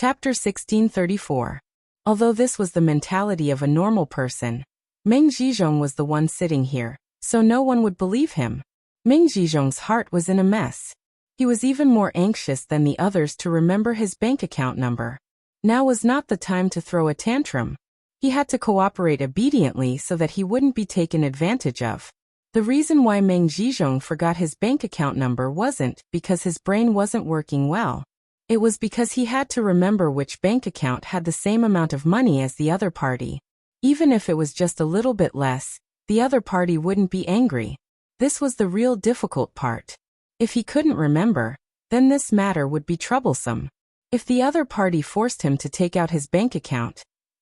Chapter 1634. Although this was the mentality of a normal person, Meng Zizhong was the one sitting here, so no one would believe him. Meng Zizhong's heart was in a mess. He was even more anxious than the others to remember his bank account number. Now was not the time to throw a tantrum. He had to cooperate obediently so that he wouldn't be taken advantage of. The reason why Meng Zizhong forgot his bank account number wasn't because his brain wasn't working well. It was because he had to remember which bank account had the same amount of money as the other party. Even if it was just a little bit less, the other party wouldn't be angry. This was the real difficult part. If he couldn't remember, then this matter would be troublesome. If the other party forced him to take out his bank account,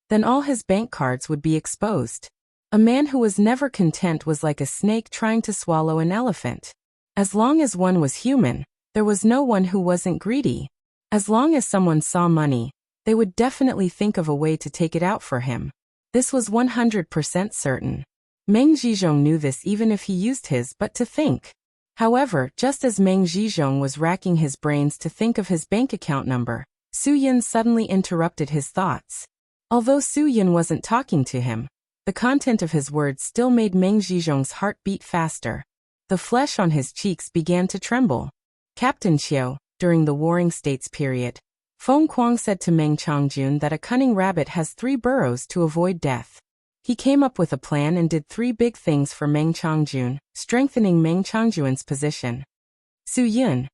then all his bank cards would be exposed. A man who was never content was like a snake trying to swallow an elephant. As long as one was human, there was no one who wasn't greedy. As long as someone saw money, they would definitely think of a way to take it out for him. This was 100% certain. Meng Zizhong knew this even if he used his but to think. However, just as Meng Zizhong was racking his brains to think of his bank account number, Su Yun suddenly interrupted his thoughts. Although Su Yun wasn't talking to him, the content of his words still made Meng Zizhong's heart beat faster. The flesh on his cheeks began to tremble. Captain Qiu, during the Warring States period, Feng Kuang said to Meng Changjun that a cunning rabbit has 3 burrows to avoid death. He came up with a plan and did 3 big things for Meng Changjun, strengthening Meng Changjun's position. Su Yun.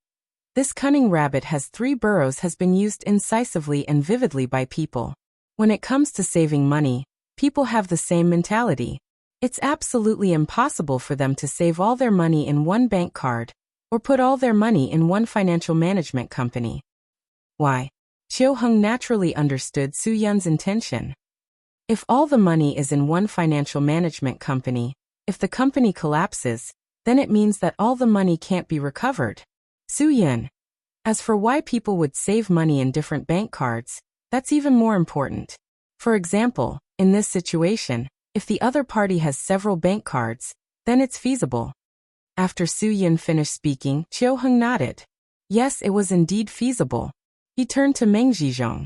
This cunning rabbit has 3 burrows has been used incisively and vividly by people. When it comes to saving money, people have the same mentality. It's absolutely impossible for them to save all their money in one bank card, or put all their money in one financial management company. Why? Qiu Heng naturally understood Su Yun's intention. If all the money is in one financial management company, if the company collapses, then it means that all the money can't be recovered. Su Yun. As for why people would save money in different bank cards, that's even more important. For example, in this situation, if the other party has several bank cards, then it's feasible. After Su Yun finished speaking, Qiu Heng nodded. Yes, it was indeed feasible. He turned to Meng Zizhong.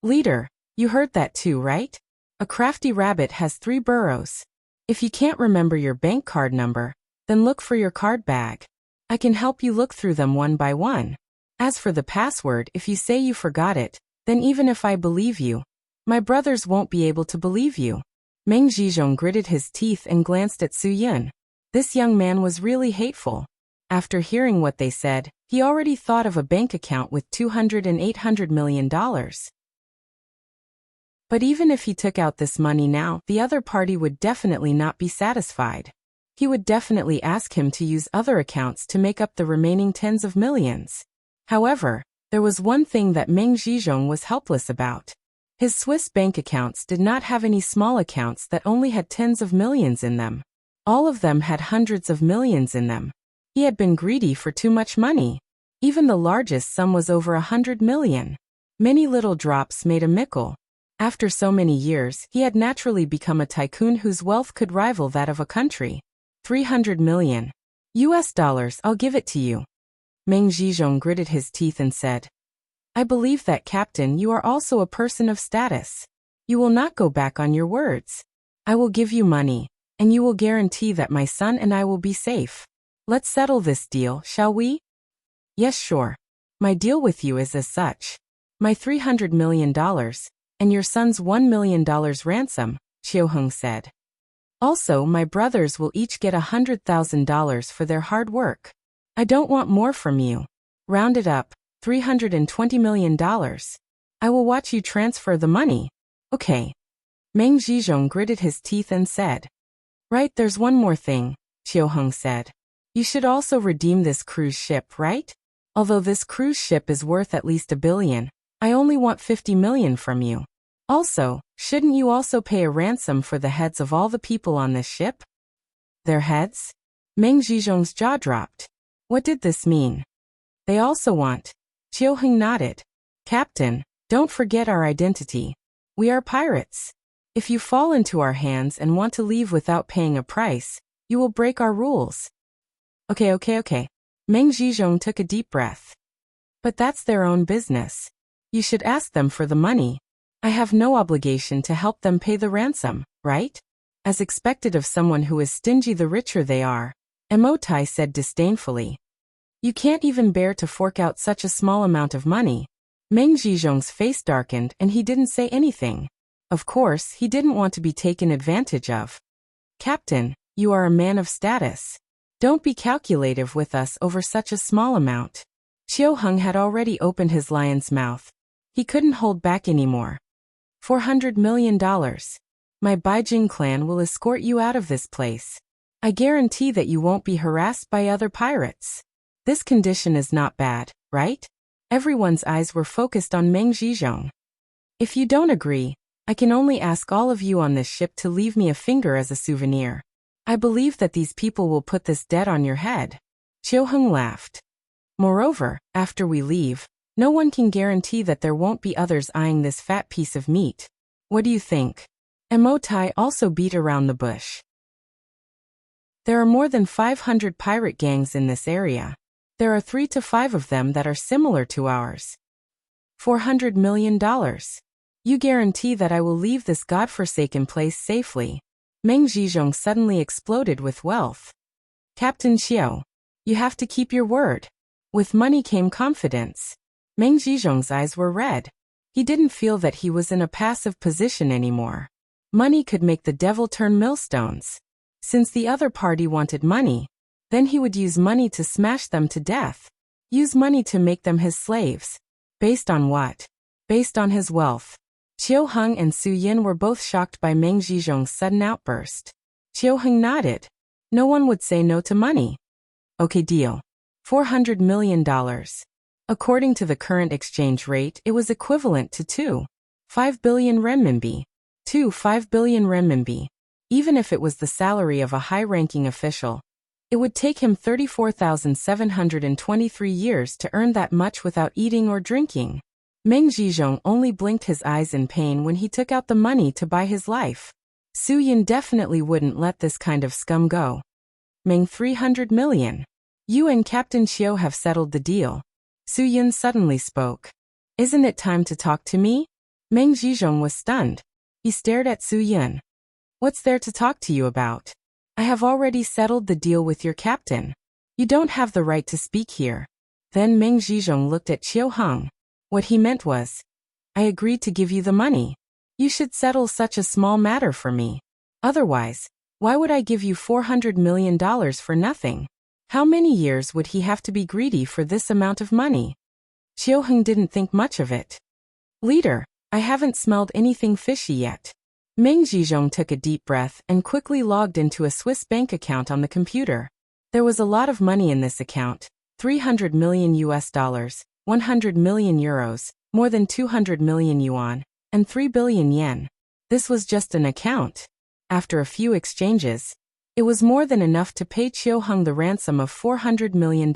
Leader, you heard that too, right? A crafty rabbit has 3 burrows. If you can't remember your bank card number, then look for your card bag. I can help you look through them one by one. As for the password, if you say you forgot it, then even if I believe you, my brothers won't be able to believe you. Meng Zizhong gritted his teeth and glanced at Su Yun. This young man was really hateful. After hearing what they said, he already thought of a bank account with $200 and $800 million. But even if he took out this money now, the other party would definitely not be satisfied. He would definitely ask him to use other accounts to make up the remaining tens of millions. However, there was one thing that Meng Zizhong was helpless about. His Swiss bank accounts did not have any small accounts that only had tens of millions in them. All of them had hundreds of millions in them. He had been greedy for too much money. Even the largest sum was over 100 million. Many little drops made a mickle. After so many years, he had naturally become a tycoon whose wealth could rival that of a country. 300 million. US dollars, I'll give it to you. Meng Zizhong gritted his teeth and said, I believe that, Captain, you are also a person of status. You will not go back on your words. I will give you money, and you will guarantee that my son and I will be safe. Let's settle this deal, shall we? Yes, sure. My deal with you is as such. My $300 million, and your son's $1 million ransom, Qiu Heng said. Also, my brothers will each get $100,000 for their hard work. I don't want more from you. Round it up, $320 million. I will watch you transfer the money. Okay. Meng Zizhong gritted his teeth and said. Right, there's one more thing, Qiu Heng said. You should also redeem this cruise ship, right? Although this cruise ship is worth at least $1 billion, I only want 50 million from you. Also, shouldn't you also pay a ransom for the heads of all the people on this ship? Their heads? Meng Zizhong's jaw dropped. What did this mean? They also want. Qiu Heng nodded. Captain, don't forget our identity. We are pirates. If you fall into our hands and want to leave without paying a price, you will break our rules. Okay. Meng Zizhong took a deep breath. But that's their own business. You should ask them for the money. I have no obligation to help them pay the ransom, right? As expected of someone who is stingy, the richer they are, Emotai said disdainfully. You can't even bear to fork out such a small amount of money. Meng Zhizhong's face darkened and he didn't say anything. Of course, he didn't want to be taken advantage of. Captain, you are a man of status. Don't be calculative with us over such a small amount. Qiu Heng had already opened his lion's mouth. He couldn't hold back anymore. $400 million. My Baijing clan will escort you out of this place. I guarantee that you won't be harassed by other pirates. This condition is not bad, right? Everyone's eyes were focused on Meng Zhizhong. If you don't agree, I can only ask all of you on this ship to leave me a finger as a souvenir. I believe that these people will put this debt on your head. Qiu Heng laughed. Moreover, after we leave, no one can guarantee that there won't be others eyeing this fat piece of meat. What do you think? Emotai also beat around the bush. There are more than 500 pirate gangs in this area. There are 3 to 5 of them that are similar to ours. $400 million. You guarantee that I will leave this godforsaken place safely. Meng Zhizhong suddenly exploded with wealth. Captain Xiao, you have to keep your word. With money came confidence. Meng Zhizhong's eyes were red. He didn't feel that he was in a passive position anymore. Money could make the devil turn millstones. Since the other party wanted money, then he would use money to smash them to death. Use money to make them his slaves. Based on what? Based on his wealth. Qiu Heng and Su Yin were both shocked by Meng Zhizhong's sudden outburst. Qiu Heng nodded. No one would say no to money. Okay, deal. $400 million. According to the current exchange rate, it was equivalent to 2.5 billion renminbi. 2.5 billion renminbi. Even if it was the salary of a high-ranking official, it would take him 34,723 years to earn that much without eating or drinking. Meng Zhizhong only blinked his eyes in pain when he took out the money to buy his life. Su Yin definitely wouldn't let this kind of scum go. Meng, 300 million. You and Captain Qiu have settled the deal. Su Yin suddenly spoke. Isn't it time to talk to me? Meng Zhizhong was stunned. He stared at Su Yin. What's there to talk to you about? I have already settled the deal with your captain. You don't have the right to speak here. Then Meng Zhizhong looked at Qiu Heng. What he meant was, I agreed to give you the money. You should settle such a small matter for me. Otherwise, why would I give you $400 million for nothing? How many years would he have to be greedy for this amount of money? Qiu Heng didn't think much of it. Leader, I haven't smelled anything fishy yet. Meng Zhizhong took a deep breath and quickly logged into a Swiss bank account on the computer. There was a lot of money in this account, 300 million US dollars, 100 million euros, more than 200 million yuan, and 3 billion yen. This was just an account. After a few exchanges, it was more than enough to pay Qiu Heng the ransom of $400 million.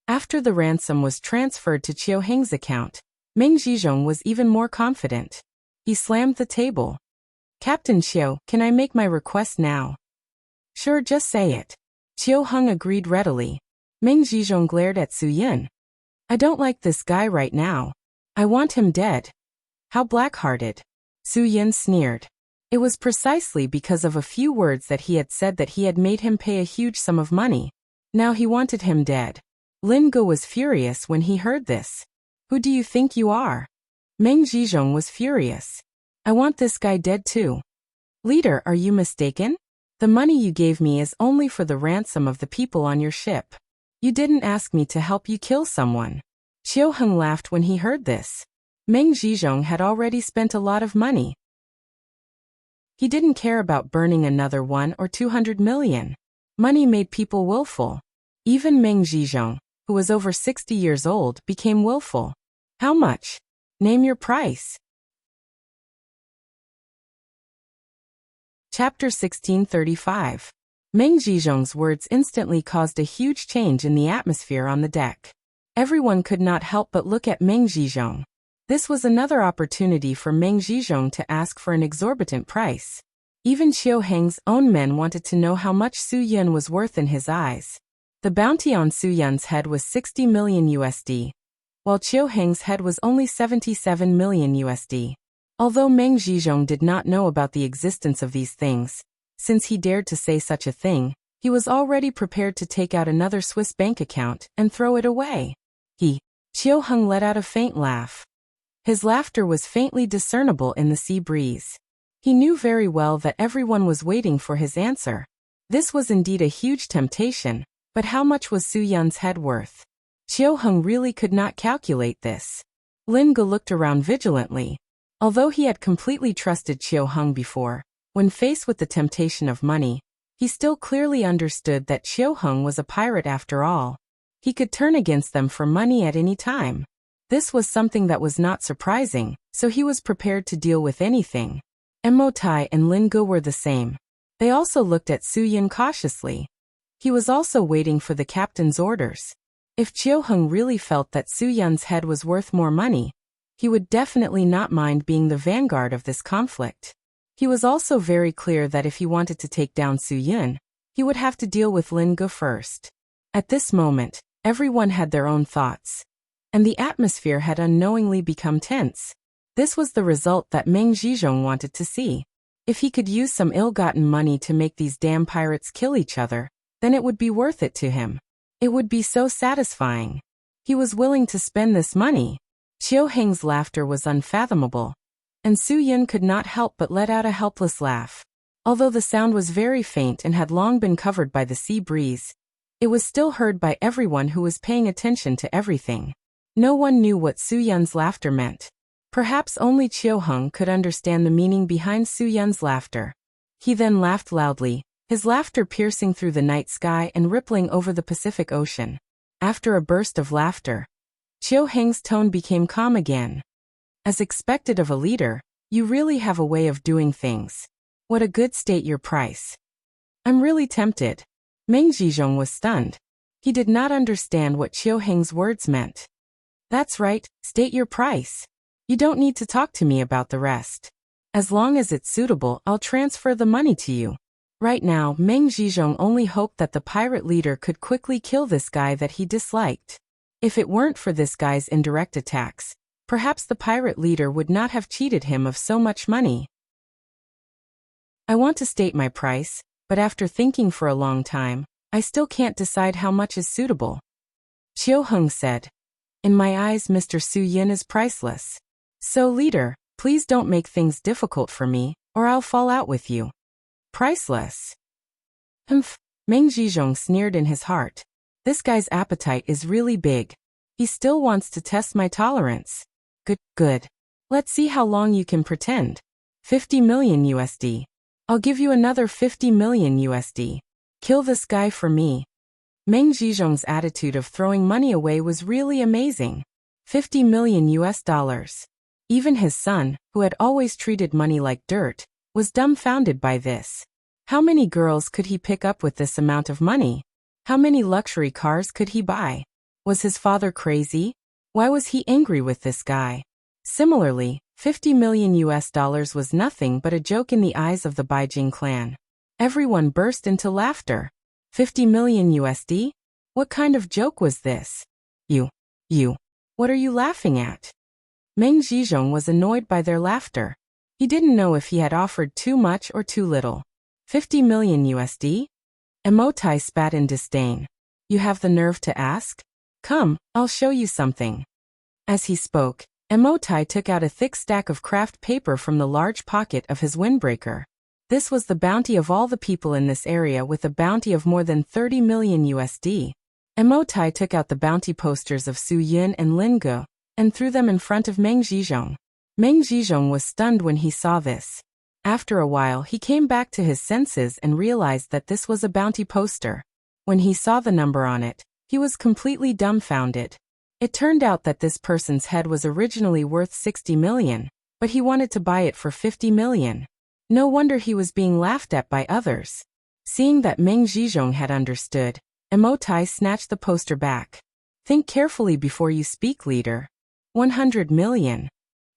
After the ransom was transferred to Qiu Heng's account, Meng Zhizhong was even more confident. He slammed the table. Captain Qiu, can I make my request now? Sure, just say it. Qiu Heng agreed readily. Meng Zhizhong glared at Su Yin. I don't like this guy right now. I want him dead. How black-hearted. Su Yin sneered. It was precisely because of a few words that he had said that he had made him pay a huge sum of money. Now he wanted him dead. Lin Ge was furious when he heard this. Who do you think you are? Meng Zhizhong was furious. I want this guy dead too. Leader, are you mistaken? The money you gave me is only for the ransom of the people on your ship. You didn't ask me to help you kill someone. Qiu Heng laughed when he heard this. Meng Zhizhong had already spent a lot of money. He didn't care about burning another 1 or 200 million. Money made people willful. Even Meng Zhizhong, who was over 60 years old, became willful. How much? Name your price. Chapter 1635. Meng Zhizhong's words instantly caused a huge change in the atmosphere on the deck. Everyone could not help but look at Meng Zhizhong. This was another opportunity for Meng Zhizhong to ask for an exorbitant price. Even Qiu Heng's own men wanted to know how much Su Yin was worth in his eyes. The bounty on Su Yin's head was 60 million USD. while Qiu Heng's head was only 77 million USD. Although Meng Zhizhong did not know about the existence of these things, since he dared to say such a thing, he was already prepared to take out another Swiss bank account and throw it away. Qiu Heng let out a faint laugh. His laughter was faintly discernible in the sea breeze. He knew very well that everyone was waiting for his answer. This was indeed a huge temptation, but how much was Su Yun's head worth? Qiu Heng really could not calculate this. Lin Ge looked around vigilantly. Although he had completely trusted Qiu Heng before, when faced with the temptation of money, he still clearly understood that Qiu Heng was a pirate after all. He could turn against them for money at any time. This was something that was not surprising, so he was prepared to deal with anything. Mo Tai and Lin Ge were the same. They also looked at Su Yun cautiously. He was also waiting for the captain's orders. If Qiu Heng really felt that Su Yun's head was worth more money, he would definitely not mind being the vanguard of this conflict. He was also very clear that if he wanted to take down Su Yun, he would have to deal with Lin Ge first. At this moment, everyone had their own thoughts, and the atmosphere had unknowingly become tense. This was the result that Meng Zhizhong wanted to see. If he could use some ill-gotten money to make these damn pirates kill each other, then it would be worth it to him. It would be so satisfying. He was willing to spend this money. Qiu Heng's laughter was unfathomable, and Su Yun could not help but let out a helpless laugh. Although the sound was very faint and had long been covered by the sea breeze, it was still heard by everyone who was paying attention to everything. No one knew what Su Yun's laughter meant. Perhaps only Qiu Heng could understand the meaning behind Su Yun's laughter. He then laughed loudly, his laughter piercing through the night sky and rippling over the Pacific Ocean. After a burst of laughter, Qiu Heng's tone became calm again. As expected of a leader, you really have a way of doing things. What a good state your price. I'm really tempted. Meng Zhizhong was stunned. He did not understand what Qiu Heng's words meant. That's right, state your price. You don't need to talk to me about the rest. As long as it's suitable, I'll transfer the money to you. Right now, Meng Zhizhong only hoped that the pirate leader could quickly kill this guy that he disliked. If it weren't for this guy's indirect attacks, perhaps the pirate leader would not have cheated him of so much money. I want to state my price, but after thinking for a long time, I still can't decide how much is suitable. Qiu Heng said. In my eyes, Mr. Su Yun is priceless. So leader, please don't make things difficult for me, or I'll fall out with you. Priceless? Humph, Meng Zhizhong sneered in his heart. This guy's appetite is really big. He still wants to test my tolerance. Good. Let's see how long you can pretend. 50 million USD. I'll give you another 50 million USD. Kill this guy for me. Meng Zhizhong's attitude of throwing money away was really amazing. 50 million US dollars. Even his son, who had always treated money like dirt, was dumbfounded by this. How many girls could he pick up with this amount of money? How many luxury cars could he buy? Was his father crazy? Why was he angry with this guy? Similarly, 50 million US dollars was nothing but a joke in the eyes of the Beijing clan. Everyone burst into laughter. 50 million USD? What kind of joke was this? You. What are you laughing at? Meng Zhizhong was annoyed by their laughter. He didn't know if he had offered too much or too little. 50 million USD? Mo Tai spat in disdain. You have the nerve to ask? Come, I'll show you something. As he spoke, Mo Tai took out a thick stack of craft paper from the large pocket of his windbreaker. This was the bounty of all the people in this area, with a bounty of more than 30 million USD. Mo Tai took out the bounty posters of Su Yun and Lin Ge and threw them in front of Meng Zhizhong. Meng Zhizhong was stunned when he saw this. After a while, he came back to his senses and realized that this was a bounty poster. When he saw the number on it, he was completely dumbfounded. It turned out that this person's head was originally worth 60 million, but he wanted to buy it for 50 million. No wonder he was being laughed at by others. Seeing that Meng Zhizhong had understood, Mo Tai snatched the poster back. Think carefully before you speak, leader. 100 million.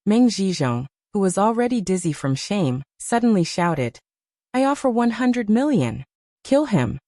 Meng Zhizhong, who was already dizzy from shame, suddenly shouted. I offer 100 million. Kill him.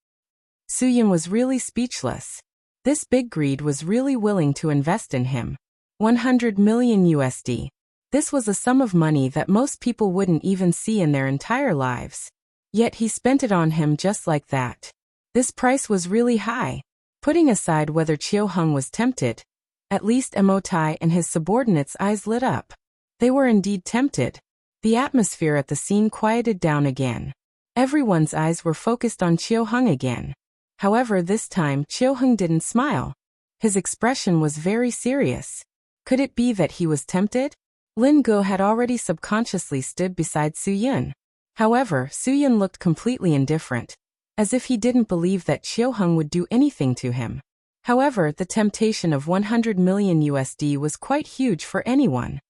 Su Yun was really speechless. This big greed was really willing to invest in him. 100 million USD. This was a sum of money that most people wouldn't even see in their entire lives. Yet he spent it on him just like that. This price was really high. Putting aside whether Chiu Hung was tempted, at least Emotai and his subordinates' eyes lit up. They were indeed tempted. The atmosphere at the scene quieted down again. Everyone's eyes were focused on Chiu Hung again. However, this time Chiu Hung didn't smile. His expression was very serious. Could it be that he was tempted? Lin Go had already subconsciously stood beside Su Yun. However, Su Yun looked completely indifferent, as if he didn't believe that Chiu Hung would do anything to him. However, the temptation of 100 million USD was quite huge for anyone.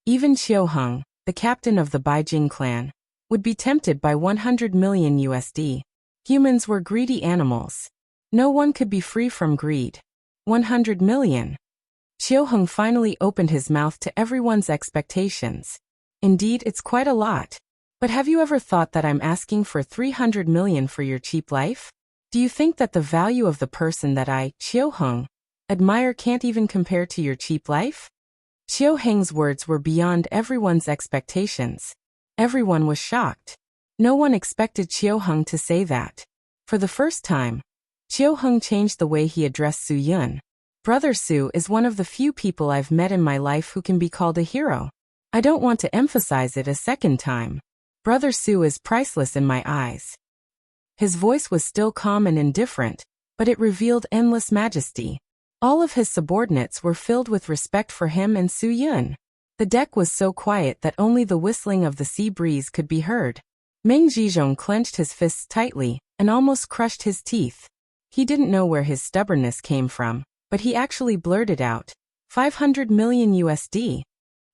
Even Chiu Hung, the captain of the Beijing clan, would be tempted by 100 million USD. Humans were greedy animals. No one could be free from greed. 100 million. Chiu Hung finally opened his mouth to everyone's expectations. Indeed, it's quite a lot. But have you ever thought that I'm asking for 300 million for your cheap life? Do you think that the value of the person that I, Chiu Hung, admire can't even compare to your cheap life? Chiu Hung's words were beyond everyone's expectations. Everyone was shocked. No one expected Chiu Hung to say that. For the first time, Chiu Hung changed the way he addressed Su Yun. Brother Su is one of the few people I've met in my life who can be called a hero. I don't want to emphasize it a second time. Brother Su is priceless in my eyes. His voice was still calm and indifferent, but it revealed endless majesty. All of his subordinates were filled with respect for him and Su Yun. The deck was so quiet that only the whistling of the sea breeze could be heard. Meng Zhizhong clenched his fists tightly and almost crushed his teeth. He didn't know where his stubbornness came from, but he actually blurted out, 500 million USD.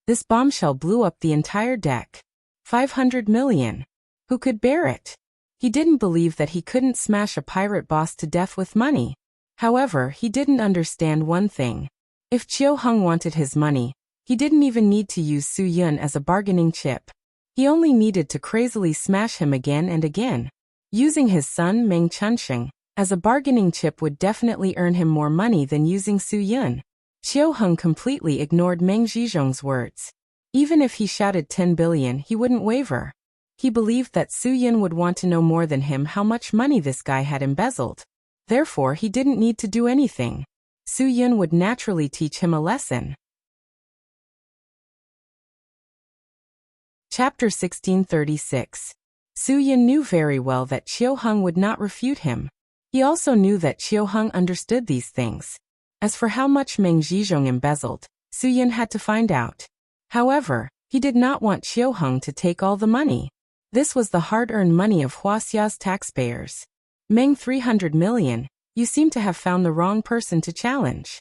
This bombshell blew up the entire deck. 500 million. Who could bear it? He didn't believe that he couldn't smash a pirate boss to death with money. However, he didn't understand one thing. If Chiu Hung wanted his money, he didn't even need to use Su Yun as a bargaining chip. He only needed to crazily smash him again and again. Using his son Meng Chunsheng as a bargaining chip would definitely earn him more money than using Su Yun. Chiu Hung completely ignored Meng Zhizhong's words. Even if he shouted 10 billion, he wouldn't waver. He believed that Su Yun would want to know more than him how much money this guy had embezzled. Therefore, he didn't need to do anything. Su Yun would naturally teach him a lesson. Chapter 1636. Su Yun knew very well that Chiu Hung would not refute him. He also knew that Chiu Hung understood these things. As for how much Meng Zhizhong embezzled, Su Yun had to find out. However, he did not want Chiu Hung to take all the money. This was the hard-earned money of Huaxia's taxpayers. Meng 300 million, you seem to have found the wrong person to challenge.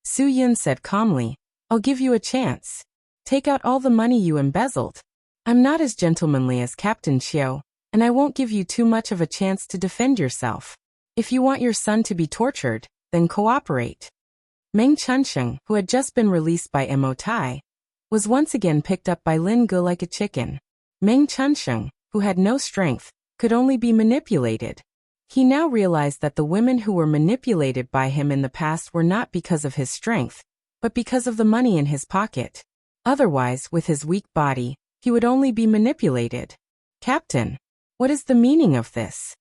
Su Yun said calmly, I'll give you a chance. Take out all the money you embezzled. I'm not as gentlemanly as Captain Chiu, and I won't give you too much of a chance to defend yourself. If you want your son to be tortured, then cooperate. Meng Chunsheng, who had just been released by Emotai, was once again picked up by Lin Ge like a chicken. Meng Chunsheng, who had no strength, could only be manipulated. He now realized that the women who were manipulated by him in the past were not because of his strength, but because of the money in his pocket. Otherwise, with his weak body, he would only be manipulated. Captain, what is the meaning of this?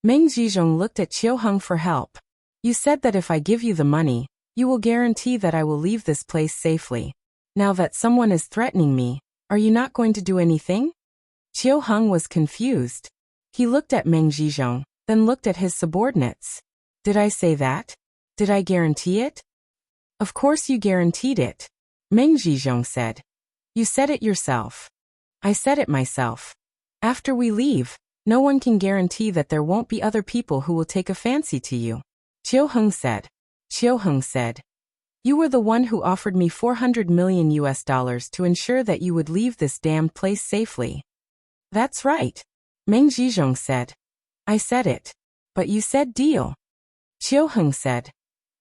Meng Zhizhong looked at Chiu Hung for help. You said that if I give you the money, you will guarantee that I will leave this place safely. Now that someone is threatening me, are you not going to do anything? Chiu Hung was confused. He looked at Meng Zhizhong, then looked at his subordinates. Did I say that? Did I guarantee it? Of course you guaranteed it. Meng Zhizhong said. You said it yourself. I said it myself. After we leave, no one can guarantee that there won't be other people who will take a fancy to you. Chiu Hung said. Chiu Hung said. You were the one who offered me 400 million US dollars to ensure that you would leave this damned place safely. That's right. Meng Zhizhong said. I said it. But you said deal. Chiu Hung said.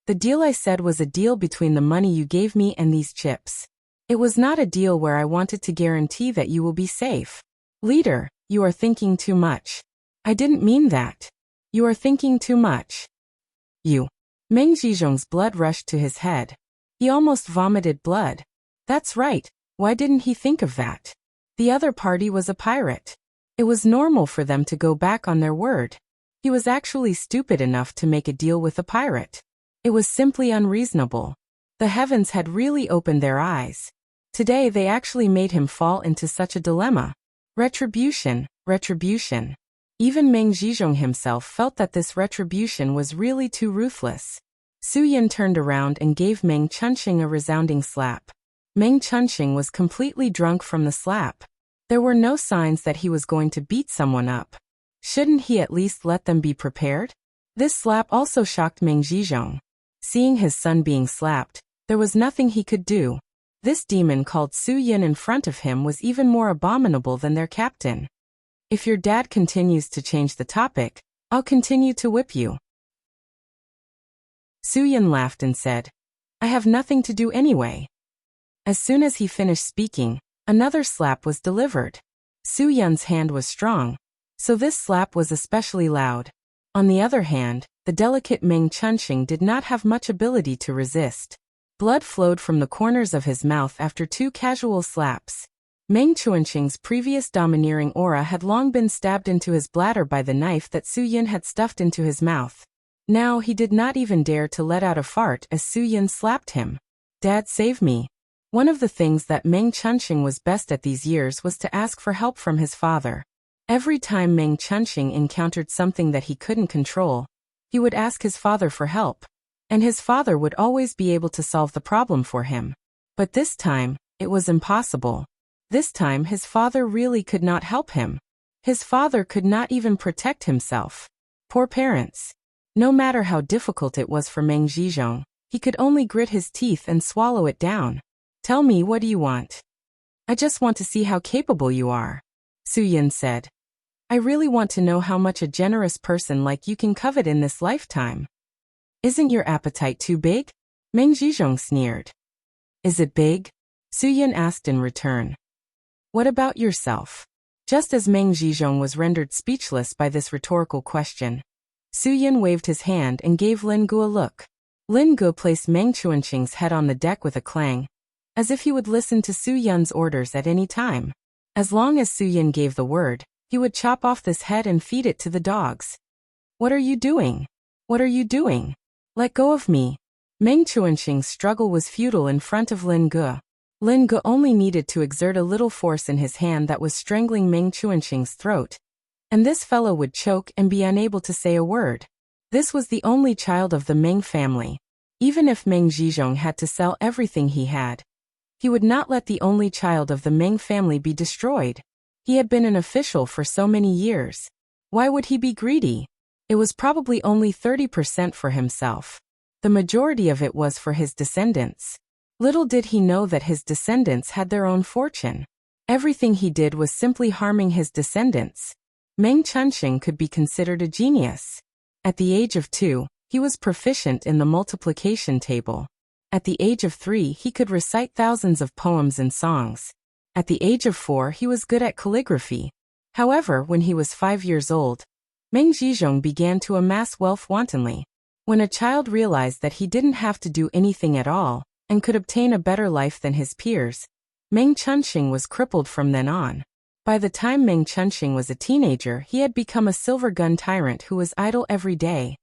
The deal I said was a deal between the money you gave me and these chips. It was not a deal where I wanted to guarantee that you will be safe. Leader, you are thinking too much. I didn't mean that. You are thinking too much. You. Meng Zizhong's blood rushed to his head. He almost vomited blood. That's right, why didn't he think of that? The other party was a pirate. It was normal for them to go back on their word. He was actually stupid enough to make a deal with a pirate. It was simply unreasonable. The heavens had really opened their eyes. Today they actually made him fall into such a dilemma. Retribution, retribution. Even Meng Zizhong himself felt that this retribution was really too ruthless. Su Yin turned around and gave Meng Chunxing a resounding slap. Meng Chunxing was completely drunk from the slap. There were no signs that he was going to beat someone up. Shouldn't he at least let them be prepared? This slap also shocked Meng Zizhong. Seeing his son being slapped, there was nothing he could do. This demon called Su Yin in front of him was even more abominable than their captain. If your dad continues to change the topic, I'll continue to whip you. Su Yin laughed and said, I have nothing to do anyway. As soon as he finished speaking, another slap was delivered. Su Yin's hand was strong, so this slap was especially loud. On the other hand, the delicate Meng Chunxing did not have much ability to resist. Blood flowed from the corners of his mouth after two casual slaps. Meng Chunxing's previous domineering aura had long been stabbed into his bladder by the knife that Su Yin had stuffed into his mouth. Now he did not even dare to let out a fart as Su Yin slapped him. Dad, save me. One of the things that Meng Chunxing was best at these years was to ask for help from his father. Every time Meng Chunxing encountered something that he couldn't control, he would ask his father for help. And his father would always be able to solve the problem for him. But this time, it was impossible. This time his father really could not help him. His father could not even protect himself. Poor parents. No matter how difficult it was for Meng Zizhong, he could only grit his teeth and swallow it down. Tell me, what do you want? I just want to see how capable you are, Su Yin said. I really want to know how much a generous person like you can covet in this lifetime. Isn't your appetite too big? Meng Zizhong sneered. Is it big? Su Yin asked in return. What about yourself? Just as Meng Zizhong was rendered speechless by this rhetorical question, Su Yin waved his hand and gave Lin Gu a look. Lin Gu placed Meng Chunxing's head on the deck with a clang, as if he would listen to Su Yin's orders at any time. As long as Su Yin gave the word, he would chop off this head and feed it to the dogs. What are you doing? What are you doing? Let go of me. Meng Chunxing's struggle was futile in front of Lin Gu. Lin Gu only needed to exert a little force in his hand that was strangling Meng Chunxing's throat, and this fellow would choke and be unable to say a word. This was the only child of the Meng family. Even if Meng Zizhong had to sell everything he had, he would not let the only child of the Meng family be destroyed. He had been an official for so many years. Why would he be greedy? It was probably only 30% for himself. The majority of it was for his descendants. Little did he know that his descendants had their own fortune. Everything he did was simply harming his descendants. Meng Chunxing could be considered a genius. At the age of 2, he was proficient in the multiplication table. At the age of 3, he could recite thousands of poems and songs. At the age of 4, he was good at calligraphy. However, when he was 5 years old, Meng Zizhong began to amass wealth wantonly. When a child realized that he didn't have to do anything at all, and could obtain a better life than his peers, Meng Chunxing was crippled from then on. By the time Meng Chunxing was a teenager, he had become a silver gun tyrant who was idle every day.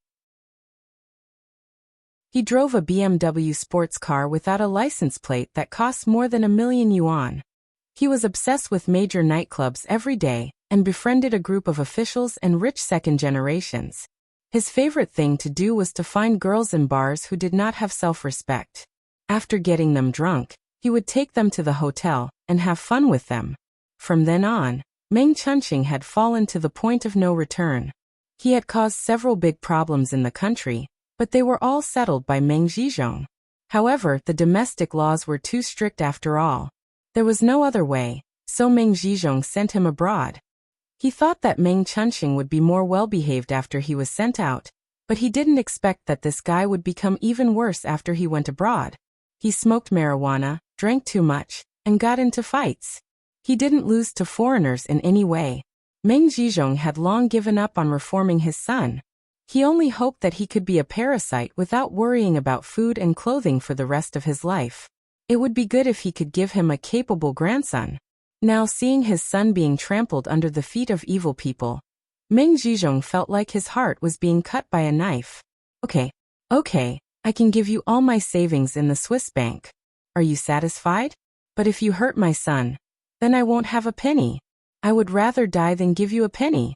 He drove a BMW sports car without a license plate that cost more than 1,000,000 yuan. He was obsessed with major nightclubs every day, and befriended a group of officials and rich second generations. His favorite thing to do was to find girls in bars who did not have self-respect. After getting them drunk, he would take them to the hotel and have fun with them. From then on, Meng Chunxing had fallen to the point of no return. He had caused several big problems in the country, but they were all settled by Meng Zizhong. However, the domestic laws were too strict after all. There was no other way, so Meng Zizhong sent him abroad. He thought that Meng Chunxing would be more well-behaved after he was sent out, but he didn't expect that this guy would become even worse after he went abroad. He smoked marijuana, drank too much, and got into fights. He didn't lose to foreigners in any way. Meng Zizhong had long given up on reforming his son. He only hoped that he could be a parasite without worrying about food and clothing for the rest of his life. It would be good if he could give him a capable grandson. Now seeing his son being trampled under the feet of evil people, Meng Zizhong felt like his heart was being cut by a knife. Okay, I can give you all my savings in the Swiss bank. Are you satisfied? But if you hurt my son, then I won't have a penny. I would rather die than give you a penny.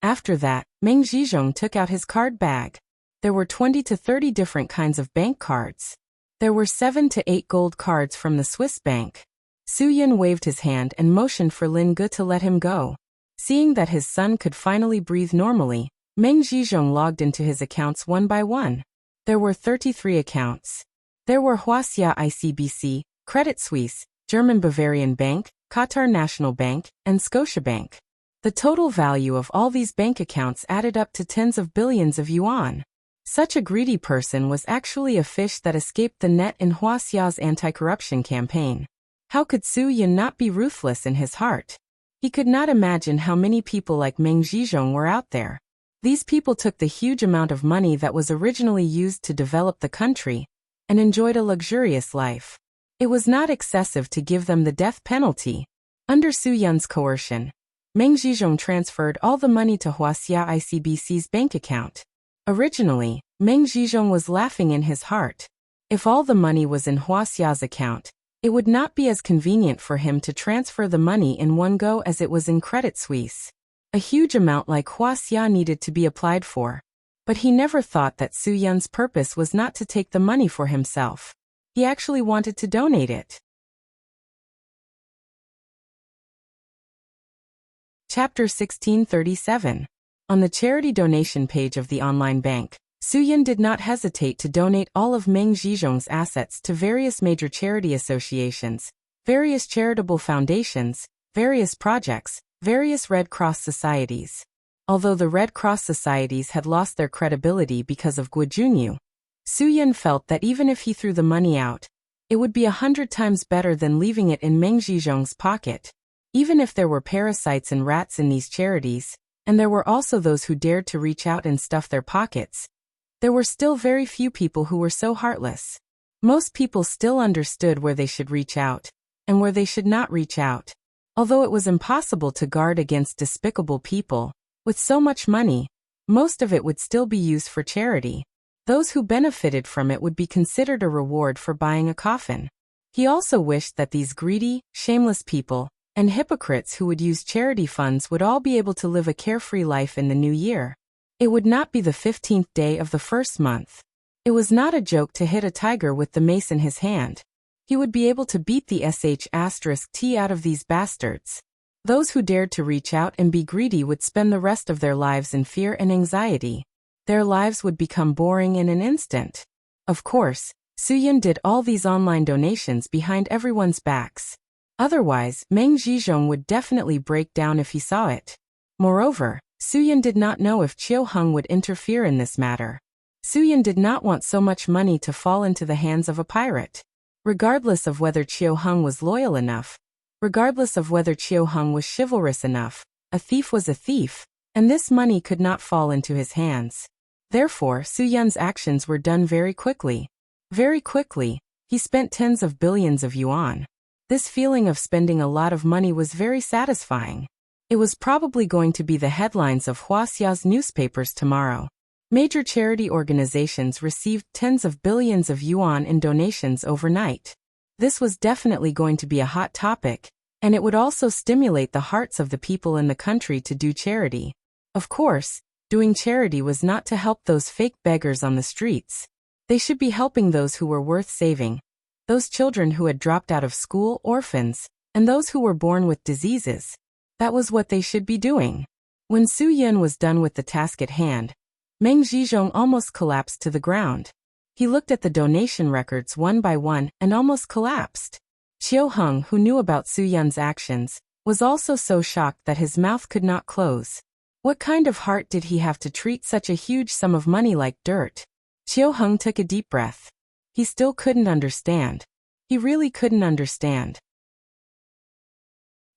After that, Meng Zizhong took out his card bag. There were 20 to 30 different kinds of bank cards. There were 7 to 8 gold cards from the Swiss bank. Su Yan waved his hand and motioned for Lin Ge to let him go. Seeing that his son could finally breathe normally, Meng Zizhong logged into his accounts one by one. There were 33 accounts. There were Huaxia ICBC, Credit Suisse, German Bavarian Bank, Qatar National Bank, and Scotiabank. The total value of all these bank accounts added up to tens of billions of yuan. Such a greedy person was actually a fish that escaped the net in Huaxia's anti-corruption campaign. How could Su Yan not be ruthless in his heart? He could not imagine how many people like Meng Zizhong were out there. These people took the huge amount of money that was originally used to develop the country and enjoyed a luxurious life. It was not excessive to give them the death penalty. Under Su Yan's coercion, Meng Zizhong transferred all the money to Huaxia ICBC's bank account. Originally, Meng Zizhong was laughing in his heart. If all the money was in Huaxia's account, it would not be as convenient for him to transfer the money in one go as it was in Credit Suisse. A huge amount like Huaxia needed to be applied for. But he never thought that Su Yan's purpose was not to take the money for himself. He actually wanted to donate it. Chapter 1637. On the charity donation page of the online bank, Su Yan did not hesitate to donate all of Meng Zizhong's assets to various major charity associations, various charitable foundations, various projects, various Red Cross societies. Although the Red Cross societies had lost their credibility because of Guo Junyu, Su Yan felt that even if he threw the money out, it would be 100 times better than leaving it in Meng Zizhong's pocket. Even if there were parasites and rats in these charities, and there were also those who dared to reach out and stuff their pockets, there were still very few people who were so heartless. Most people still understood where they should reach out, and where they should not reach out. Although it was impossible to guard against despicable people, with so much money, most of it would still be used for charity. Those who benefited from it would be considered a reward for buying a coffin. He also wished that these greedy, shameless people, and hypocrites who would use charity funds would all be able to live a carefree life in the new year. It would not be the 15th day of the first month. It was not a joke to hit a tiger with the mace in his hand. He would be able to beat the *T out of these bastards. Those who dared to reach out and be greedy would spend the rest of their lives in fear and anxiety. Their lives would become boring in an instant. Of course, Su Yan did all these online donations behind everyone's backs. Otherwise, Meng Zizhong would definitely break down if he saw it. Moreover, Su Yan did not know if Qiu Heng would interfere in this matter. Su Yan did not want so much money to fall into the hands of a pirate. Regardless of whether Qiu Heng was loyal enough, regardless of whether Qiu Heng was chivalrous enough, a thief was a thief, and this money could not fall into his hands. Therefore, Su Yan's actions were done very quickly. Very quickly, he spent tens of billions of yuan. This feeling of spending a lot of money was very satisfying. It was probably going to be the headlines of Huaxia's newspapers tomorrow. Major charity organizations received tens of billions of yuan in donations overnight. This was definitely going to be a hot topic, and it would also stimulate the hearts of the people in the country to do charity. Of course, doing charity was not to help those fake beggars on the streets. They should be helping those who were worth saving. Those children who had dropped out of school, orphans, and those who were born with diseases. That was what they should be doing. When Su Yan was done with the task at hand, Meng Zizhong almost collapsed to the ground. He looked at the donation records one by one and almost collapsed. Qiu Heng, who knew about Su Yan's actions, was also so shocked that his mouth could not close. What kind of heart did he have to treat such a huge sum of money like dirt? Qiu Heng took a deep breath. He still couldn't understand. He really couldn't understand.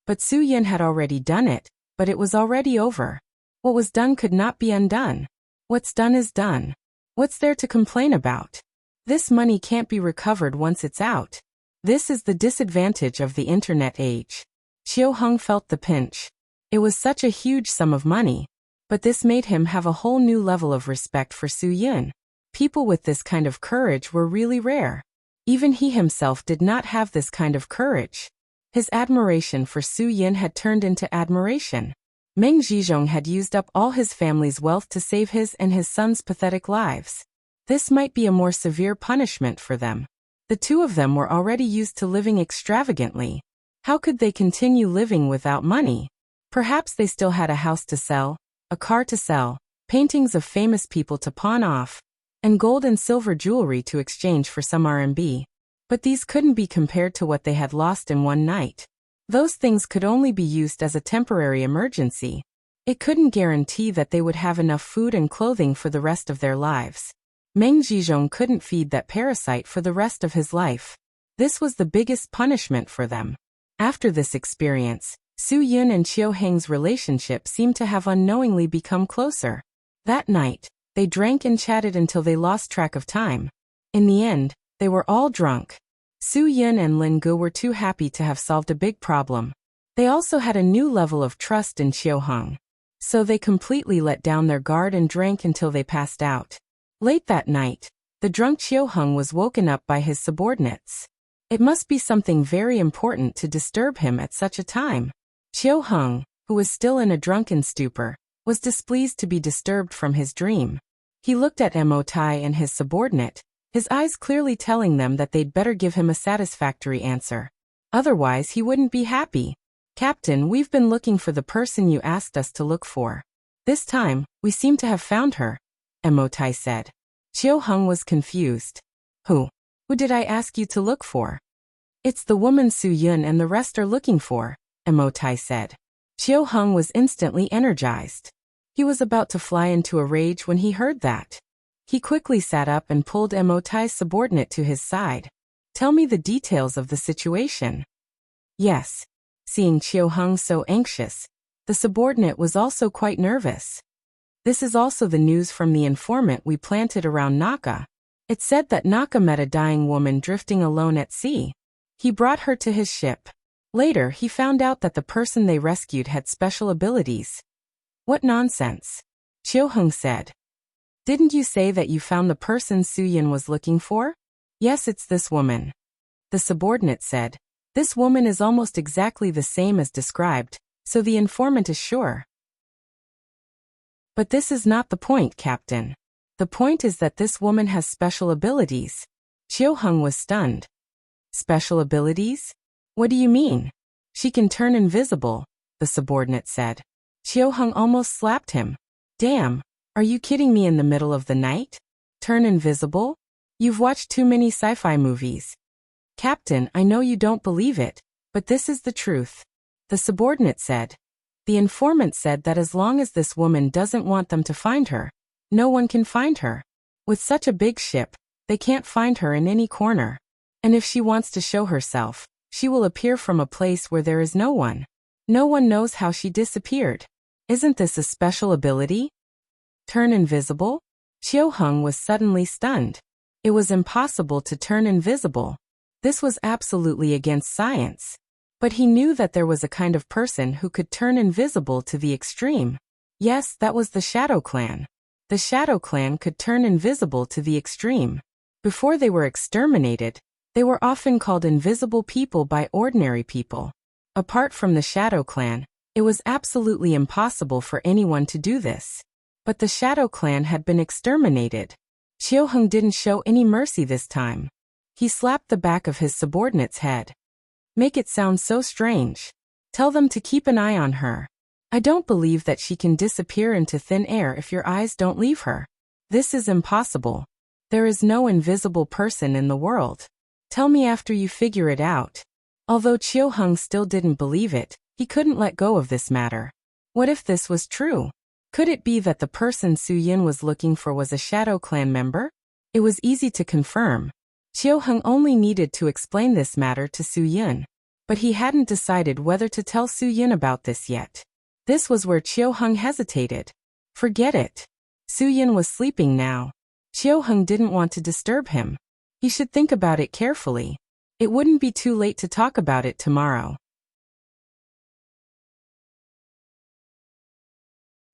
But Su Yan had already done it, but it was already over. What was done could not be undone. What's done is done. What's there to complain about? This money can't be recovered once it's out. This is the disadvantage of the internet age. Qiu Heng felt the pinch. It was such a huge sum of money. But this made him have a whole new level of respect for Su Yun. People with this kind of courage were really rare. Even he himself did not have this kind of courage. His admiration for Su Yun had turned into admiration. Meng Zhizhong had used up all his family's wealth to save his and his son's pathetic lives. This might be a more severe punishment for them. The two of them were already used to living extravagantly. How could they continue living without money? Perhaps they still had a house to sell, a car to sell, paintings of famous people to pawn off, and gold and silver jewelry to exchange for some RMB. But these couldn't be compared to what they had lost in one night. Those things could only be used as a temporary emergency. It couldn't guarantee that they would have enough food and clothing for the rest of their lives. Meng Zhizhong couldn't feed that parasite for the rest of his life. This was the biggest punishment for them. After this experience, Su Yun and Qiu Heng's relationship seemed to have unknowingly become closer. That night, they drank and chatted until they lost track of time. In the end, they were all drunk. Su Yun and Lin Gu were too happy to have solved a big problem. They also had a new level of trust in Qiu Heng. So they completely let down their guard and drank until they passed out. Late that night, the drunk Qiu Heng was woken up by his subordinates. It must be something very important to disturb him at such a time. Qiu Heng, who was still in a drunken stupor, was displeased to be disturbed from his dream. He looked at Mo Tai and his subordinate, his eyes clearly telling them that they'd better give him a satisfactory answer. Otherwise he wouldn't be happy. Captain, we've been looking for the person you asked us to look for. This time, we seem to have found her, Mo Tai said. Qiu Heng was confused. Who did I ask you to look for? It's the woman Su Yun and the rest are looking for, Mo Tai said. Qiu Heng was instantly energized. He was about to fly into a rage when he heard that. He quickly sat up and pulled Mo Tai's subordinate to his side. Tell me the details of the situation. Yes. Seeing Qiu Heng so anxious, the subordinate was also quite nervous. This is also the news from the informant we planted around Naka. It said that Naka met a dying woman drifting alone at sea. He brought her to his ship. Later, he found out that the person they rescued had special abilities. What nonsense, Qiu Heng said. Didn't you say that you found the person Su Yun was looking for? Yes, it's this woman. The subordinate said. This woman is almost exactly the same as described, so the informant is sure. But this is not the point, Captain. The point is that this woman has special abilities. Qiu Heng was stunned. Special abilities? What do you mean? She can turn invisible, the subordinate said. Qiu Heng almost slapped him. Damn, are you kidding me in the middle of the night? Turn invisible? You've watched too many sci-fi movies. Captain, I know you don't believe it, but this is the truth. The subordinate said. The informant said that as long as this woman doesn't want them to find her, no one can find her. With such a big ship, they can't find her in any corner. And if she wants to show herself, she will appear from a place where there is no one. No one knows how she disappeared. Isn't this a special ability? Turn invisible? Qiu Heng was suddenly stunned. It was impossible to turn invisible. This was absolutely against science. But he knew that there was a kind of person who could turn invisible to the extreme. Yes, that was the Shadow Clan. The Shadow Clan could turn invisible to the extreme. Before they were exterminated, they were often called invisible people by ordinary people. Apart from the Shadow Clan, it was absolutely impossible for anyone to do this. But the Shadow Clan had been exterminated. Qiu Heng didn't show any mercy this time. He slapped the back of his subordinate's head. Make it sound so strange. Tell them to keep an eye on her. I don't believe that she can disappear into thin air if your eyes don't leave her. This is impossible. There is no invisible person in the world. Tell me after you figure it out. Although Qiu Heng still didn't believe it, he couldn't let go of this matter. What if this was true? Could it be that the person Su Yun was looking for was a Shadow Clan member? It was easy to confirm. Qiu Heng only needed to explain this matter to Su Yun. But he hadn't decided whether to tell Su Yun about this yet. This was where Qiu Heng hesitated. Forget it. Su-yin was sleeping now. Chiu-hung didn't want to disturb him. He should think about it carefully. It wouldn't be too late to talk about it tomorrow.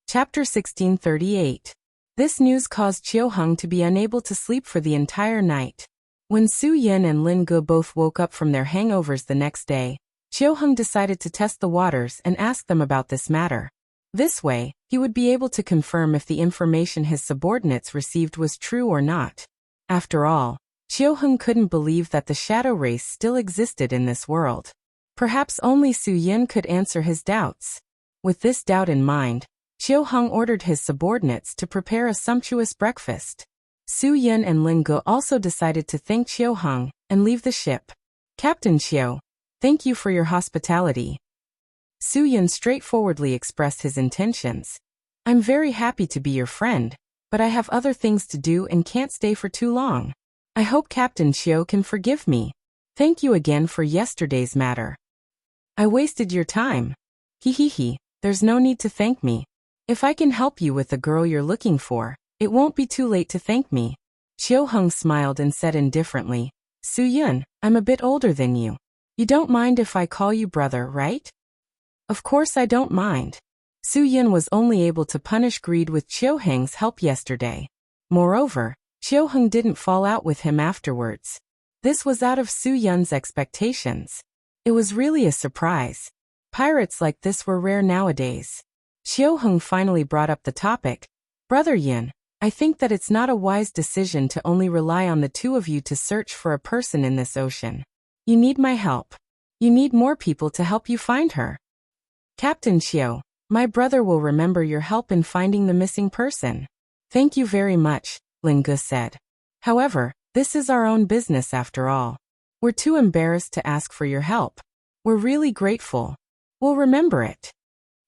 Chapter 1638. This news caused Chiu-hung to be unable to sleep for the entire night. When Su-yin and Lin-ge both woke up from their hangovers the next day, Chiu-hung decided to test the waters and ask them about this matter. This way, he would be able to confirm if the information his subordinates received was true or not. After all, Chiu-hung couldn't believe that the shadow race still existed in this world. Perhaps only Su-yin could answer his doubts. With this doubt in mind, Chiu-hung ordered his subordinates to prepare a sumptuous breakfast. Su-yin and Lin-ge also decided to thank Chiu-hung and leave the ship. "Captain Chiu, thank you for your hospitality." Su-yin straightforwardly expressed his intentions. "I'm very happy to be your friend, but I have other things to do and can't stay for too long. I hope Captain Chiu can forgive me. Thank you again for yesterday's matter. I wasted your time. Hehehe, there's no need to thank me. If I can help you with the girl you're looking for, it won't be too late to thank me." Chiu-hung smiled and said indifferently, "Su-yin, I'm a bit older than you. You don't mind if I call you brother, right?" "Of course I don't mind." Su-yin was only able to punish greed with Chiu-hung's help yesterday. Moreover, Chiu-hung didn't fall out with him afterwards. This was out of Su-yin's expectations. It was really a surprise. Pirates like this were rare nowadays. Chiu-hung finally brought up the topic. "Brother Yin, I think that it's not a wise decision to only rely on the two of you to search for a person in this ocean. You need my help. You need more people to help you find her." "Captain Chiu, my brother will remember your help in finding the missing person." "Thank you very much," Lin-ge said. "However, this is our own business after all. We're too embarrassed to ask for your help. We're really grateful. We'll remember it."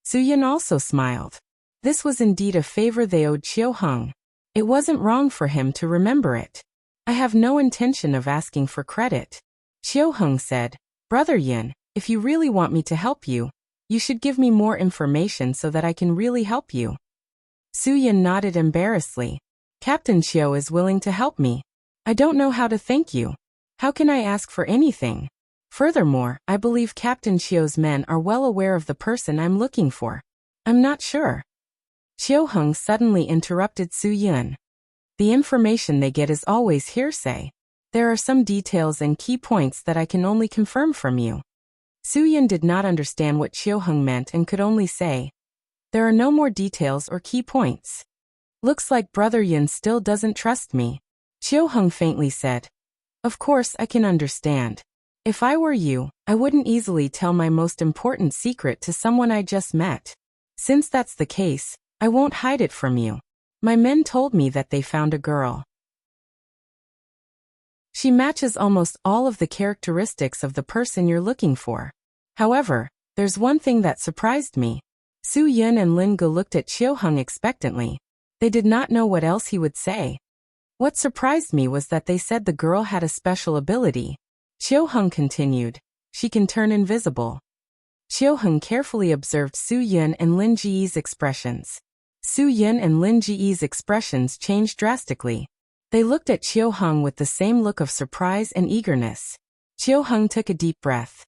Su-yin also smiled. This was indeed a favor they owed Chiu-hung. It wasn't wrong for him to remember it. "I have no intention of asking for credit." Chiu-hung said, "Brother Yin, if you really want me to help you, you should give me more information so that I can really help you." Su-yin nodded embarrassedly. "Captain Chiu is willing to help me. I don't know how to thank you. How can I ask for anything? Furthermore, I believe Captain Chiu's men are well aware of the person I'm looking for. I'm not sure." Chiu-hung suddenly interrupted Su-yin. "The information they get is always hearsay. There are some details and key points that I can only confirm from you." Su-yin did not understand what Chiu-hung meant and could only say, "There are no more details or key points. Looks like Brother Yin still doesn't trust me." Chiu-hung faintly said, "Of course I can understand. If I were you, I wouldn't easily tell my most important secret to someone I just met. Since that's the case, I won't hide it from you. My men told me that they found a girl. She matches almost all of the characteristics of the person you're looking for. However, there's one thing that surprised me." Su-yin and Lin-ge looked at Chiu-hung expectantly. They did not know what else he would say. "What surprised me was that they said the girl had a special ability." Chiu-hung continued, "She can turn invisible." Chiu-hung carefully observed Su-yin and Lin-ge's expressions. Su-yin and Lin-ge's expressions changed drastically. They looked at Chiu-hung with the same look of surprise and eagerness. Chiu-hung took a deep breath.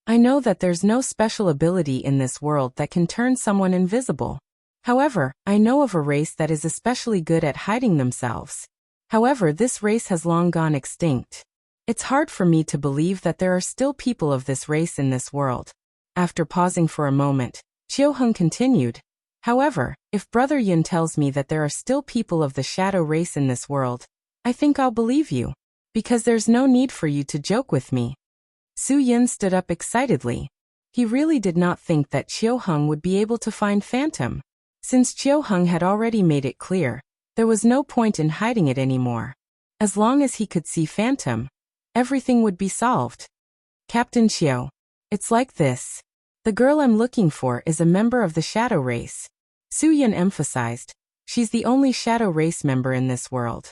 "I know that there's no special ability in this world that can turn someone invisible. However, I know of a race that is especially good at hiding themselves. However, this race has long gone extinct. It's hard for me to believe that there are still people of this race in this world." After pausing for a moment, Chiu-hung continued, "However, if Brother Yin tells me that there are still people of the shadow race in this world, I think I'll believe you, because there's no need for you to joke with me." Su-yin stood up excitedly. He really did not think that Chiu-hung would be able to find Phantom. Since Chiu-hung had already made it clear, there was no point in hiding it anymore. As long as he could see Phantom, everything would be solved. "Captain Chiu, it's like this. The girl I'm looking for is a member of the shadow race." Su-yin emphasized, "She's the only shadow race member in this world."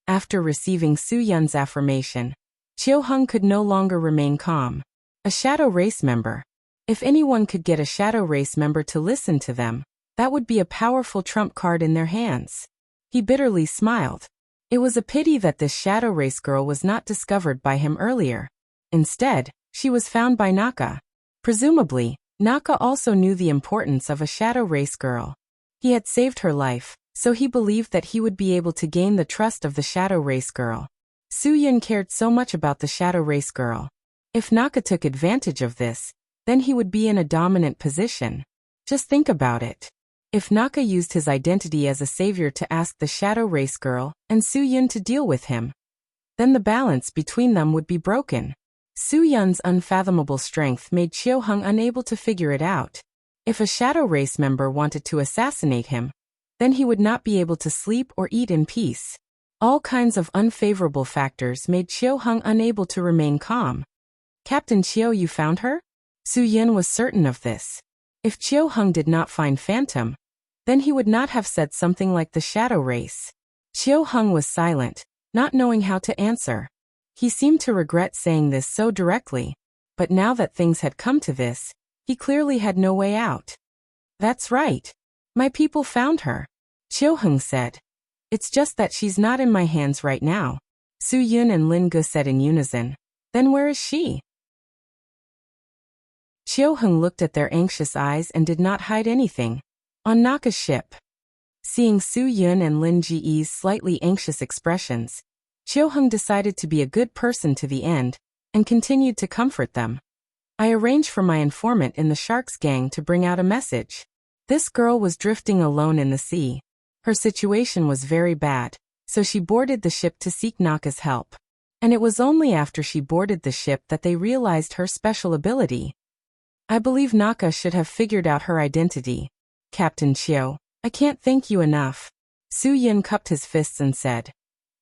After receiving Su-yin's affirmation, Chiu-hung could no longer remain calm. A shadow race member. If anyone could get a shadow race member to listen to them, That would be a powerful trump card in their hands. He bitterly smiled. It was a pity that this shadow race girl was not discovered by him earlier. Instead, she was found by Naka. Presumably, Naka also knew the importance of a shadow race girl. He had saved her life, so he believed that he would be able to gain the trust of the shadow race girl. Su-Yun cared so much about the shadow race girl. If Naka took advantage of this, then he would be in a dominant position. Just think about it. If Naka used his identity as a savior to ask the shadow race girl and Su-Yun to deal with him, then the balance between them would be broken. Su-Yun's unfathomable strength made Chiu-Hung unable to figure it out. If a shadow race member wanted to assassinate him, then he would not be able to sleep or eat in peace. All kinds of unfavorable factors made Chiu-Hung unable to remain calm. Captain Chiu, you found her? Su-Yun was certain of this. If Chiu-Hung did not find Phantom, then he would not have said something like the shadow race. Chiu-Hung was silent, not knowing how to answer. He seemed to regret saying this so directly, but now that things had come to this, he clearly had no way out. That's right. My people found her, Chiu-Hung said. It's just that she's not in my hands right now, Su-Yun and Lin-Gu said in unison. Then where is she? Chiu-Hung looked at their anxious eyes and did not hide anything. On Naka's ship. Seeing Su-Yun and Lin-Ji's slightly anxious expressions, Chiu-Hung decided to be a good person to the end, and continued to comfort them. I arranged for my informant in the Sharks gang to bring out a message. This girl was drifting alone in the sea. Her situation was very bad, so she boarded the ship to seek Naka's help. And it was only after she boarded the ship that they realized her special ability. I believe Naka should have figured out her identity. Captain Chiu, I can't thank you enough. Su-Yun cupped his fists and said,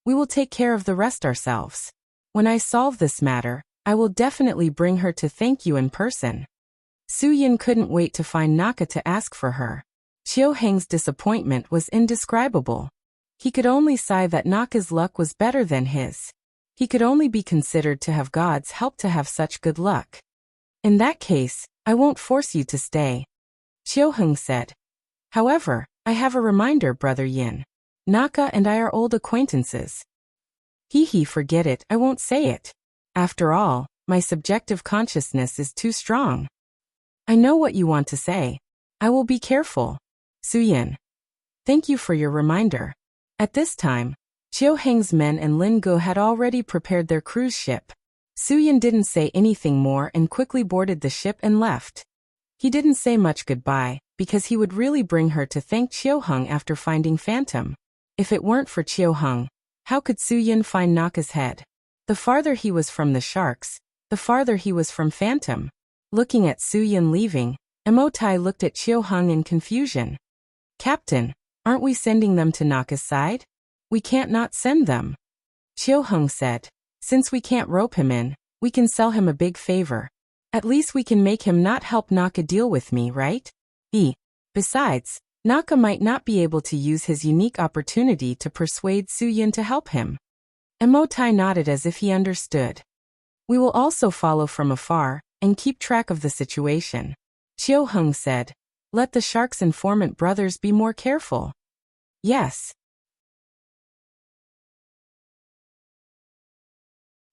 we will take care of the rest ourselves. When I solve this matter, I will definitely bring her to thank you in person. Su-Yun couldn't wait to find Naka to ask for her. Chiu-Hang's disappointment was indescribable. He could only sigh that Naka's luck was better than his. He could only be considered to have God's help to have such good luck. In that case, I won't force you to stay, Chiu-Hung said. However, I have a reminder, Brother Yin. Naka and I are old acquaintances. Forget it, I won't say it. After all, my subjective consciousness is too strong. I know what you want to say. I will be careful. Su-Yin. Thank you for your reminder. At this time, Chiu-Hang's men and Lin-Gu had already prepared their cruise ship. Su-Yin didn't say anything more and quickly boarded the ship and left. He didn't say much goodbye, because he would really bring her to thank Chiu-Hung after finding Phantom. If it weren't for Chiu-Hung, how could Su-Yin find Naka's head? The farther he was from the Sharks, the farther he was from Phantom. Looking at Su-Yin leaving, Emotai looked at Chiu-Hung in confusion. Captain, aren't we sending them to Naka's side? We can't not send them. Chiu-Hung said, since we can't rope him in, we can sell him a big favor. At least we can make him not help Naka deal with me, right? Besides, Naka might not be able to use his unique opportunity to persuade Su-Yin to help him. Emotai nodded as if he understood. We will also follow from afar and keep track of the situation. Chiu-Hung said, let the Sharks' informant brothers be more careful. Yes.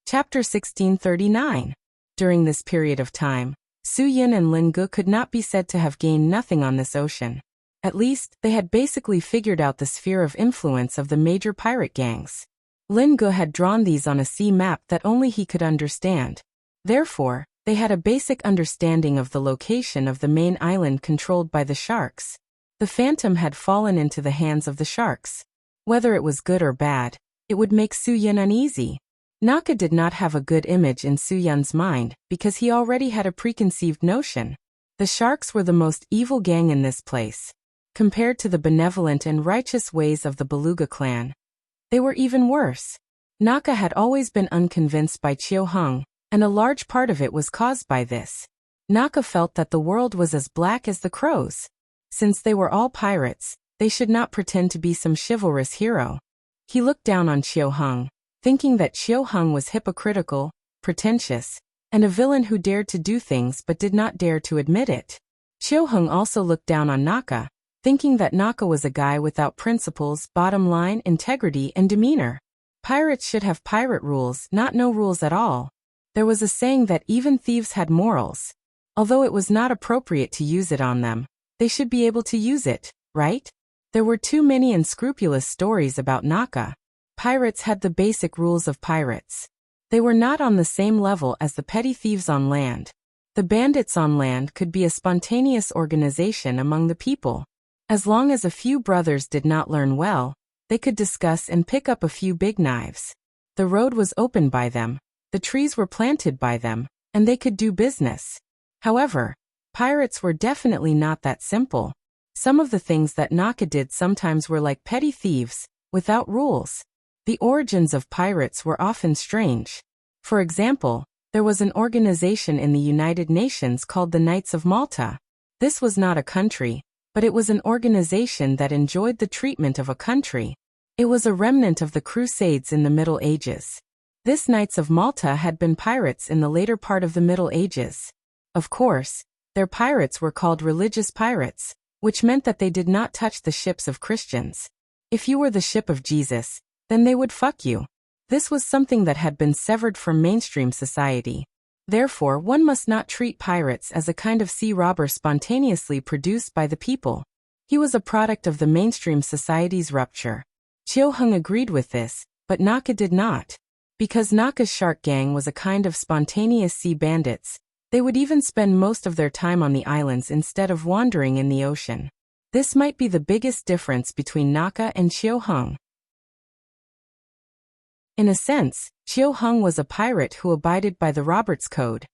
Chapter 1639. During this period of time, Su-Yin and Lin-Gu could not be said to have gained nothing on this ocean. At least, they had basically figured out the sphere of influence of the major pirate gangs. Lin-Gu had drawn these on a sea map that only he could understand. Therefore, they had a basic understanding of the location of the main island controlled by the Sharks. The Phantom had fallen into the hands of the Sharks. Whether it was good or bad, it would make Su-Yin uneasy. Naka did not have a good image in Su-Yun's mind because he already had a preconceived notion. The Sharks were the most evil gang in this place. Compared to the benevolent and righteous ways of the Beluga clan, they were even worse. Naka had always been unconvinced by Chiu-Hung, and a large part of it was caused by this. Naka felt that the world was as black as the crows. Since they were all pirates, they should not pretend to be some chivalrous hero. He looked down on Chiu-Hung, thinking that Chiu-Hung was hypocritical, pretentious, and a villain who dared to do things but did not dare to admit it. Chiu-Hung also looked down on Naka, thinking that Naka was a guy without principles, bottom line, integrity, and demeanor. Pirates should have pirate rules, not no rules at all. There was a saying that even thieves had morals. Although it was not appropriate to use it on them, they should be able to use it, right? There were too many unscrupulous stories about Naka. Pirates had the basic rules of pirates. They were not on the same level as the petty thieves on land. The bandits on land could be a spontaneous organization among the people. As long as a few brothers did not learn well, they could discuss and pick up a few big knives. The road was opened by them, the trees were planted by them, and they could do business. However, pirates were definitely not that simple. Some of the things that Naka did sometimes were like petty thieves, without rules. The origins of pirates were often strange. For example, there was an organization in the United Nations called the Knights of Malta. This was not a country, but it was an organization that enjoyed the treatment of a country. It was a remnant of the Crusades in the Middle Ages. This Knights of Malta had been pirates in the later part of the Middle Ages. Of course, their pirates were called religious pirates, which meant that they did not touch the ships of Christians. If you were the ship of Jesus, then they would fuck you. This was something that had been severed from mainstream society. Therefore, one must not treat pirates as a kind of sea robber spontaneously produced by the people. He was a product of the mainstream society's rupture. Chiu Hung agreed with this, but Naka did not. Because Naka's shark gang was a kind of spontaneous sea bandits, they would even spend most of their time on the islands instead of wandering in the ocean. This might be the biggest difference between Naka and Chiu Hung. In a sense, Chiu Hung was a pirate who abided by the Roberts Code,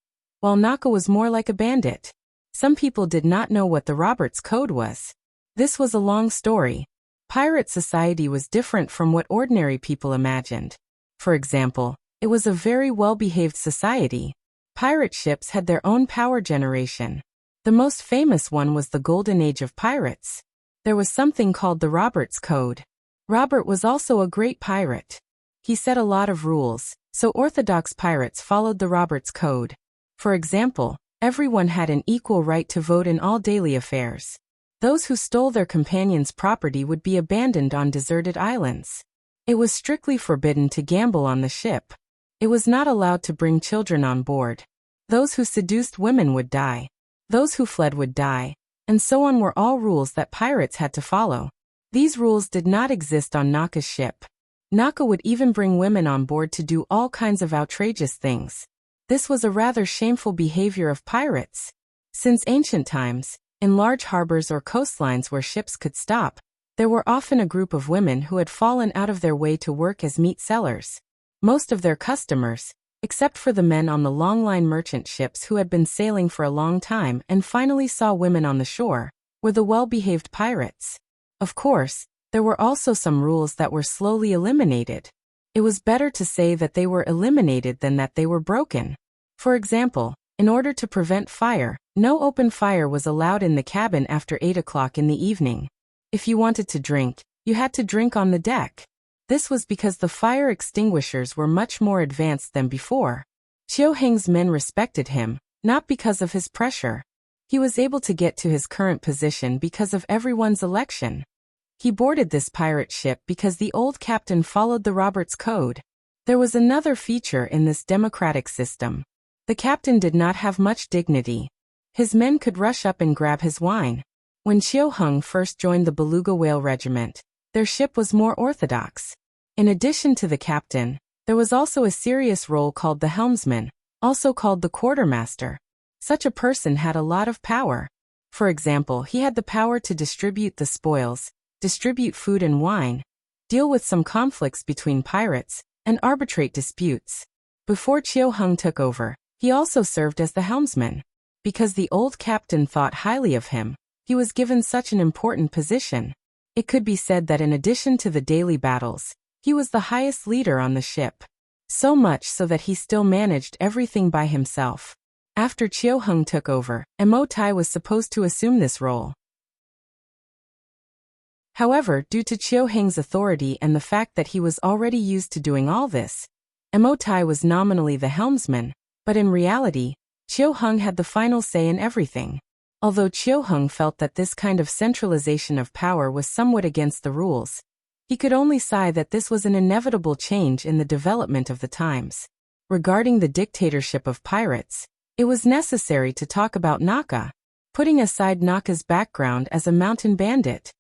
while Naka was more like a bandit. Some people did not know what the Roberts Code was. This was a long story. Pirate society was different from what ordinary people imagined. For example, it was a very well-behaved society. Pirate ships had their own power generation. The most famous one was the Golden Age of Pirates. There was something called the Roberts Code. Robert was also a great pirate. He set a lot of rules, so orthodox pirates followed the Roberts Code. For example, everyone had an equal right to vote in all daily affairs. Those who stole their companion's property would be abandoned on deserted islands. It was strictly forbidden to gamble on the ship. It was not allowed to bring children on board. Those who seduced women would die. Those who fled would die, and so on were all rules that pirates had to follow. These rules did not exist on Naka's ship. Naka would even bring women on board to do all kinds of outrageous things. This was a rather shameful behavior of pirates. Since ancient times, in large harbors or coastlines where ships could stop, there were often a group of women who had fallen out of their way to work as meat sellers. Most of their customers, except for the men on the long-line merchant ships who had been sailing for a long time and finally saw women on the shore, were the well-behaved pirates. Of course, there were also some rules that were slowly eliminated. It was better to say that they were eliminated than that they were broken. For example, in order to prevent fire, no open fire was allowed in the cabin after 8 o'clock in the evening. If you wanted to drink, you had to drink on the deck. This was because the fire extinguishers were much more advanced than before. Chiu Hung's men respected him, not because of his pressure. He was able to get to his current position because of everyone's election. He boarded this pirate ship because the old captain followed the Roberts Code. There was another feature in this democratic system. The captain did not have much dignity. His men could rush up and grab his wine. When Chiu Hung first joined the Beluga Whale Regiment, their ship was more orthodox. In addition to the captain, there was also a serious role called the helmsman, also called the quartermaster. Such a person had a lot of power. For example, he had the power to distribute the spoils, distribute food and wine, deal with some conflicts between pirates, and arbitrate disputes. Before Chiu Hung took over, he also served as the helmsman. Because the old captain thought highly of him, he was given such an important position. It could be said that in addition to the daily battles, he was the highest leader on the ship. So much so that he still managed everything by himself. After Chiu Hung took over, Mo Tai was supposed to assume this role. However, due to Chiu Hung's authority and the fact that he was already used to doing all this, Mo Tai was nominally the helmsman, but in reality, Chiu Hung had the final say in everything. Although Chiu-hung felt that this kind of centralization of power was somewhat against the rules, he could only sigh that this was an inevitable change in the development of the times. Regarding the dictatorship of pirates, it was necessary to talk about Naka, putting aside Naka's background as a mountain bandit.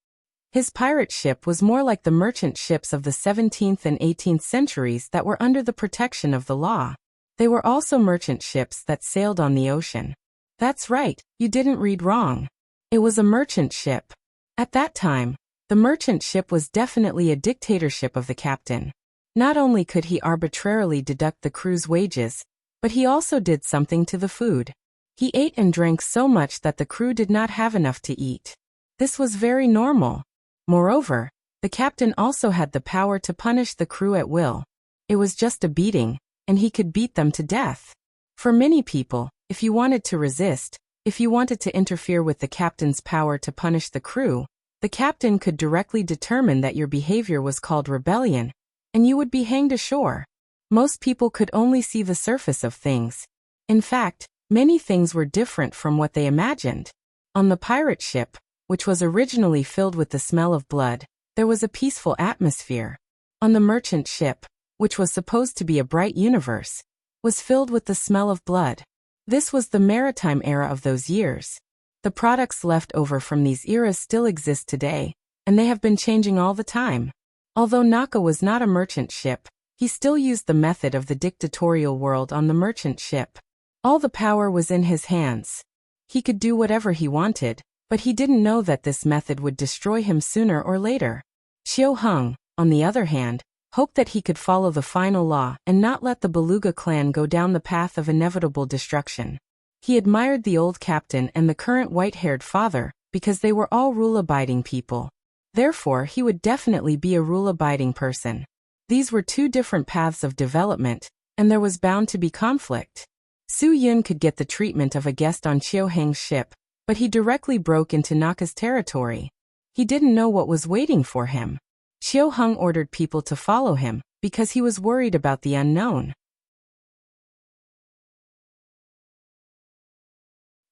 His pirate ship was more like the merchant ships of the 17th and 18th centuries that were under the protection of the law. They were also merchant ships that sailed on the ocean. That's right, you didn't read wrong. It was a merchant ship. At that time, the merchant ship was definitely a dictatorship of the captain. Not only could he arbitrarily deduct the crew's wages, but he also did something to the food. He ate and drank so much that the crew did not have enough to eat. This was very normal. Moreover, the captain also had the power to punish the crew at will. It was just a beating, and he could beat them to death. For many people, if you wanted to resist, if you wanted to interfere with the captain's power to punish the crew, the captain could directly determine that your behavior was called rebellion, and you would be hanged ashore. Most people could only see the surface of things. In fact, many things were different from what they imagined. On the pirate ship, which was originally filled with the smell of blood, there was a peaceful atmosphere. On the merchant ship, which was supposed to be a bright universe, was filled with the smell of blood. This was the maritime era of those years. The products left over from these eras still exist today, and they have been changing all the time. Although Naka was not a merchant ship, he still used the method of the dictatorial world on the merchant ship. All the power was in his hands. He could do whatever he wanted, but he didn't know that this method would destroy him sooner or later. Chiu-hung, on the other hand, hoped that he could follow the final law and not let the Beluga clan go down the path of inevitable destruction. He admired the old captain and the current white-haired father because they were all rule-abiding people. Therefore, he would definitely be a rule-abiding person. These were two different paths of development, and there was bound to be conflict. Su Yun could get the treatment of a guest on Chiu-hang's ship, but he directly broke into Naka's territory. He didn't know what was waiting for him. Chiu-hung ordered people to follow him, because he was worried about the unknown.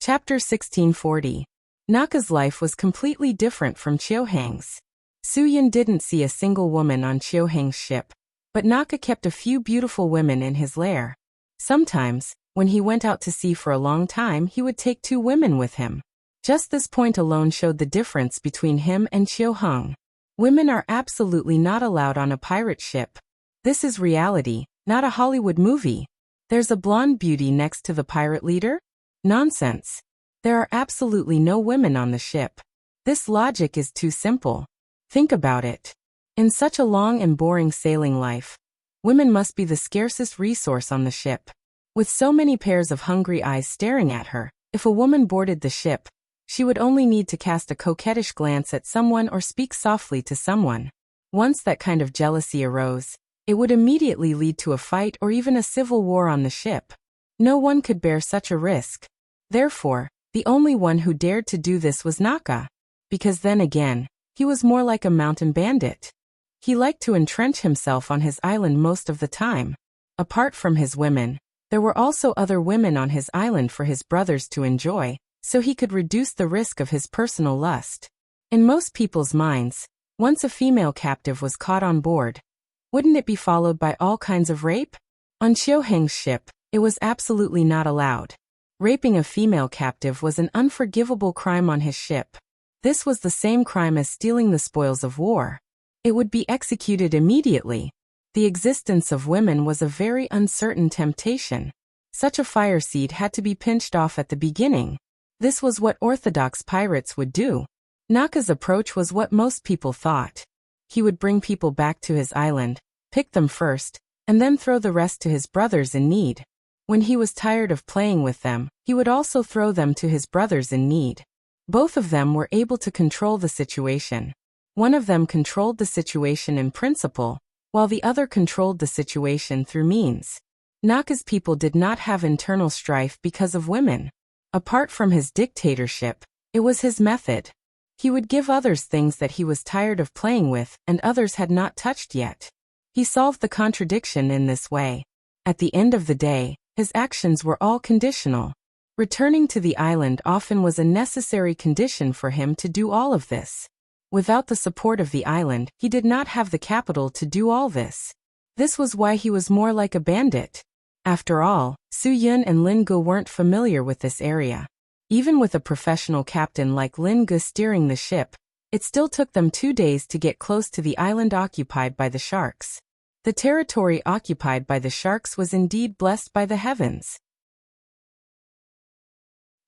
Chapter 1640. Naka's life was completely different from Chiu-hang's. Su Yun didn't see a single woman on Chiu-hang's ship, but Naka kept a few beautiful women in his lair. Sometimes, when he went out to sea for a long time, he would take 2 women with him. Just this point alone showed the difference between him and Chiu-hung. Women are absolutely not allowed on a pirate ship. This is reality, not a Hollywood movie. There's a blonde beauty next to the pirate leader? Nonsense. There are absolutely no women on the ship. This logic is too simple. Think about it. In such a long and boring sailing life, women must be the scarcest resource on the ship. With so many pairs of hungry eyes staring at her, if a woman boarded the ship, she would only need to cast a coquettish glance at someone or speak softly to someone. Once that kind of jealousy arose, it would immediately lead to a fight or even a civil war on the ship. No one could bear such a risk. Therefore, the only one who dared to do this was Naka. Because then again, he was more like a mountain bandit. He liked to entrench himself on his island most of the time. Apart from his women, there were also other women on his island for his brothers to enjoy, so he could reduce the risk of his personal lust. In most people's minds, once a female captive was caught on board, wouldn't it be followed by all kinds of rape? On Chiu-hang's ship, it was absolutely not allowed. Raping a female captive was an unforgivable crime on his ship. This was the same crime as stealing the spoils of war. It would be executed immediately. The existence of women was a very uncertain temptation. Such a fire seed had to be pinched off at the beginning. This was what orthodox pirates would do. Naka's approach was what most people thought. He would bring people back to his island, pick them first, and then throw the rest to his brothers in need. When he was tired of playing with them, he would also throw them to his brothers in need. Both of them were able to control the situation. One of them controlled the situation in principle, while the other controlled the situation through means. Naka's people did not have internal strife because of women. Apart from his dictatorship, it was his method. He would give others things that he was tired of playing with and others had not touched yet. He solved the contradiction in this way. At the end of the day, his actions were all conditional. Returning to the island often was a necessary condition for him to do all of this. Without the support of the island, he did not have the capital to do all this. This was why he was more like a bandit. After all, Su Yun and Lin Ge weren't familiar with this area. Even with a professional captain like Lin Ge steering the ship, it still took them 2 days to get close to the island occupied by the sharks. The territory occupied by the sharks was indeed blessed by the heavens.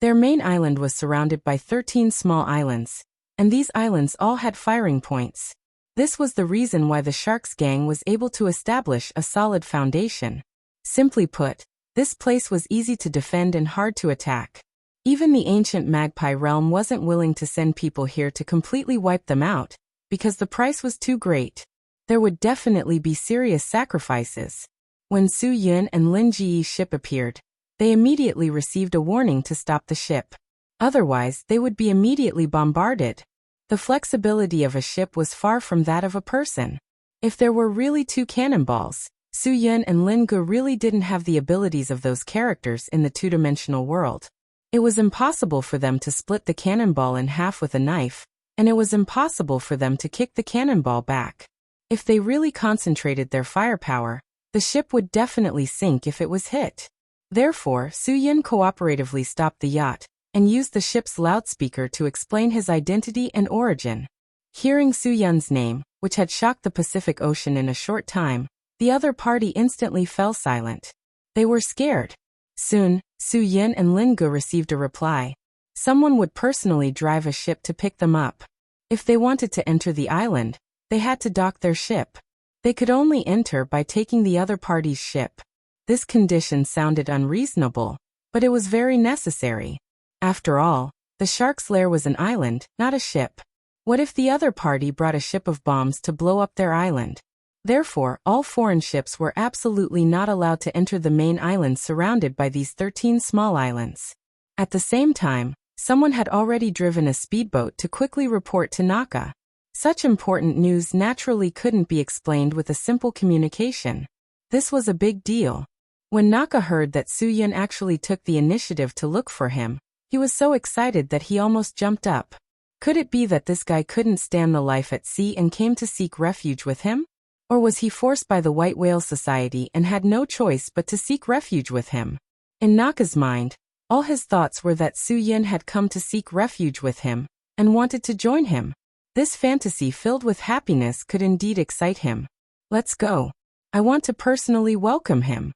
Their main island was surrounded by 13 small islands, and these islands all had firing points. This was the reason why the Sharks gang was able to establish a solid foundation. Simply put, this place was easy to defend and hard to attack. Even the ancient Magpie realm wasn't willing to send people here to completely wipe them out, because the price was too great. There would definitely be serious sacrifices. When Su Yun and Lin Ji's ship appeared, they immediately received a warning to stop the ship. Otherwise, they would be immediately bombarded. The flexibility of a ship was far from that of a person. If there were really 2 cannonballs, Su Yun and Lin Ge really didn't have the abilities of those characters in the 2-dimensional world. It was impossible for them to split the cannonball in half with a knife, and it was impossible for them to kick the cannonball back. If they really concentrated their firepower, the ship would definitely sink if it was hit. Therefore, Su Yun cooperatively stopped the yacht and used the ship's loudspeaker to explain his identity and origin. Hearing Su Yun's name, which had shocked the Pacific Ocean in a short time, the other party instantly fell silent. They were scared. Soon, Su Yun and Lin Ge received a reply. Someone would personally drive a ship to pick them up. If they wanted to enter the island, they had to dock their ship. They could only enter by taking the other party's ship. This condition sounded unreasonable, but it was very necessary. After all, the shark's lair was an island, not a ship. What if the other party brought a ship of bombs to blow up their island? Therefore, all foreign ships were absolutely not allowed to enter the main island surrounded by these 13 small islands. At the same time, someone had already driven a speedboat to quickly report to Naka. Such important news naturally couldn't be explained with a simple communication. This was a big deal. When Naka heard that Su Yun actually took the initiative to look for him, he was so excited that he almost jumped up. Could it be that this guy couldn't stand the life at sea and came to seek refuge with him? Or was he forced by the White Whale Society and had no choice but to seek refuge with him? In Naka's mind, all his thoughts were that Su Yun had come to seek refuge with him and wanted to join him. This fantasy filled with happiness could indeed excite him. Let's go. I want to personally welcome him.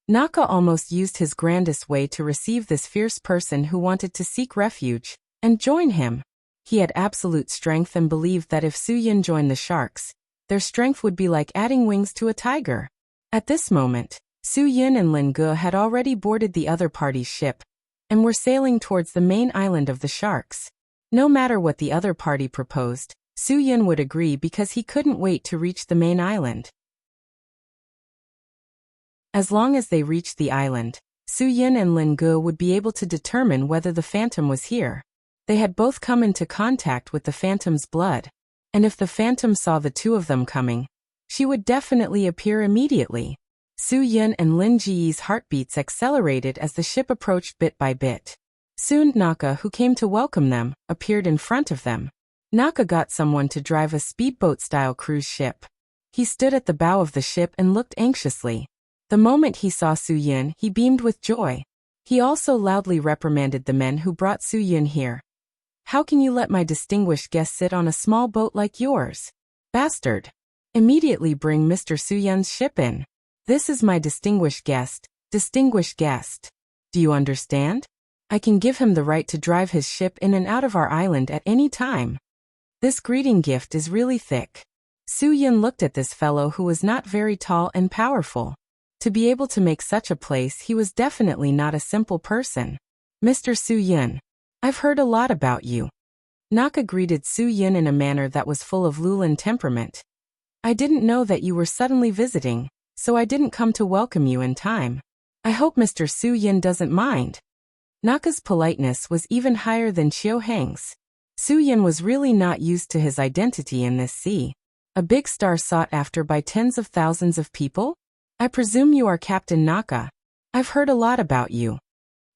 Naka almost used his grandest way to receive this fierce person who wanted to seek refuge and join him. He had absolute strength and believed that if Su Yun joined the sharks, their strength would be like adding wings to a tiger. At this moment, Su Yun and Lin Ge had already boarded the other party's ship and were sailing towards the main island of the sharks. No matter what the other party proposed, Su Yun would agree because he couldn't wait to reach the main island. As long as they reached the island, Su Yun and Lin Ge would be able to determine whether the phantom was here. They had both come into contact with the phantom's blood, and if the phantom saw the 2 of them coming, she would definitely appear immediately. Su Yun and Lin Ji's heartbeats accelerated as the ship approached bit by bit. Soon Naka, who came to welcome them, appeared in front of them. Naka got someone to drive a speedboat-style cruise ship. He stood at the bow of the ship and looked anxiously. The moment he saw Su Yun, he beamed with joy. He also loudly reprimanded the men who brought Su Yun here. How can you let my distinguished guest sit on a small boat like yours? Bastard! Immediately bring Mr. Su Yun's ship in. This is my distinguished guest. Distinguished guest. Do you understand? I can give him the right to drive his ship in and out of our island at any time. This greeting gift is really thick. Su Yun looked at this fellow who was not very tall and powerful. To be able to make such a place, he was definitely not a simple person. Mr. Su Yun, I've heard a lot about you. Naka greeted Su Yun in a manner that was full of Lulin temperament. I didn't know that you were suddenly visiting, so I didn't come to welcome you in time. I hope Mr. Su Yun doesn't mind. Naka's politeness was even higher than Chiu Heng's. Su Yun was really not used to his identity in this sea. A big star sought after by tens of thousands of people? I presume you are Captain Naka. I've heard a lot about you.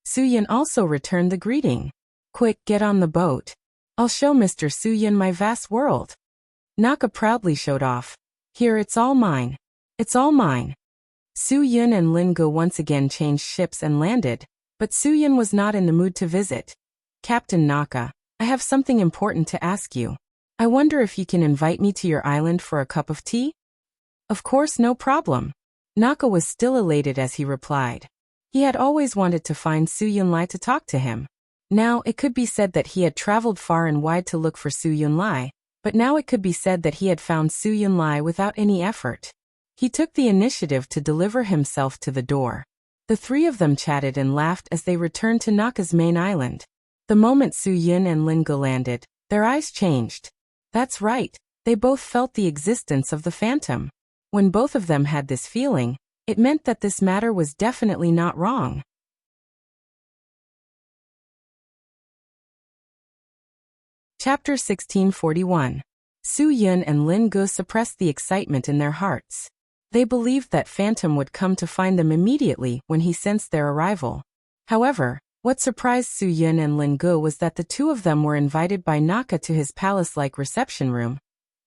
Soo-yun also returned the greeting. Quick, get on the boat. I'll show Mr. Soo-yun my vast world. Naka proudly showed off. Here, it's all mine. It's all mine. Soo-yun and Lin-gu once again changed ships and landed, but Soo-yun was not in the mood to visit. Captain Naka, I have something important to ask you. I wonder if you can invite me to your island for a cup of tea? Of course, no problem. Naka was still elated as he replied. He had always wanted to find Soo-yun Lai to talk to him. Now, it could be said that he had traveled far and wide to look for Soo-yun Lai, but now it could be said that he had found Soo-yun Lai without any effort. He took the initiative to deliver himself to the door. The three of them chatted and laughed as they returned to Naka's main island. The moment Soo-yun and Lin-gu landed, their eyes changed. That's right, they both felt the existence of the phantom. When both of them had this feeling, it meant that this matter was definitely not wrong. Chapter 1641. Soo-yun and Lin-gu suppressed the excitement in their hearts. They believed that Phantom would come to find them immediately when he sensed their arrival. However, what surprised Soo-yun and Lin-gu was that the two of them were invited by Naka to his palace-like reception room,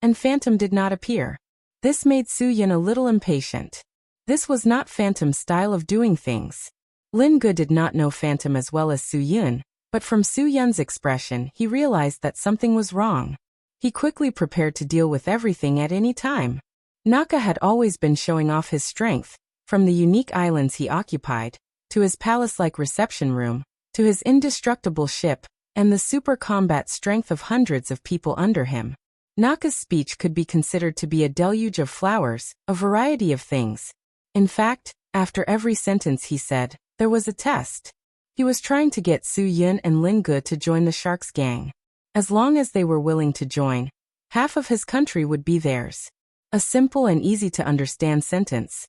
and Phantom did not appear. This made Soo-yun a little impatient. This was not Phantom's style of doing things. Lin-gu did not know Phantom as well as Soo-yun, but from Soo-yun's expression he realized that something was wrong. He quickly prepared to deal with everything at any time. Naka had always been showing off his strength, from the unique islands he occupied, to his palace-like reception room, to his indestructible ship, and the super combat strength of hundreds of people under him. Naka's speech could be considered to be a deluge of flowers, a variety of things. In fact, after every sentence he said, there was a test. He was trying to get Soo-yun and Lin-gu to join the Sharks gang. As long as they were willing to join, half of his country would be theirs. A simple and easy-to-understand sentence.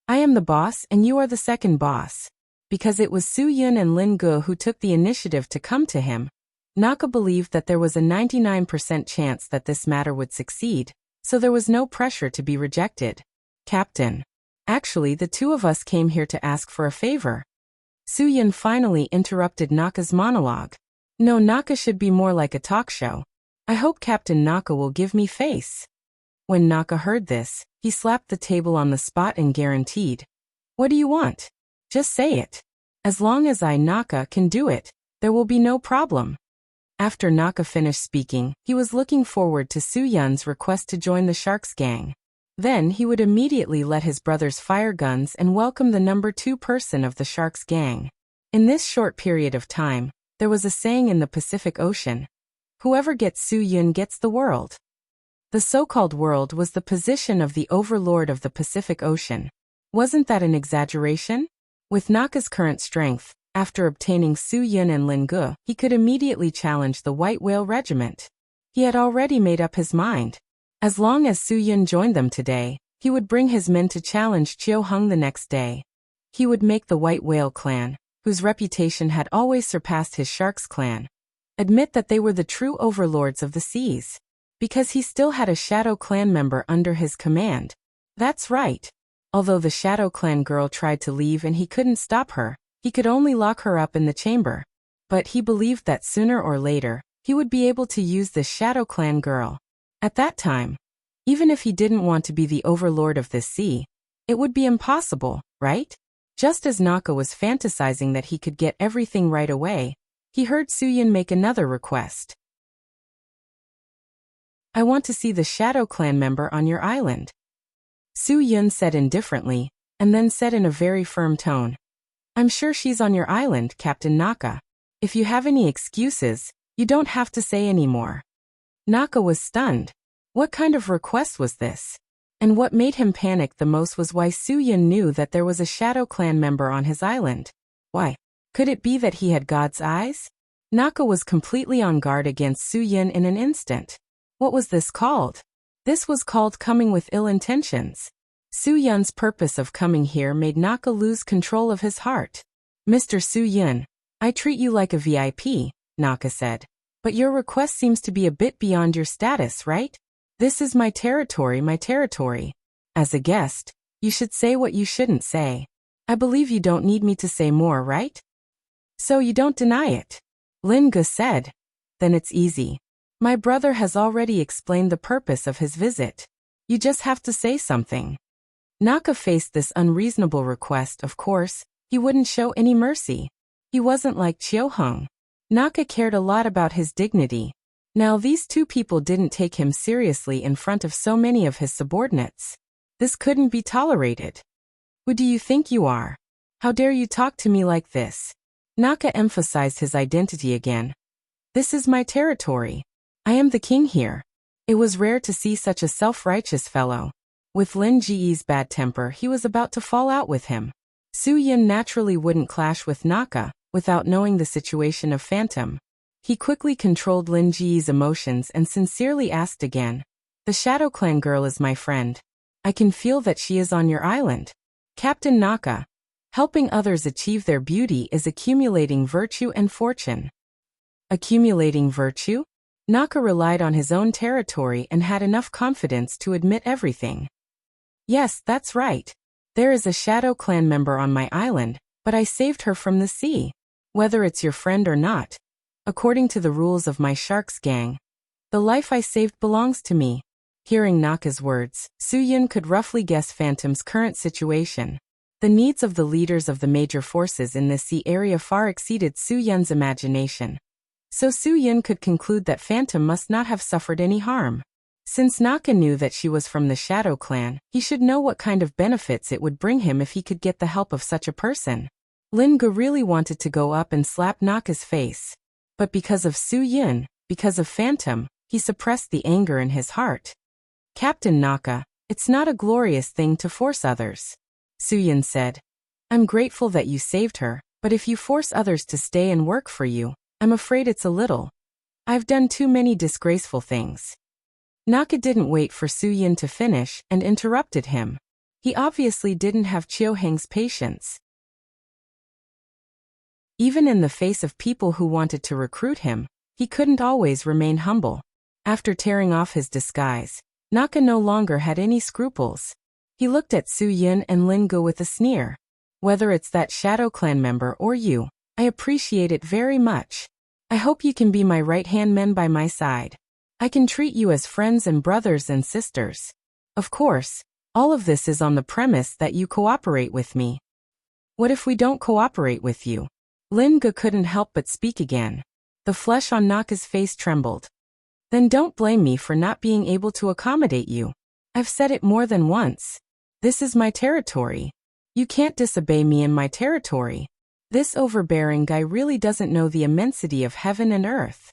I am the boss and you are the second boss. Because it was Soo-yun and Lin-gu who took the initiative to come to him, Naka believed that there was a 99% chance that this matter would succeed, so there was no pressure to be rejected. Captain. Actually, the two of us came here to ask for a favor. Soo-yun finally interrupted Naka's monologue. No, Naka should be more like a talk show. I hope Captain Naka will give me face. When Naka heard this, he slapped the table on the spot and guaranteed. What do you want? Just say it. As long as I, Naka, can do it, there will be no problem. After Naka finished speaking, he was looking forward to Soo-yun's request to join the Sharks gang. Then he would immediately let his brothers fire guns and welcome the number 2 person of the Sharks gang. In this short period of time, there was a saying in the Pacific Ocean. Whoever gets Soo-yun gets the world. The so-called world was the position of the overlord of the Pacific Ocean. Wasn't that an exaggeration? With Naka's current strength, after obtaining Soo-yun and Lin-gu, he could immediately challenge the White Whale Regiment. He had already made up his mind. As long as Soo-yun joined them today, he would bring his men to challenge Chiu Hung the next day. He would make the White Whale clan, whose reputation had always surpassed his Sharks clan, admit that they were the true overlords of the seas. Because he still had a Shadow Clan member under his command. That's right. Although the Shadow Clan girl tried to leave and he couldn't stop her, he could only lock her up in the chamber. But he believed that sooner or later, he would be able to use the Shadow Clan girl. At that time, even if he didn't want to be the overlord of this sea, it would be impossible, right? Just as Naka was fantasizing that he could get everything right away, he heard Soo-yun make another request. I want to see the Shadow Clan member on your island. Soo-yun said indifferently, and then said in a very firm tone. I'm sure she's on your island, Captain Naka. If you have any excuses, you don't have to say any more. Naka was stunned. What kind of request was this? And what made him panic the most was why Soo-yun knew that there was a Shadow Clan member on his island. Why? Could it be that he had God's eyes? Naka was completely on guard against Soo-yun in an instant. What was this called? This was called coming with ill intentions. Soo-yun's purpose of coming here made Naka lose control of his heart. Mr. Soo-yun, I treat you like a VIP, Naka said. But your request seems to be a bit beyond your status, right? This is my territory, my territory. As a guest, you should say what you shouldn't say. I believe you don't need me to say more, right? So you don't deny it? Lin Ge said. Then it's easy. My brother has already explained the purpose of his visit. You just have to say something. Naka faced this unreasonable request. Of course, he wouldn't show any mercy. He wasn't like Chiu Hung. Naka cared a lot about his dignity. Now these two people didn't take him seriously in front of so many of his subordinates. This couldn't be tolerated. Who do you think you are? How dare you talk to me like this? Naka emphasized his identity again. This is my territory. I am the king here. It was rare to see such a self-righteous fellow. With Lin Ji's bad temper, he was about to fall out with him. Su Yun naturally wouldn't clash with Naka, without knowing the situation of Phantom. He quickly controlled Lin Ji's emotions and sincerely asked again. The Shadow Clan girl is my friend. I can feel that she is on your island. Captain Naka. Helping others achieve their beauty is accumulating virtue and fortune. Accumulating virtue? Naka relied on his own territory and had enough confidence to admit everything. Yes, that's right. There is a Shadow Clan member on my island, but I saved her from the sea. Whether it's your friend or not. According to the rules of my Sharks gang, the life I saved belongs to me. Hearing Naka's words, Su Yun could roughly guess Phantom's current situation. The needs of the leaders of the major forces in the sea area far exceeded Su Yun's imagination. So Su Yun could conclude that Phantom must not have suffered any harm. Since Naka knew that she was from the Shadow Clan, he should know what kind of benefits it would bring him if he could get the help of such a person. Lin Ge really wanted to go up and slap Naka's face. But because of Su Yun, because of Phantom, he suppressed the anger in his heart. Captain Naka, it's not a glorious thing to force others. Su Yun said. I'm grateful that you saved her, but if you force others to stay and work for you, I'm afraid it's a little. I've done too many disgraceful things. Naka didn't wait for Su Yun to finish and interrupted him. He obviously didn't have Chiu Heng's patience. Even in the face of people who wanted to recruit him, he couldn't always remain humble. After tearing off his disguise, Naka no longer had any scruples. He looked at Su Yun and Lin Ge with a sneer. Whether it's that Shadow Clan member or you, I appreciate it very much. I hope you can be my right-hand men by my side. I can treat you as friends and brothers and sisters. Of course, all of this is on the premise that you cooperate with me. What if we don't cooperate with you? Lin Ge couldn't help but speak again. The flesh on Naka's face trembled. Then don't blame me for not being able to accommodate you. I've said it more than once. This is my territory. You can't disobey me in my territory. This overbearing guy really doesn't know the immensity of heaven and earth.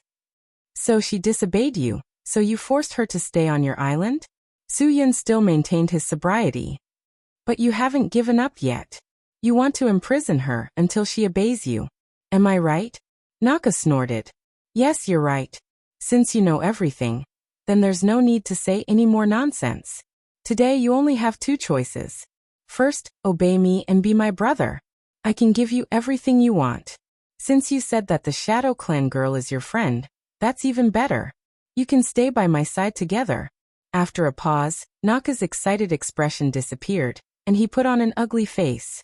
So she disobeyed you, so you forced her to stay on your island? Su Yun still maintained his sobriety. But you haven't given up yet. You want to imprison her until she obeys you. Am I right? Naka snorted. Yes, you're right. Since you know everything, then there's no need to say any more nonsense. Today you only have two choices. First, obey me and be my brother. I can give you everything you want. Since you said that the Shadow Clan girl is your friend, that's even better. You can stay by my side together. After a pause, Naka's excited expression disappeared, and he put on an ugly face.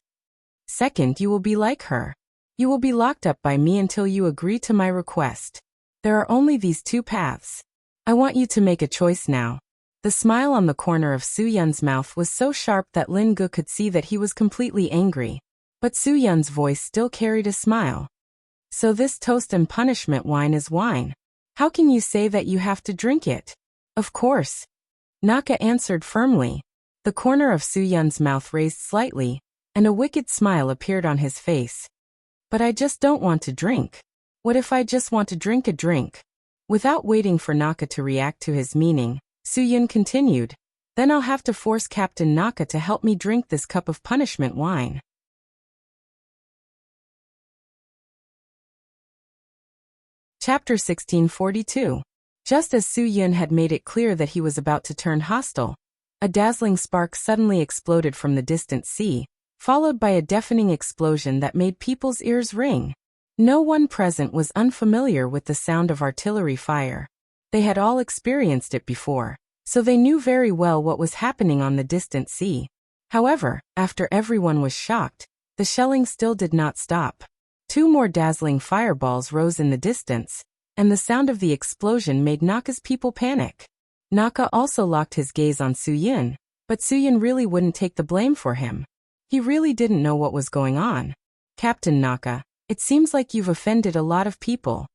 Second, you will be like her. You will be locked up by me until you agree to my request. There are only these two paths. I want you to make a choice now. The smile on the corner of Su Yun's mouth was so sharp that Lin Ge could see that he was completely angry. But Su Yun's voice still carried a smile. So this toast and punishment wine is wine. How can you say that you have to drink it? Of course. Naka answered firmly. The corner of Su Yun's mouth raised slightly, and a wicked smile appeared on his face. But I just don't want to drink. What if I just want to drink a drink? Without waiting for Naka to react to his meaning, Su Yun continued. Then I'll have to force Captain Naka to help me drink this cup of punishment wine. Chapter 1642. Just as Su Yun had made it clear that he was about to turn hostile, a dazzling spark suddenly exploded from the distant sea, followed by a deafening explosion that made people's ears ring. No one present was unfamiliar with the sound of artillery fire. They had all experienced it before, so they knew very well what was happening on the distant sea. However, after everyone was shocked, the shelling still did not stop. 2 more dazzling fireballs rose in the distance, and the sound of the explosion made Naka's people panic. Naka also locked his gaze on Suyin, but Suyin really wouldn't take the blame for him. He really didn't know what was going on. Captain Naka, it seems like you've offended a lot of people.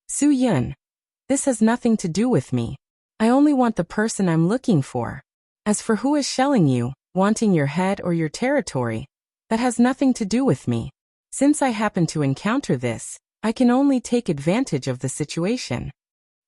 Suyin, this has nothing to do with me. I only want the person I'm looking for. As for who is shelling you, wanting your head or your territory, that has nothing to do with me. Since I happen to encounter this, I can only take advantage of the situation.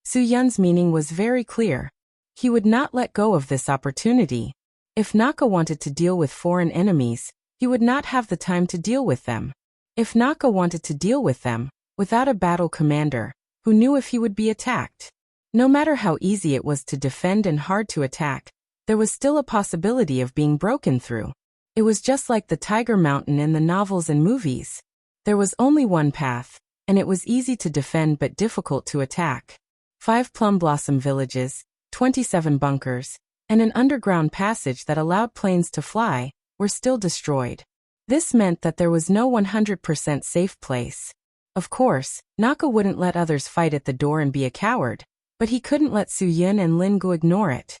Suyun's meaning was very clear. He would not let go of this opportunity. If Naka wanted to deal with foreign enemies, he would not have the time to deal with them. If Naka wanted to deal with them, without a battle commander, who knew if he would be attacked? No matter how easy it was to defend and hard to attack, there was still a possibility of being broken through. It was just like the Tiger Mountain in the novels and movies. There was only one path, and it was easy to defend but difficult to attack. 5 plum blossom villages, 27 bunkers, and an underground passage that allowed planes to fly, were still destroyed. This meant that there was no 100% safe place. Of course, Naka wouldn't let others fight at the door and be a coward, but he couldn't let Suyin and Lin Gu ignore it.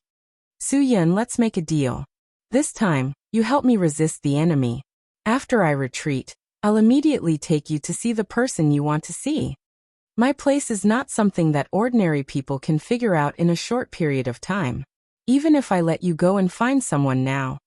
Suyin, let's make a deal. This time, you help me resist the enemy. After I retreat, I'll immediately take you to see the person you want to see. My place is not something that ordinary people can figure out in a short period of time. Even if I let you go and find someone now,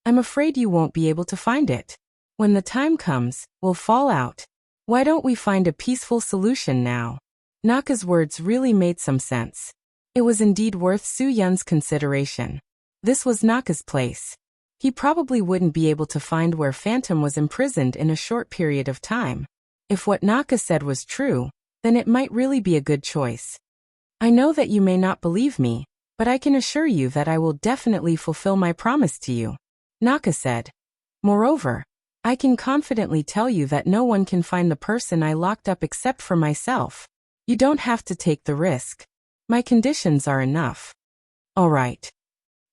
I'm afraid you won't be able to find it. When the time comes, we'll fall out. Why don't we find a peaceful solution now? Naka's words really made some sense. It was indeed worth Suyun's consideration. This was Naka's place. He probably wouldn't be able to find where Phantom was imprisoned in a short period of time. If what Naka said was true, then it might really be a good choice. I know that you may not believe me, but I can assure you that I will definitely fulfill my promise to you, Naka said. Moreover, I can confidently tell you that no one can find the person I locked up except for myself. You don't have to take the risk. My conditions are enough. All right.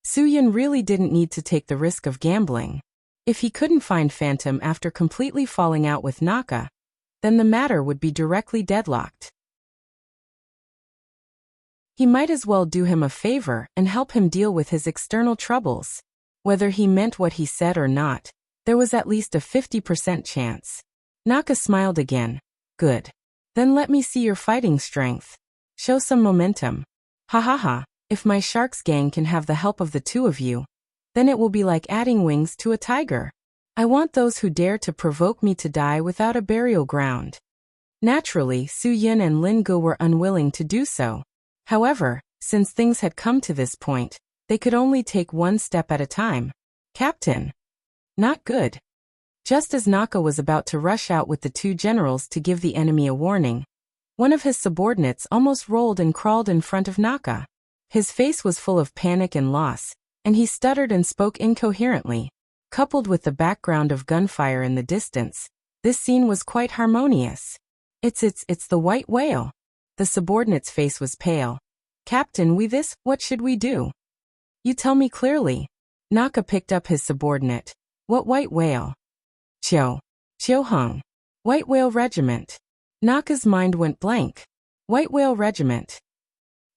Suyin really didn't need to take the risk of gambling. If he couldn't find Phantom after completely falling out with Naka, then the matter would be directly deadlocked. He might as well do him a favor and help him deal with his external troubles. Whether he meant what he said or not, there was at least a 50% chance. Naka smiled again. Good. Then let me see your fighting strength. Show some momentum. Ha ha ha, if my Sharks gang can have the help of the two of you, then it will be like adding wings to a tiger. I want those who dare to provoke me to die without a burial ground. Naturally, Suyin and Lin Gu were unwilling to do so. However, since things had come to this point, they could only take one step at a time. Captain. Not good. Just as Naka was about to rush out with the 2 generals to give the enemy a warning, one of his subordinates almost rolled and crawled in front of Naka. His face was full of panic and loss, and he stuttered and spoke incoherently. Coupled with the background of gunfire in the distance, this scene was quite harmonious. It's the white whale. The subordinate's face was pale. Captain, what should we do? You tell me clearly. Naka picked up his subordinate. What white whale? Chiu Hung. White Whale Regiment. Naka's mind went blank. White Whale Regiment.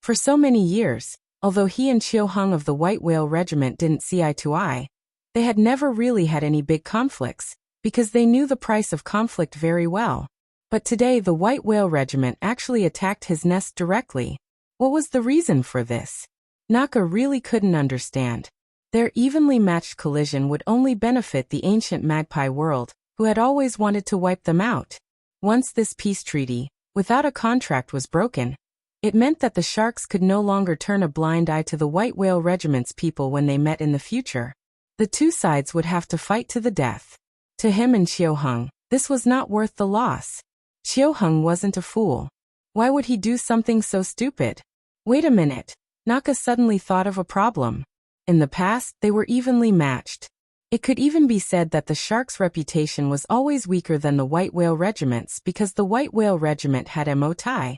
For so many years, although he and Chiu Hung of the White Whale Regiment didn't see eye to eye, they had never really had any big conflicts, because they knew the price of conflict very well. But today the White Whale Regiment actually attacked his nest directly. What was the reason for this? Naka really couldn't understand. Their evenly matched collision would only benefit the ancient Magpie world, who had always wanted to wipe them out. Once this peace treaty, without a contract, was broken, it meant that the Sharks could no longer turn a blind eye to the White Whale Regiment's people when they met in the future. The 2 sides would have to fight to the death. To him and Chiu Hung, this was not worth the loss. Chiu Hung wasn't a fool. Why would he do something so stupid? Wait a minute. Naka suddenly thought of a problem. In the past, they were evenly matched. It could even be said that the Sharks' reputation was always weaker than the White Whale Regiments because the White Whale Regiment had Mo Tai,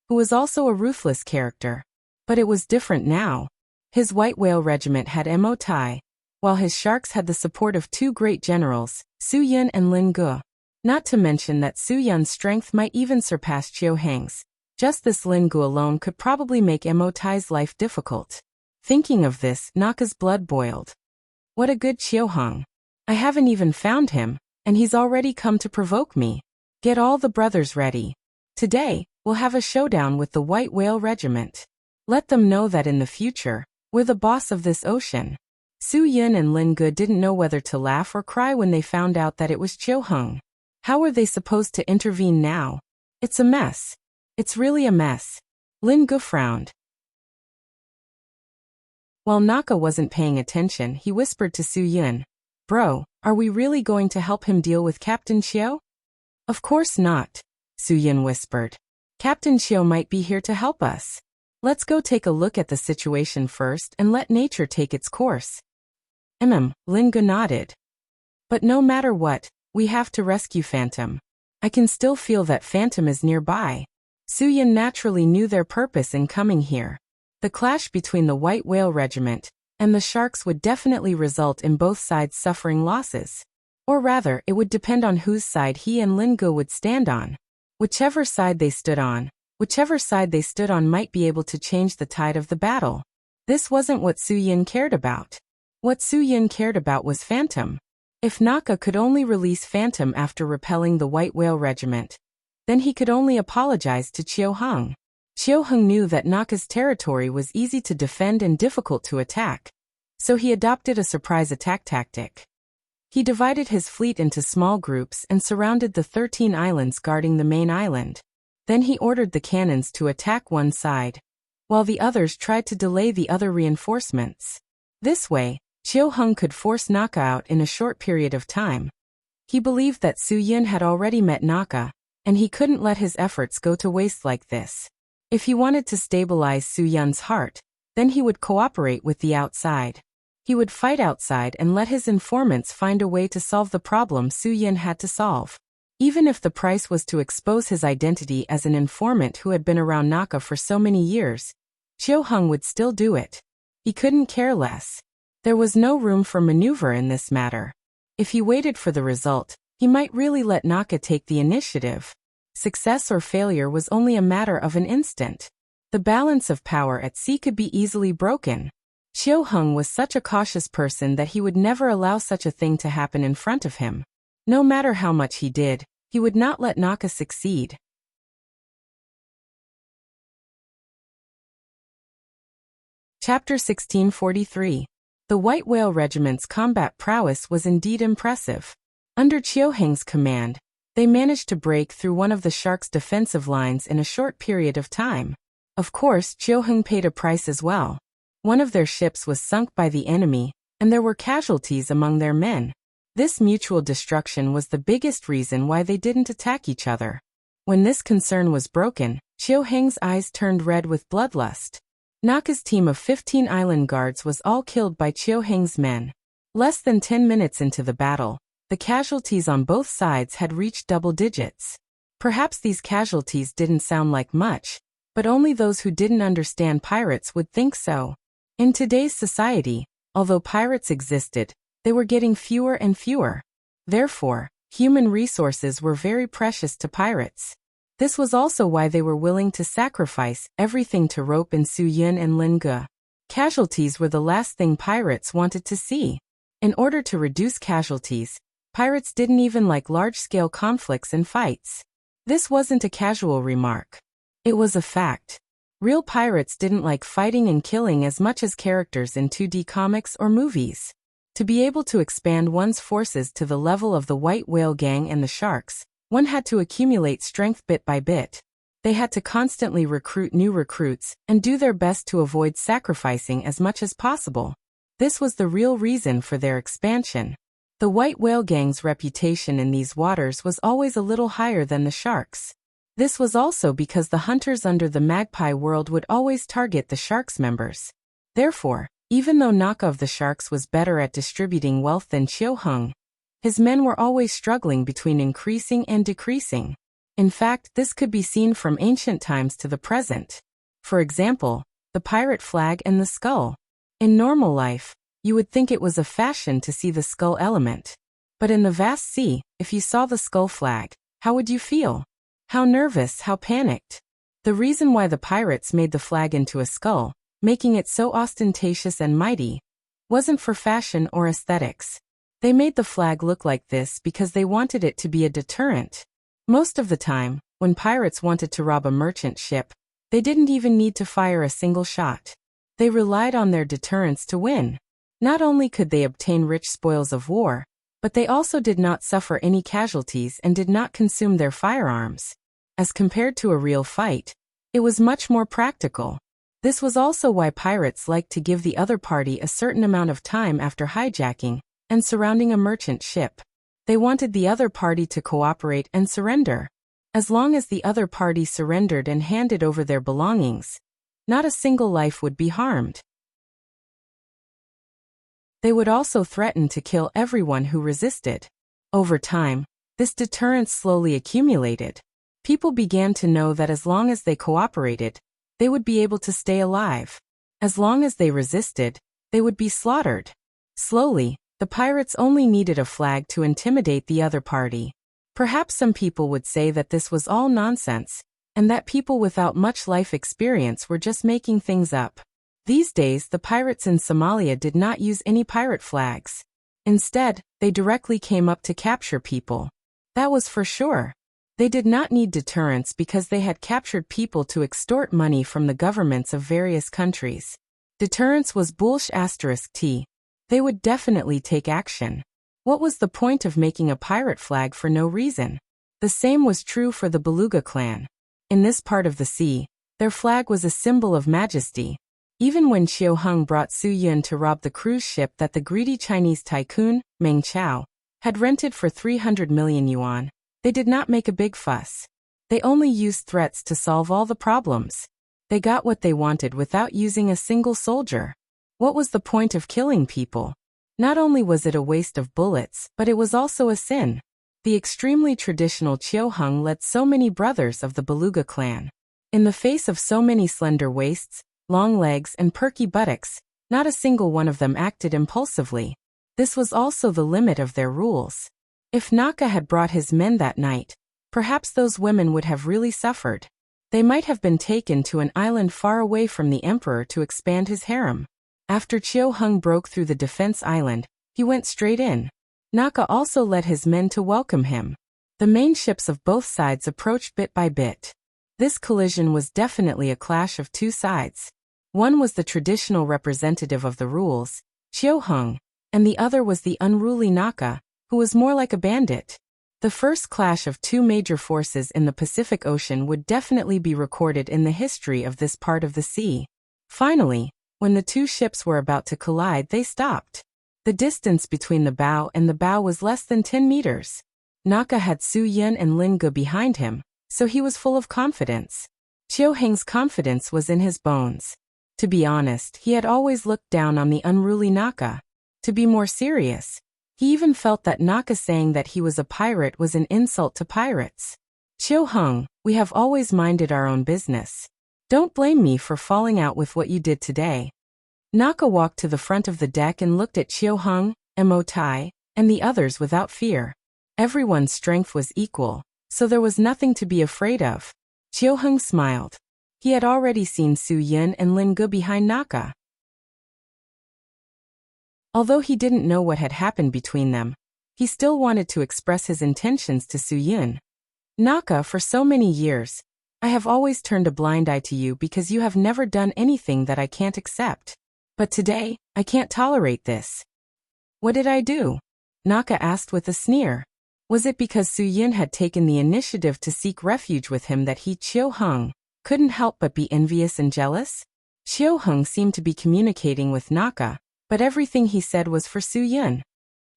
who was also a ruthless character. But it was different now. His White Whale Regiment had Mo Tai, while his Sharks had the support of 2 great generals, Suyin and Lin Gu. Not to mention that Su Yun's strength might even surpass Chiu Heng's. Just this Lin Gu alone could probably make Mo Tai's life difficult. Thinking of this, Naka's blood boiled. What a good Chiu Heng. I haven't even found him, and he's already come to provoke me. Get all the brothers ready. Today, we'll have a showdown with the White Whale Regiment. Let them know that in the future, we're the boss of this ocean. Su Yun and Lin Gu didn't know whether to laugh or cry when they found out that it was Chiu Heng. How were they supposed to intervene now? It's a mess. It's really a mess. Lin Gu frowned. While Naka wasn't paying attention, he whispered to Su Yun, "Bro, are we really going to help him deal with Captain Chiu?" "Of course not," Su Yun whispered. "Captain Chiu might be here to help us. Let's go take a look at the situation first and let nature take its course." Lin Gu nodded. "But no matter what, we have to rescue Phantom. I can still feel that Phantom is nearby." Su Yun naturally knew their purpose in coming here. The clash between the White Whale Regiment and the Sharks would definitely result in both sides suffering losses. Or rather, it would depend on whose side he and Lin Gu would stand on. Whichever side they stood on might be able to change the tide of the battle. This wasn't what Su Yun cared about. What Su Yun cared about was Phantom. If Naka could only release Phantom after repelling the White Whale Regiment, then he could only apologize to Chiu Heng. Chiu Heng knew that Naka's territory was easy to defend and difficult to attack, so he adopted a surprise attack tactic. He divided his fleet into small groups and surrounded the 13 islands guarding the main island. Then he ordered the cannons to attack one side, while the others tried to delay the other reinforcements. This way, Chiu Heng could force Naka out in a short period of time. He believed that Su Yun had already met Naka, and he couldn't let his efforts go to waste like this. If he wanted to stabilize Su Yun's heart, then he would cooperate with the outside. He would fight outside and let his informants find a way to solve the problem Su Yun had to solve. Even if the price was to expose his identity as an informant who had been around Naka for so many years, Chiu Heng would still do it. He couldn't care less. There was no room for maneuver in this matter. If he waited for the result, he might really let Naka take the initiative. Success or failure was only a matter of an instant. The balance of power at sea could be easily broken. Chiu Heng was such a cautious person that he would never allow such a thing to happen in front of him. No matter how much he did, he would not let Naka succeed. Chapter 1643. The White Whale Regiment's combat prowess was indeed impressive. Under Chiu Heng's command, they managed to break through one of the Sharks' defensive lines in a short period of time. Of course, Chiu Heng paid a price as well. One of their ships was sunk by the enemy, and there were casualties among their men. This mutual destruction was the biggest reason why they didn't attack each other. When this concern was broken, Chiu Heng's eyes turned red with bloodlust. Naka's team of 15 island guards was all killed by Chiu Heng's men. Less than 10 minutes into the battle, the casualties on both sides had reached double digits. Perhaps these casualties didn't sound like much, but only those who didn't understand pirates would think so. In today's society, although pirates existed, they were getting fewer and fewer. Therefore, human resources were very precious to pirates. This was also why they were willing to sacrifice everything to rope in Su Yun and Lin Gu. Casualties were the last thing pirates wanted to see. In order to reduce casualties, pirates didn't even like large-scale conflicts and fights. This wasn't a casual remark. It was a fact. Real pirates didn't like fighting and killing as much as characters in 2D comics or movies. To be able to expand one's forces to the level of the White Whale Gang and the Sharks, one had to accumulate strength bit by bit. They had to constantly recruit new recruits and do their best to avoid sacrificing as much as possible. This was the real reason for their expansion. The White Whale Gang's reputation in these waters was always a little higher than the Sharks. This was also because the hunters under the Magpie World would always target the Sharks members. Therefore, even though Naka of the Sharks was better at distributing wealth than Chiu Heng, his men were always struggling between increasing and decreasing. In fact, this could be seen from ancient times to the present. For example, the pirate flag and the skull. In normal life, you would think it was a fashion to see the skull element. But in the vast sea, if you saw the skull flag, how would you feel? How nervous, how panicked. The reason why the pirates made the flag into a skull, making it so ostentatious and mighty, wasn't for fashion or aesthetics. They made the flag look like this because they wanted it to be a deterrent. Most of the time, when pirates wanted to rob a merchant ship, they didn't even need to fire a single shot. They relied on their deterrence to win. Not only could they obtain rich spoils of war, but they also did not suffer any casualties and did not consume their firearms. As compared to a real fight, it was much more practical. This was also why pirates liked to give the other party a certain amount of time after hijacking and surrounding a merchant ship. They wanted the other party to cooperate and surrender. As long as the other party surrendered and handed over their belongings, not a single life would be harmed. They would also threaten to kill everyone who resisted. Over time, this deterrence slowly accumulated. People began to know that as long as they cooperated, they would be able to stay alive. As long as they resisted, they would be slaughtered. Slowly, the pirates only needed a flag to intimidate the other party. Perhaps some people would say that this was all nonsense, and that people without much life experience were just making things up. These days, the pirates in Somalia did not use any pirate flags. Instead, they directly came up to capture people. That was for sure. They did not need deterrence because they had captured people to extort money from the governments of various countries. Deterrence was **t. They would definitely take action. What was the point of making a pirate flag for no reason? The same was true for the Beluga clan. In this part of the sea, their flag was a symbol of majesty. Even when Chiu Hung brought Su Yun to rob the cruise ship that the greedy Chinese tycoon, Meng Chao, had rented for 300 million yuan, they did not make a big fuss. They only used threats to solve all the problems. They got what they wanted without using a single soldier. What was the point of killing people? Not only was it a waste of bullets, but it was also a sin. The extremely traditional Chiu Hung led so many brothers of the Beluga clan. In the face of so many slender waists, long legs and perky buttocks, not a single one of them acted impulsively. This was also the limit of their rules. If Naka had brought his men that night, perhaps those women would have really suffered. They might have been taken to an island far away from the emperor to expand his harem. After Chiu Hung broke through the defense island, he went straight in. Naka also led his men to welcome him. The main ships of both sides approached bit by bit. This collision was definitely a clash of two sides. One was the traditional representative of the rules, Chiu Hung, and the other was the unruly Naka, who was more like a bandit. The first clash of two major forces in the Pacific Ocean would definitely be recorded in the history of this part of the sea. Finally, when the two ships were about to collide, they stopped. The distance between the bow and the bow was less than 10 meters. Naka had Su Yun and Lin Ge behind him, so he was full of confidence. Chiu Heng's confidence was in his bones. To be honest, he had always looked down on the unruly Naka. To be more serious, he even felt that Naka saying that he was a pirate was an insult to pirates. Chiu Hung, we have always minded our own business. Don't blame me for falling out with what you did today. Naka walked to the front of the deck and looked at Chiu Hung, Mo Tai, and the others without fear. Everyone's strength was equal, so there was nothing to be afraid of. Chiu Hung smiled. He had already seen Su Yun and Lin Ge behind Naka. Although he didn't know what had happened between them, he still wanted to express his intentions to Su Yun. Naka, for so many years, I have always turned a blind eye to you because you have never done anything that I can't accept. But today, I can't tolerate this. What did I do? Naka asked with a sneer. Was it because Su Yun had taken the initiative to seek refuge with him that he, Chiu Hung, couldn't help but be envious and jealous? Chiu Hung seemed to be communicating with Naka, but everything he said was for Su Yun.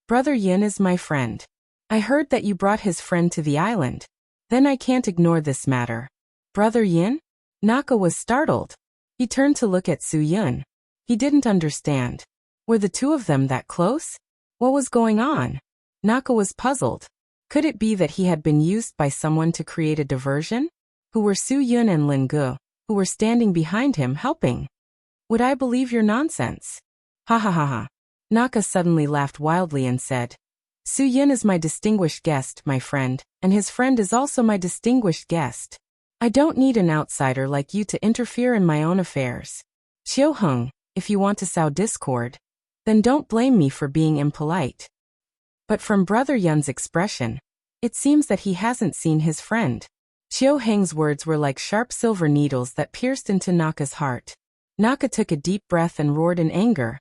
Brother Yun is my friend. I heard that you brought his friend to the island. Then I can't ignore this matter. Brother Yun? Naka was startled. He turned to look at Su Yun. He didn't understand. Were the two of them that close? What was going on? Naka was puzzled. Could it be that he had been used by someone to create a diversion? Who were Su Yun and Lin Ge, who were standing behind him helping? Would I believe your nonsense? Ha ha ha ha. Naka suddenly laughed wildly and said, Su Yin is my distinguished guest, my friend, and his friend is also my distinguished guest. I don't need an outsider like you to interfere in my own affairs. Chiu Heng, if you want to sow discord, then don't blame me for being impolite. But from Brother Yun's expression, it seems that he hasn't seen his friend. Chiu Heng's words were like sharp silver needles that pierced into Naka's heart. Naka took a deep breath and roared in anger.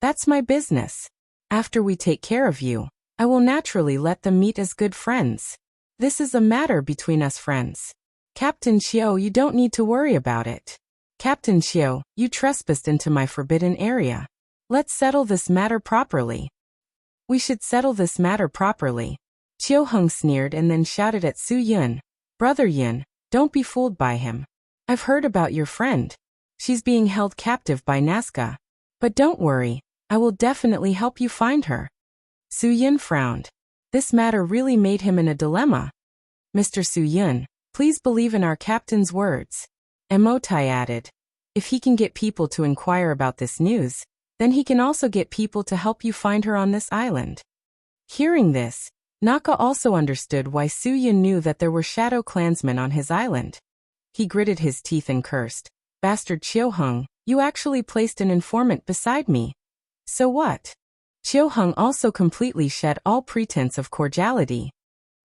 That's my business. After we take care of you, I will naturally let them meet as good friends. This is a matter between us friends. Captain Chiu, you don't need to worry about it. Captain Chiu, you trespassed into my forbidden area. Let's settle this matter properly. We should settle this matter properly. Chiu Heng sneered and then shouted at Su Yun. Brother Yun, don't be fooled by him. I've heard about your friend. She's being held captive by Nazca. But don't worry, I will definitely help you find her. Su Yun frowned. This matter really made him in a dilemma. Mr. Su Yun, please believe in our captain's words. Emotai added. If he can get people to inquire about this news, then he can also get people to help you find her on this island. Hearing this, Naka also understood why Su Yun knew that there were shadow clansmen on his island. He gritted his teeth and cursed. Bastard Chiu Heng, you actually placed an informant beside me. So what? Chiu Heng also completely shed all pretense of cordiality.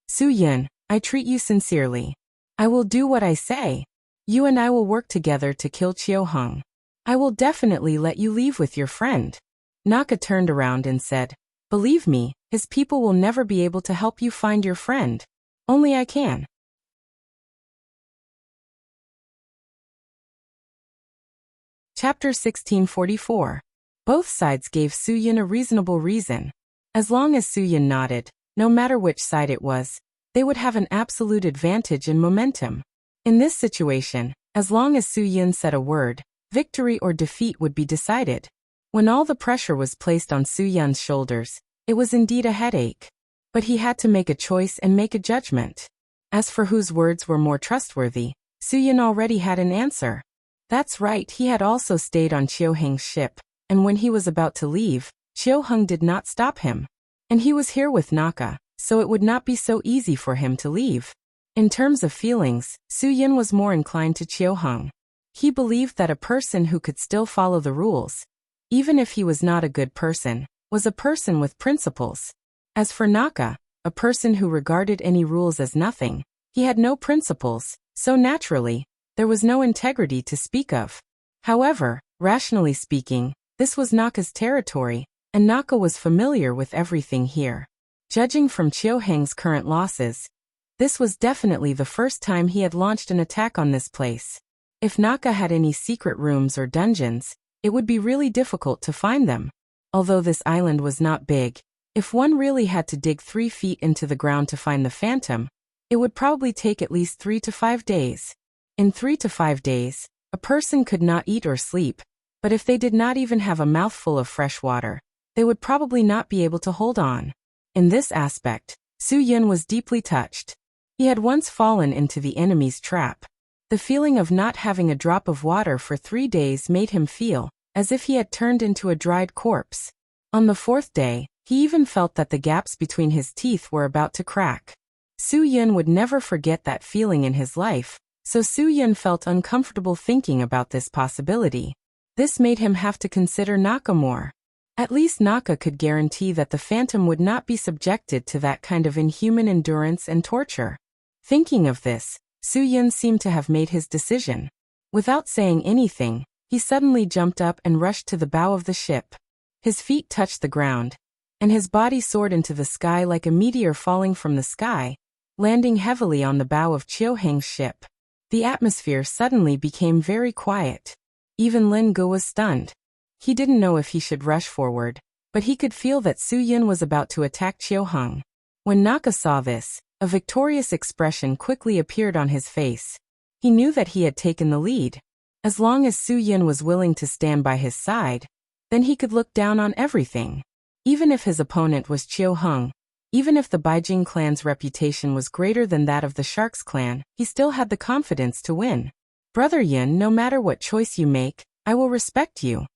Su Yun, I treat you sincerely. I will do what I say. You and I will work together to kill Chiu Heng. I will definitely let you leave with your friend. Naka turned around and said, believe me, his people will never be able to help you find your friend. Only I can. Chapter 1644. Both sides gave Su Yun a reasonable reason. As long as Su Yun nodded, no matter which side it was, they would have an absolute advantage in momentum. In this situation, as long as Su Yun said a word, victory or defeat would be decided. When all the pressure was placed on Su Yun's shoulders, it was indeed a headache. But he had to make a choice and make a judgment. As for whose words were more trustworthy, Su Yun already had an answer. That's right, he had also stayed on Chiu Heng's ship, and when he was about to leave, Chiu Heng did not stop him. And he was here with Naka, so it would not be so easy for him to leave. In terms of feelings, Su Yun was more inclined to Chiu Heng. He believed that a person who could still follow the rules, even if he was not a good person, was a person with principles. As for Naka, a person who regarded any rules as nothing, he had no principles, so naturally, there was no integrity to speak of. However, rationally speaking, this was Naka's territory, and Naka was familiar with everything here. Judging from Chiu Heng's current losses, this was definitely the first time he had launched an attack on this place. If Naka had any secret rooms or dungeons, it would be really difficult to find them. Although this island was not big, if one really had to dig 3 feet into the ground to find the phantom, it would probably take at least 3 to 5 days. In 3 to 5 days, a person could not eat or sleep, but if they did not even have a mouthful of fresh water, they would probably not be able to hold on. In this aspect, Su Yun was deeply touched. He had once fallen into the enemy's trap. The feeling of not having a drop of water for 3 days made him feel as if he had turned into a dried corpse. On the 4th day, he even felt that the gaps between his teeth were about to crack. Su Yun would never forget that feeling in his life, so Su Yun felt uncomfortable thinking about this possibility. This made him have to consider Naka more. At least Naka could guarantee that the phantom would not be subjected to that kind of inhuman endurance and torture. Thinking of this, Su Yun seemed to have made his decision. Without saying anything, he suddenly jumped up and rushed to the bow of the ship. His feet touched the ground, and his body soared into the sky like a meteor falling from the sky, landing heavily on the bow of Chiu Heng's ship. The atmosphere suddenly became very quiet. Even Lin Gu was stunned. He didn't know if he should rush forward, but he could feel that Su Yun was about to attack Chiu Heng. When Naka saw this, a victorious expression quickly appeared on his face. He knew that he had taken the lead. As long as Su Yun was willing to stand by his side, then he could look down on everything. Even if his opponent was Chiu Heng, even if the Baijing clan's reputation was greater than that of the Sharks clan, he still had the confidence to win. Brother Yun, no matter what choice you make, I will respect you.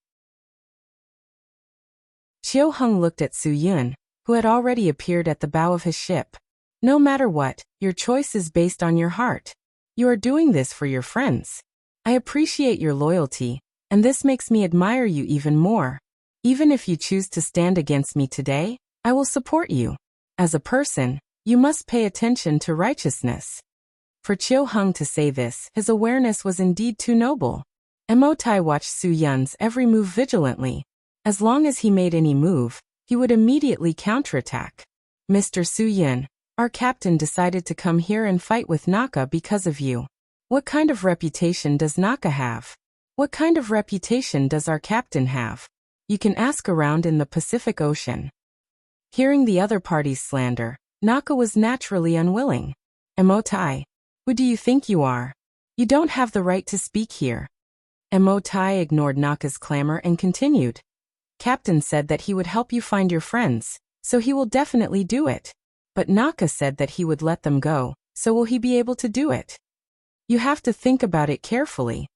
Chiu Heng looked at Su Yun, who had already appeared at the bow of his ship. No matter what, your choice is based on your heart. You are doing this for your friends. I appreciate your loyalty, and this makes me admire you even more. Even if you choose to stand against me today, I will support you. As a person, you must pay attention to righteousness. For Chiu Hung to say this, his awareness was indeed too noble. Emotai watched Su Yun's every move vigilantly. As long as he made any move, he would immediately counterattack. Mr. Su Yun, our captain decided to come here and fight with Naka because of you. What kind of reputation does Naka have? What kind of reputation does our captain have? You can ask around in the Pacific Ocean. Hearing the other party's slander, Naka was naturally unwilling. Emotai, who do you think you are? You don't have the right to speak here. Emotai ignored Naka's clamor and continued. Captain said that he would help you find your friends, so he will definitely do it. But Naka said that he would let them go, so will he be able to do it? You have to think about it carefully.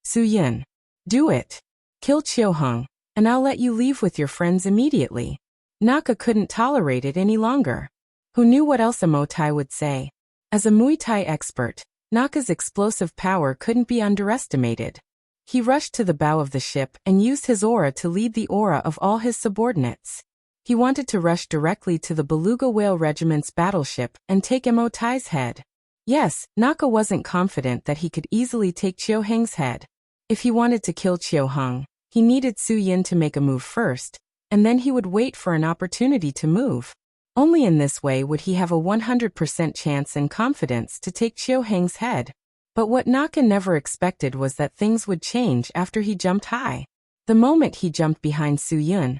Su Yun, do it. Kill Chiu Hung, and I'll let you leave with your friends immediately. Naka couldn't tolerate it any longer. Who knew what else Emotai would say? As a Muay Thai expert, Naka's explosive power couldn't be underestimated. He rushed to the bow of the ship and used his aura to lead the aura of all his subordinates. He wanted to rush directly to the Beluga Whale Regiment's battleship and take Emotai's head. Yes, Naka wasn't confident that he could easily take Chiu Hung's head. If he wanted to kill Chiu Hung, he needed Su Yun to make a move first, and then he would wait for an opportunity to move. Only in this way would he have a 100% chance and confidence to take Chiu Hung's head. But what Naka never expected was that things would change after he jumped high. The moment he jumped behind Su Yun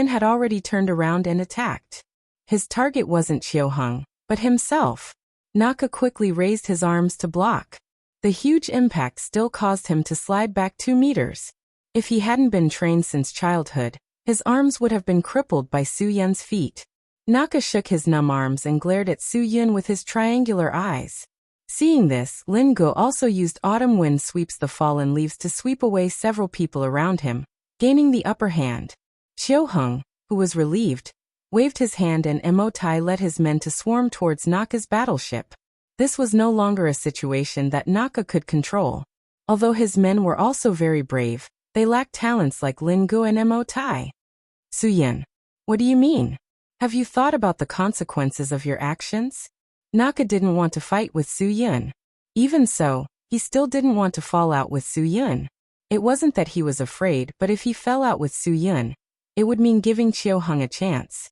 had already turned around and attacked. His target wasn't Chiu Hung, but himself. Naka quickly raised his arms to block. The huge impact still caused him to slide back 2 meters. If he hadn't been trained since childhood, his arms would have been crippled by Su Yun's feet. Naka shook his numb arms and glared at Su Yun with his triangular eyes. Seeing this, Lin Gu also used Autumn Wind Sweeps the Fallen Leaves to sweep away several people around him, gaining the upper hand. Chiu Hung, who was relieved, waved his hand and Emotai led his men to swarm towards Naka's battleship. This was no longer a situation that Naka could control. Although his men were also very brave, they lacked talents like Lin Gu and Emotai. Su Yun, what do you mean? Have you thought about the consequences of your actions? Naka didn't want to fight with Su Yun. Even so, he still didn't want to fall out with Su Yun. It wasn't that he was afraid, but if he fell out with Su Yun, it would mean giving Chiu Hung a chance.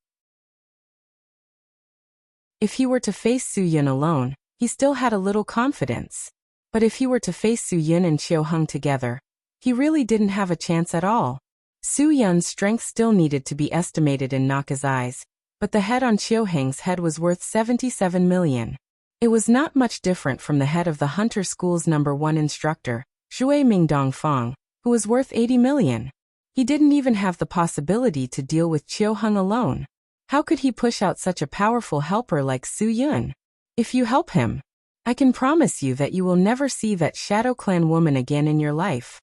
If he were to face Su Yun alone, he still had a little confidence. But if he were to face Su Yun and Chiu Hung together, he really didn't have a chance at all. Su Yun's strength still needed to be estimated in Naka's eyes, but the head on Chiu Hung's head was worth 77 million. It was not much different from the head of the Hunter School's #1 instructor, Zhui Mingdong Fong, who was worth 80 million. He didn't even have the possibility to deal with Chiu Hung alone. How could he push out such a powerful helper like Su Yun? If you help him, I can promise you that you will never see that Shadow Clan woman again in your life.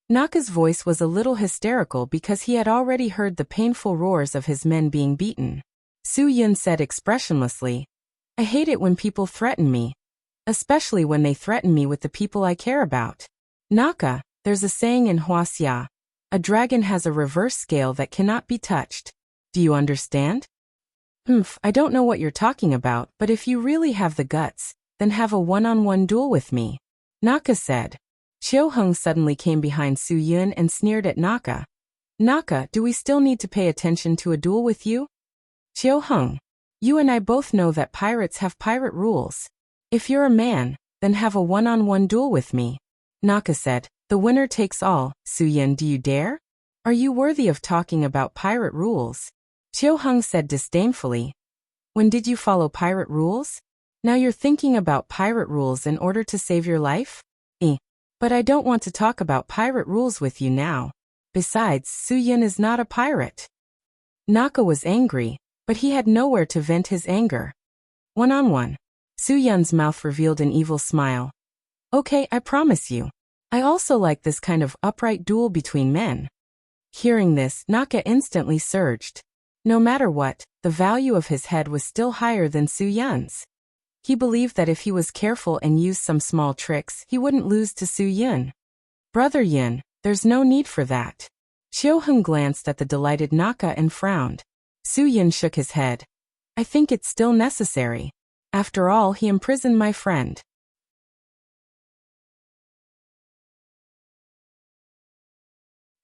Naka's voice was a little hysterical because he had already heard the painful roars of his men being beaten. Su Yun said expressionlessly, I hate it when people threaten me. Especially when they threaten me with the people I care about. Naka, there's a saying in Huaxia. A dragon has a reverse scale that cannot be touched. Do you understand? I don't know what you're talking about, but if you really have the guts, then have a one-on-one duel with me. Naka said. Chiu Hung suddenly came behind Su Yun and sneered at Naka. Naka, do we still need to pay attention to a duel with you? Chiu Hung, you and I both know that pirates have pirate rules. If you're a man, then have a one-on-one duel with me. Naka said, the winner takes all. Su Yun, do you dare? Are you worthy of talking about pirate rules? Chiu Hung said disdainfully. When did you follow pirate rules? Now you're thinking about pirate rules in order to save your life? But I don't want to talk about pirate rules with you now. Besides, Su Yun is not a pirate. Naka was angry, but he had nowhere to vent his anger. One-on-one. Su Yun's mouth revealed an evil smile. Okay, I promise you. I also like this kind of upright duel between men. Hearing this, Naka instantly surged. No matter what, the value of his head was still higher than Su Yun's. He believed that if he was careful and used some small tricks, he wouldn't lose to Su Yun. Brother Yun, there's no need for that. Xiu Heng glanced at the delighted Naka and frowned. Su Yun shook his head. I think it's still necessary. After all, he imprisoned my friend.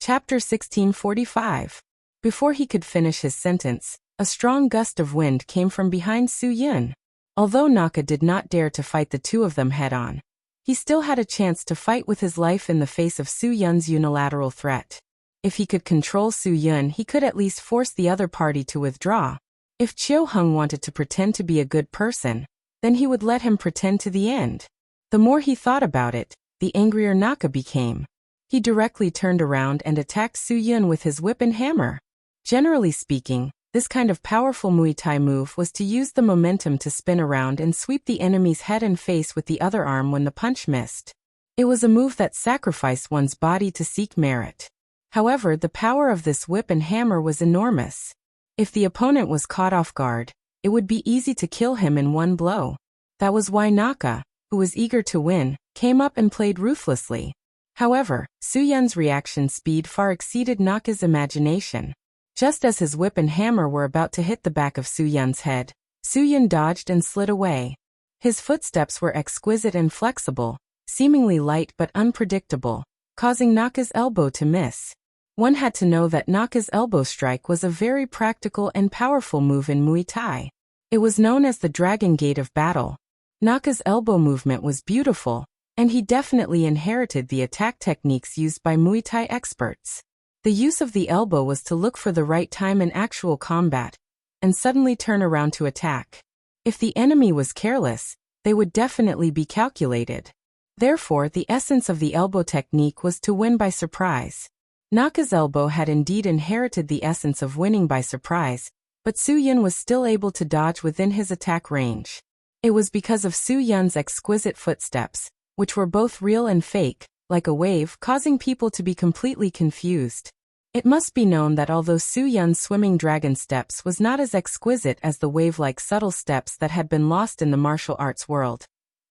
Chapter 1645. Before he could finish his sentence, a strong gust of wind came from behind Su Yun. Although Naka did not dare to fight the two of them head-on, he still had a chance to fight with his life in the face of Su Yun's unilateral threat. If he could control Su Yun, he could at least force the other party to withdraw. If Qiu Heng wanted to pretend to be a good person, then he would let him pretend to the end. The more he thought about it, the angrier Naka became. He directly turned around and attacked Su Yun with his whip and hammer. Generally speaking, this kind of powerful Muay Thai move was to use the momentum to spin around and sweep the enemy's head and face with the other arm when the punch missed. It was a move that sacrificed one's body to seek merit. However, the power of this whip and hammer was enormous. If the opponent was caught off guard, it would be easy to kill him in one blow. That was why Naka, who was eager to win, came up and played ruthlessly. However, Su Yun's reaction speed far exceeded Naka's imagination. Just as his whip and hammer were about to hit the back of Su Yun's head, Su Yun dodged and slid away. His footsteps were exquisite and flexible, seemingly light but unpredictable, causing Naka's elbow to miss. One had to know that Naka's elbow strike was a very practical and powerful move in Muay Thai. It was known as the Dragon Gate of Battle. Naka's elbow movement was beautiful, and he definitely inherited the attack techniques used by Muay Thai experts. The use of the elbow was to look for the right time in actual combat, and suddenly turn around to attack. If the enemy was careless, they would definitely be calculated. Therefore, the essence of the elbow technique was to win by surprise. Naka's elbow had indeed inherited the essence of winning by surprise, but Su Yun was still able to dodge within his attack range. It was because of Su Yun's exquisite footsteps, which were both real and fake, like a wave, causing people to be completely confused. It must be known that although Su Yun's swimming dragon steps was not as exquisite as the wave-like subtle steps that had been lost in the martial arts world,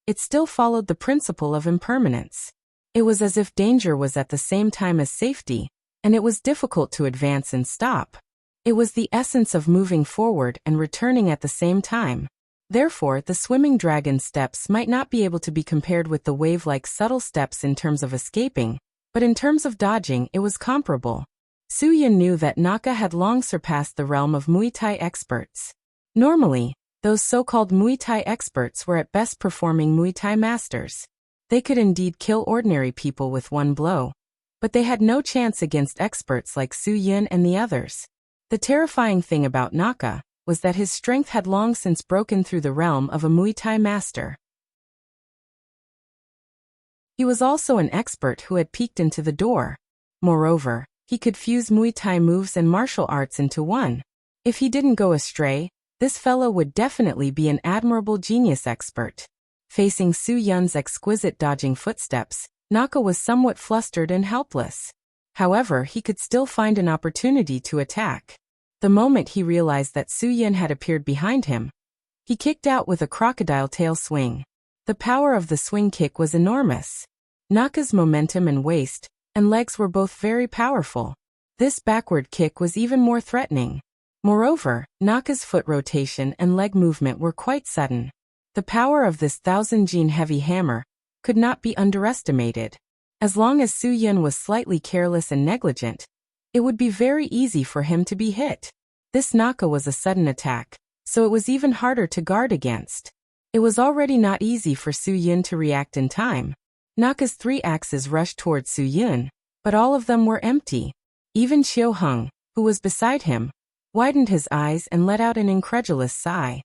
it still followed the principle of impermanence. It was as if danger was at the same time as safety, and it was difficult to advance and stop. It was the essence of moving forward and returning at the same time. Therefore, the swimming dragon steps might not be able to be compared with the wave-like subtle steps in terms of escaping, but in terms of dodging, it was comparable. Su Yun knew that Naka had long surpassed the realm of Muay Thai experts. Normally, those so-called Muay Thai experts were at best performing Muay Thai masters. They could indeed kill ordinary people with one blow, but they had no chance against experts like Su Yun and the others. The terrifying thing about Naka was that his strength had long since broken through the realm of a Muay Thai master. He was also an expert who had peeked into the door. Moreover, he could fuse Muay Thai moves and martial arts into one. If he didn't go astray, this fellow would definitely be an admirable genius expert. Facing Su Yun's exquisite dodging footsteps, Naka was somewhat flustered and helpless. However, he could still find an opportunity to attack. The moment he realized that Su Yun had appeared behind him, he kicked out with a crocodile tail swing. The power of the swing kick was enormous. Naka's momentum and waist and legs were both very powerful. This backward kick was even more threatening. Moreover, Naka's foot rotation and leg movement were quite sudden. The power of this 1000-gene heavy hammer could not be underestimated. As long as Su Yun was slightly careless and negligent, it would be very easy for him to be hit. This Naka was a sudden attack, so it was even harder to guard against. It was already not easy for Su Yun to react in time. Naka's 3 axes rushed towards Su Yun, but all of them were empty. Even Qiu Heng, who was beside him, widened his eyes and let out an incredulous sigh.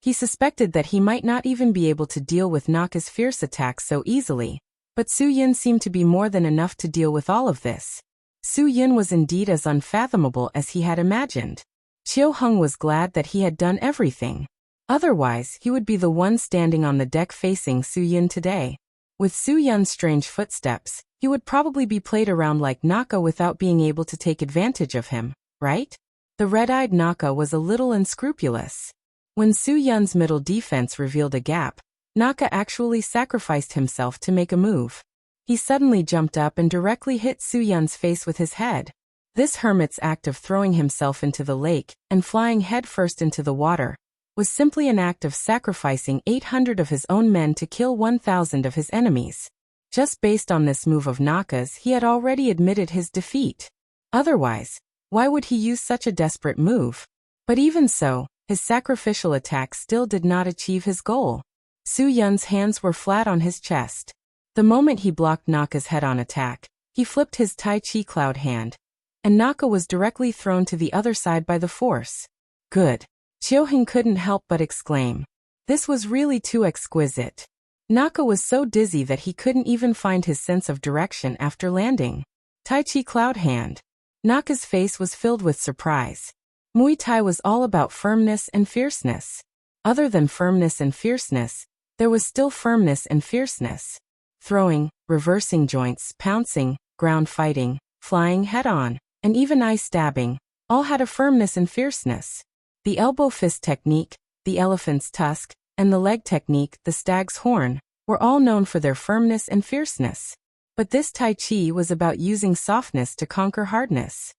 He suspected that he might not even be able to deal with Naka's fierce attacks so easily, but Su Yun seemed to be more than enough to deal with all of this. Su Yun was indeed as unfathomable as he had imagined. Qiu Heng was glad that he had done everything. Otherwise, he would be the one standing on the deck facing Su Yun today. With Su Yun's strange footsteps, he would probably be played around like Naka without being able to take advantage of him, right? The red-eyed Naka was a little unscrupulous. When Su Yun's middle defense revealed a gap, Naka actually sacrificed himself to make a move. He suddenly jumped up and directly hit Su Yun's face with his head. This hermit's act of throwing himself into the lake and flying headfirst into the water was simply an act of sacrificing 800 of his own men to kill 1,000 of his enemies. Just based on this move of Naka's, he had already admitted his defeat. Otherwise, why would he use such a desperate move? But even so, his sacrificial attack still did not achieve his goal. Su Yun's hands were flat on his chest. The moment he blocked Naka's head-on attack, he flipped his Tai Chi cloud hand, and Naka was directly thrown to the other side by the force. Good. Chioheng couldn't help but exclaim. This was really too exquisite. Naka was so dizzy that he couldn't even find his sense of direction after landing. Tai Chi cloud hand. Naka's face was filled with surprise. Muay Thai was all about firmness and fierceness. Other than firmness and fierceness, there was still firmness and fierceness. Throwing, reversing joints, pouncing, ground fighting, flying head-on, and even eye stabbing, all had a firmness and fierceness. The elbow fist technique, the elephant's tusk, and the leg technique, the stag's horn, were all known for their firmness and fierceness. But this Tai Chi was about using softness to conquer hardness.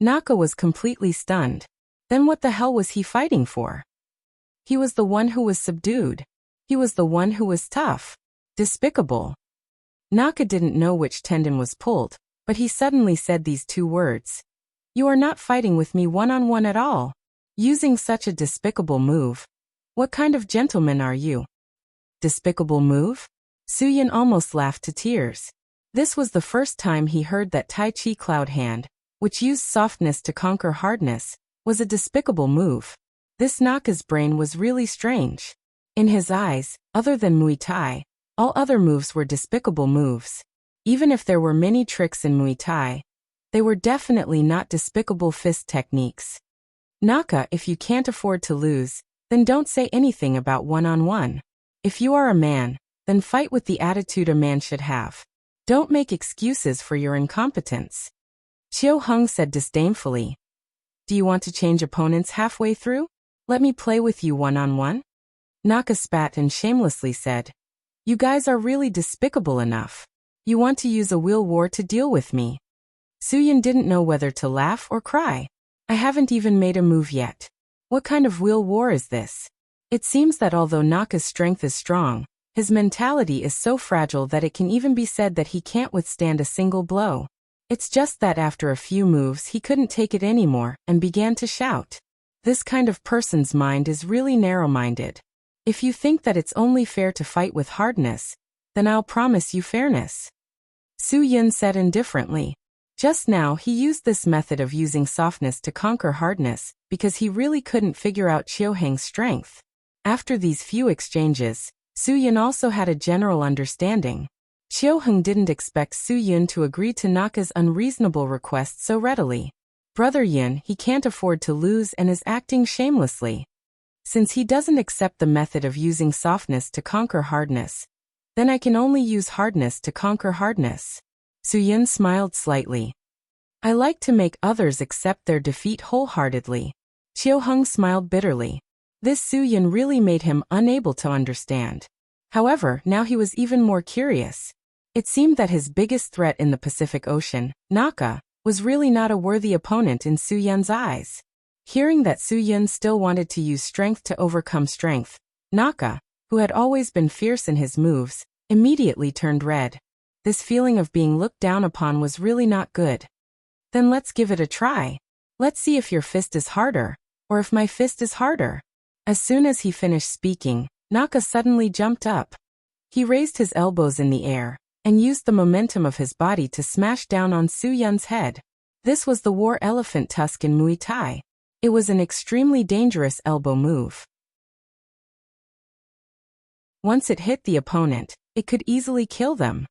Naka was completely stunned. Then what the hell was he fighting for? He was the one who was subdued. He was the one who was tough. Despicable. Naka didn't know which tendon was pulled, but he suddenly said these two words. You are not fighting with me one-on-one at all. Using such a despicable move. What kind of gentleman are you? Despicable move? Su Yun almost laughed to tears. This was the first time he heard that Tai Chi cloud hand, which used softness to conquer hardness, was a despicable move. This Naka's brain was really strange. In his eyes, other than Muay Thai, all other moves were despicable moves. Even if there were many tricks in Muay Thai, they were definitely not despicable fist techniques. Naka, if you can't afford to lose, then don't say anything about one-on-one. If you are a man, then fight with the attitude a man should have. Don't make excuses for your incompetence. Chioheng said disdainfully. Do you want to change opponents halfway through? Let me play with you one-on-one? Naka spat and shamelessly said, You guys are really despicable enough. You want to use a wheel war to deal with me. Su Yun didn't know whether to laugh or cry. I haven't even made a move yet. What kind of wheel war is this? It seems that although Naka's strength is strong, his mentality is so fragile that it can even be said that he can't withstand a single blow. It's just that after a few moves he couldn't take it anymore and began to shout. This kind of person's mind is really narrow-minded. If you think that it's only fair to fight with hardness, then I'll promise you fairness. Su Yun said indifferently. Just now he used this method of using softness to conquer hardness because he really couldn't figure out Chioheng's strength. After these few exchanges, Su Yun also had a general understanding. Chioheng didn't expect Su Yun to agree to Naka's unreasonable request so readily. Brother Yun, he can't afford to lose and is acting shamelessly. Since he doesn't accept the method of using softness to conquer hardness, then I can only use hardness to conquer hardness. Su Yun smiled slightly. I like to make others accept their defeat wholeheartedly. Chioheng smiled bitterly. This Su Yun really made him unable to understand. However, now he was even more curious. It seemed that his biggest threat in the Pacific Ocean, Naka, was really not a worthy opponent in Su Yun's eyes. Hearing that Su Yun still wanted to use strength to overcome strength, Naka, who had always been fierce in his moves, immediately turned red. This feeling of being looked down upon was really not good. Then let's give it a try. Let's see if your fist is harder, or if my fist is harder. As soon as he finished speaking, Naka suddenly jumped up. He raised his elbows in the air, and used the momentum of his body to smash down on Su Yun's head. This was the war elephant tusk in Muay Thai. It was an extremely dangerous elbow move. Once it hit the opponent, it could easily kill them.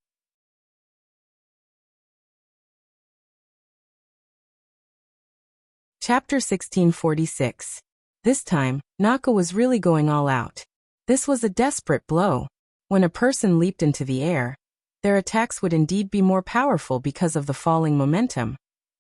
Chapter 1646. This time, Naka was really going all out. This was a desperate blow. When a person leaped into the air, their attacks would indeed be more powerful because of the falling momentum.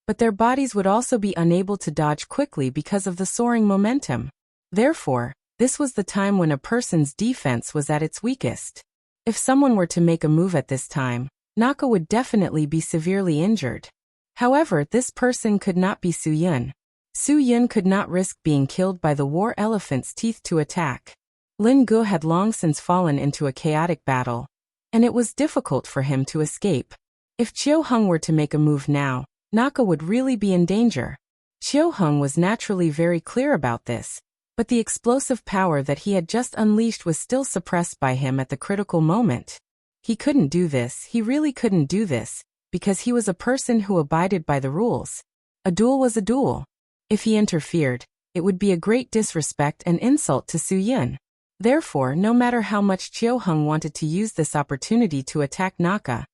but their bodies would also be unable to dodge quickly because of the soaring momentum. Therefore, this was the time when a person's defense was at its weakest. If someone were to make a move at this time, Naka would definitely be severely injured. However, this person could not be Su Yun. Su Yun could not risk being killed by the war elephant's teeth to attack. Lin Gu had long since fallen into a chaotic battle, and it was difficult for him to escape. If Chiu Hung were to make a move now, Naka would really be in danger. Chiu Hung was naturally very clear about this, but the explosive power that he had just unleashed was still suppressed by him at the critical moment. He couldn't do this, he really couldn't do this, because he was a person who abided by the rules. A duel was a duel. If he interfered, it would be a great disrespect and insult to Su Yun. Therefore, no matter how much Chiu Hung wanted to use this opportunity to attack Naka,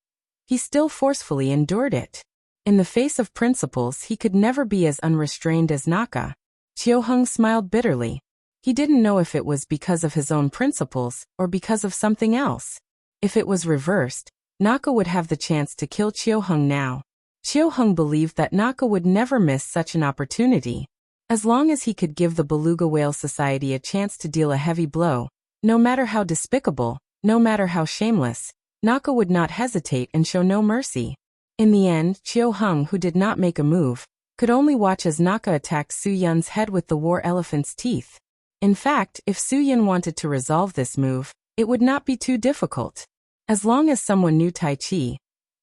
he still forcefully endured it. In the face of principles, he could never be as unrestrained as Naka. Chiu Hung smiled bitterly. He didn't know if it was because of his own principles or because of something else. If it was reversed, Naka would have the chance to kill Chiu Hung now. Chiu Hung believed that Naka would never miss such an opportunity. As long as he could give the Beluga Whale Society a chance to deal a heavy blow, no matter how despicable, no matter how shameless, Naka would not hesitate and show no mercy. In the end, Chiu Hung, who did not make a move, could only watch as Naka attacked Su Yun's head with the war elephant's teeth. In fact, if Su Yun wanted to resolve this move, it would not be too difficult. As long as someone knew Tai Chi,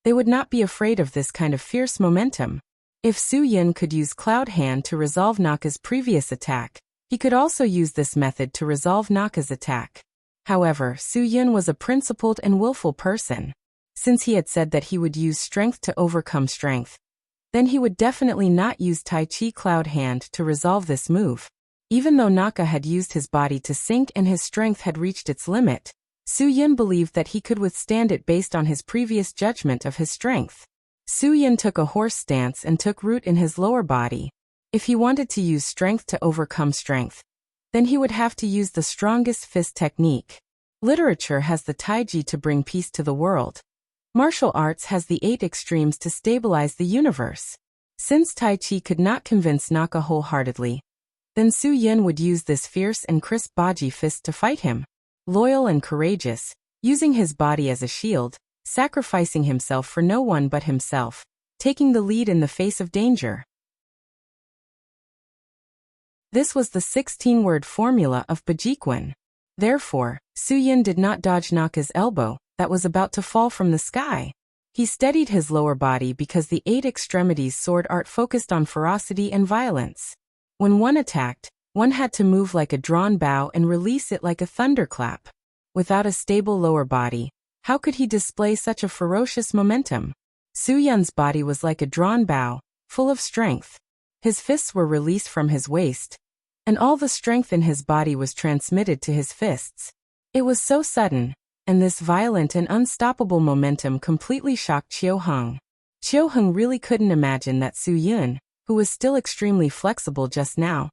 they would not be afraid of this kind of fierce momentum. If Su Yun could use Cloud Hand to resolve Naka's previous attack, he could also use this method to resolve Naka's attack. However, Su Yun was a principled and willful person. Since he had said that he would use strength to overcome strength, then he would definitely not use Tai Chi Cloud Hand to resolve this move. Even though Naka had used his body to sink and his strength had reached its limit, Su Yun believed that he could withstand it based on his previous judgment of his strength. Su Yun took a horse stance and took root in his lower body. If he wanted to use strength to overcome strength, then he would have to use the strongest fist technique. Literature has the Taiji to bring peace to the world. Martial arts has the 8 extremes to stabilize the universe. Since Tai Chi could not convince Naka wholeheartedly, then Su Yun would use this fierce and crisp Baji fist to fight him. Loyal and courageous, using his body as a shield, sacrificing himself for no one but himself, taking the lead in the face of danger. This was the 16-word formula of Bajiquan. Therefore, Su Yun did not dodge Naka's elbow that was about to fall from the sky. He steadied his lower body because the 8 extremities sword art focused on ferocity and violence. When one attacked, one had to move like a drawn bow and release it like a thunderclap. Without a stable lower body, how could he display such a ferocious momentum? Su Yun's body was like a drawn bow, full of strength. His fists were released from his waist, and all the strength in his body was transmitted to his fists. It was so sudden, and this violent and unstoppable momentum completely shocked Chiu Hung. Chiu Hung really couldn't imagine that Su Yun, who was still extremely flexible just now,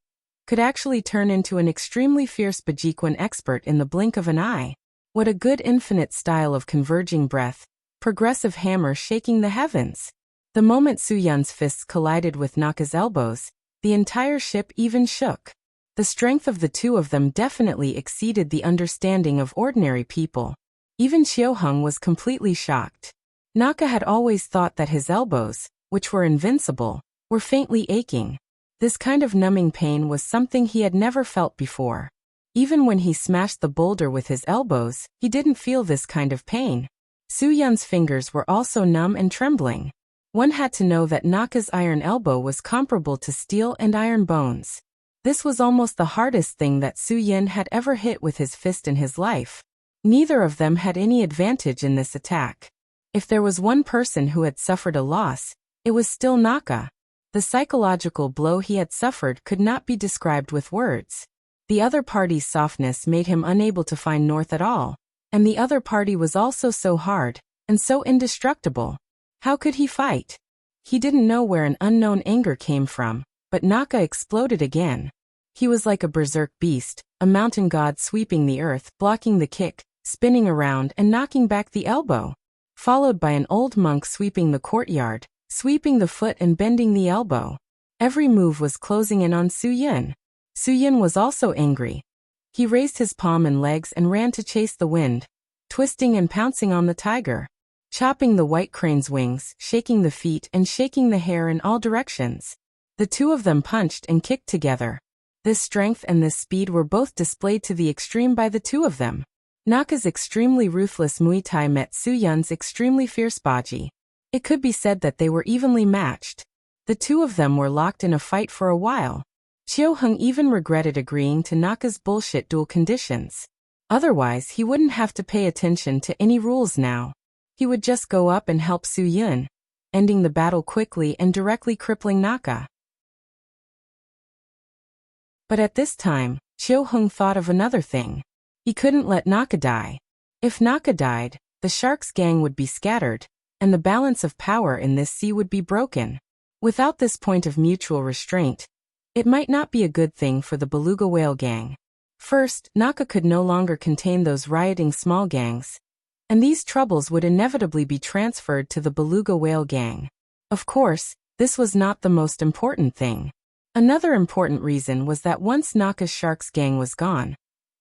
could actually turn into an extremely fierce Bajiquan expert in the blink of an eye. What a good infinite style of converging breath, progressive hammer shaking the heavens. The moment Su Yun's fists collided with Naka's elbows, the entire ship even shook. The strength of the two of them definitely exceeded the understanding of ordinary people. Even Chiu Hung was completely shocked. Naka had always thought that his elbows, which were invincible, were faintly aching. This kind of numbing pain was something he had never felt before. Even when he smashed the boulder with his elbows, he didn't feel this kind of pain. Su Yun's fingers were also numb and trembling. One had to know that Naka's iron elbow was comparable to steel and iron bones. This was almost the hardest thing that Su Yun had ever hit with his fist in his life. Neither of them had any advantage in this attack. If there was one person who had suffered a loss, it was still Naka. The psychological blow he had suffered could not be described with words. The other party's softness made him unable to find north at all, and the other party was also so hard, and so indestructible. How could he fight? He didn't know where an unknown anger came from, but Naka exploded again. He was like a berserk beast, a mountain god sweeping the earth, blocking the kick, spinning around and knocking back the elbow. Followed by an old monk sweeping the courtyard, sweeping the foot and bending the elbow. Every move was closing in on Su-yun. Su-yun was also angry. He raised his palm and legs and ran to chase the wind, twisting and pouncing on the tiger, chopping the white crane's wings, shaking the feet and shaking the hair in all directions. The two of them punched and kicked together. This strength and this speed were both displayed to the extreme by the two of them. Naka's extremely ruthless Muay Thai met Su-yun's extremely fierce Baji. It could be said that they were evenly matched. The two of them were locked in a fight for a while. Chiu Hung even regretted agreeing to Naka's bullshit duel conditions. Otherwise, he wouldn't have to pay attention to any rules now. He would just go up and help Su-yun, ending the battle quickly and directly crippling Naka. But at this time, Chiu Hung thought of another thing. He couldn't let Naka die. If Naka died, the shark's gang would be scattered, and the balance of power in this sea would be broken. Without this point of mutual restraint, it might not be a good thing for the beluga whale gang. First, Naka could no longer contain those rioting small gangs, and these troubles would inevitably be transferred to the beluga whale gang. Of course, this was not the most important thing. Another important reason was that once Naka's sharks gang was gone,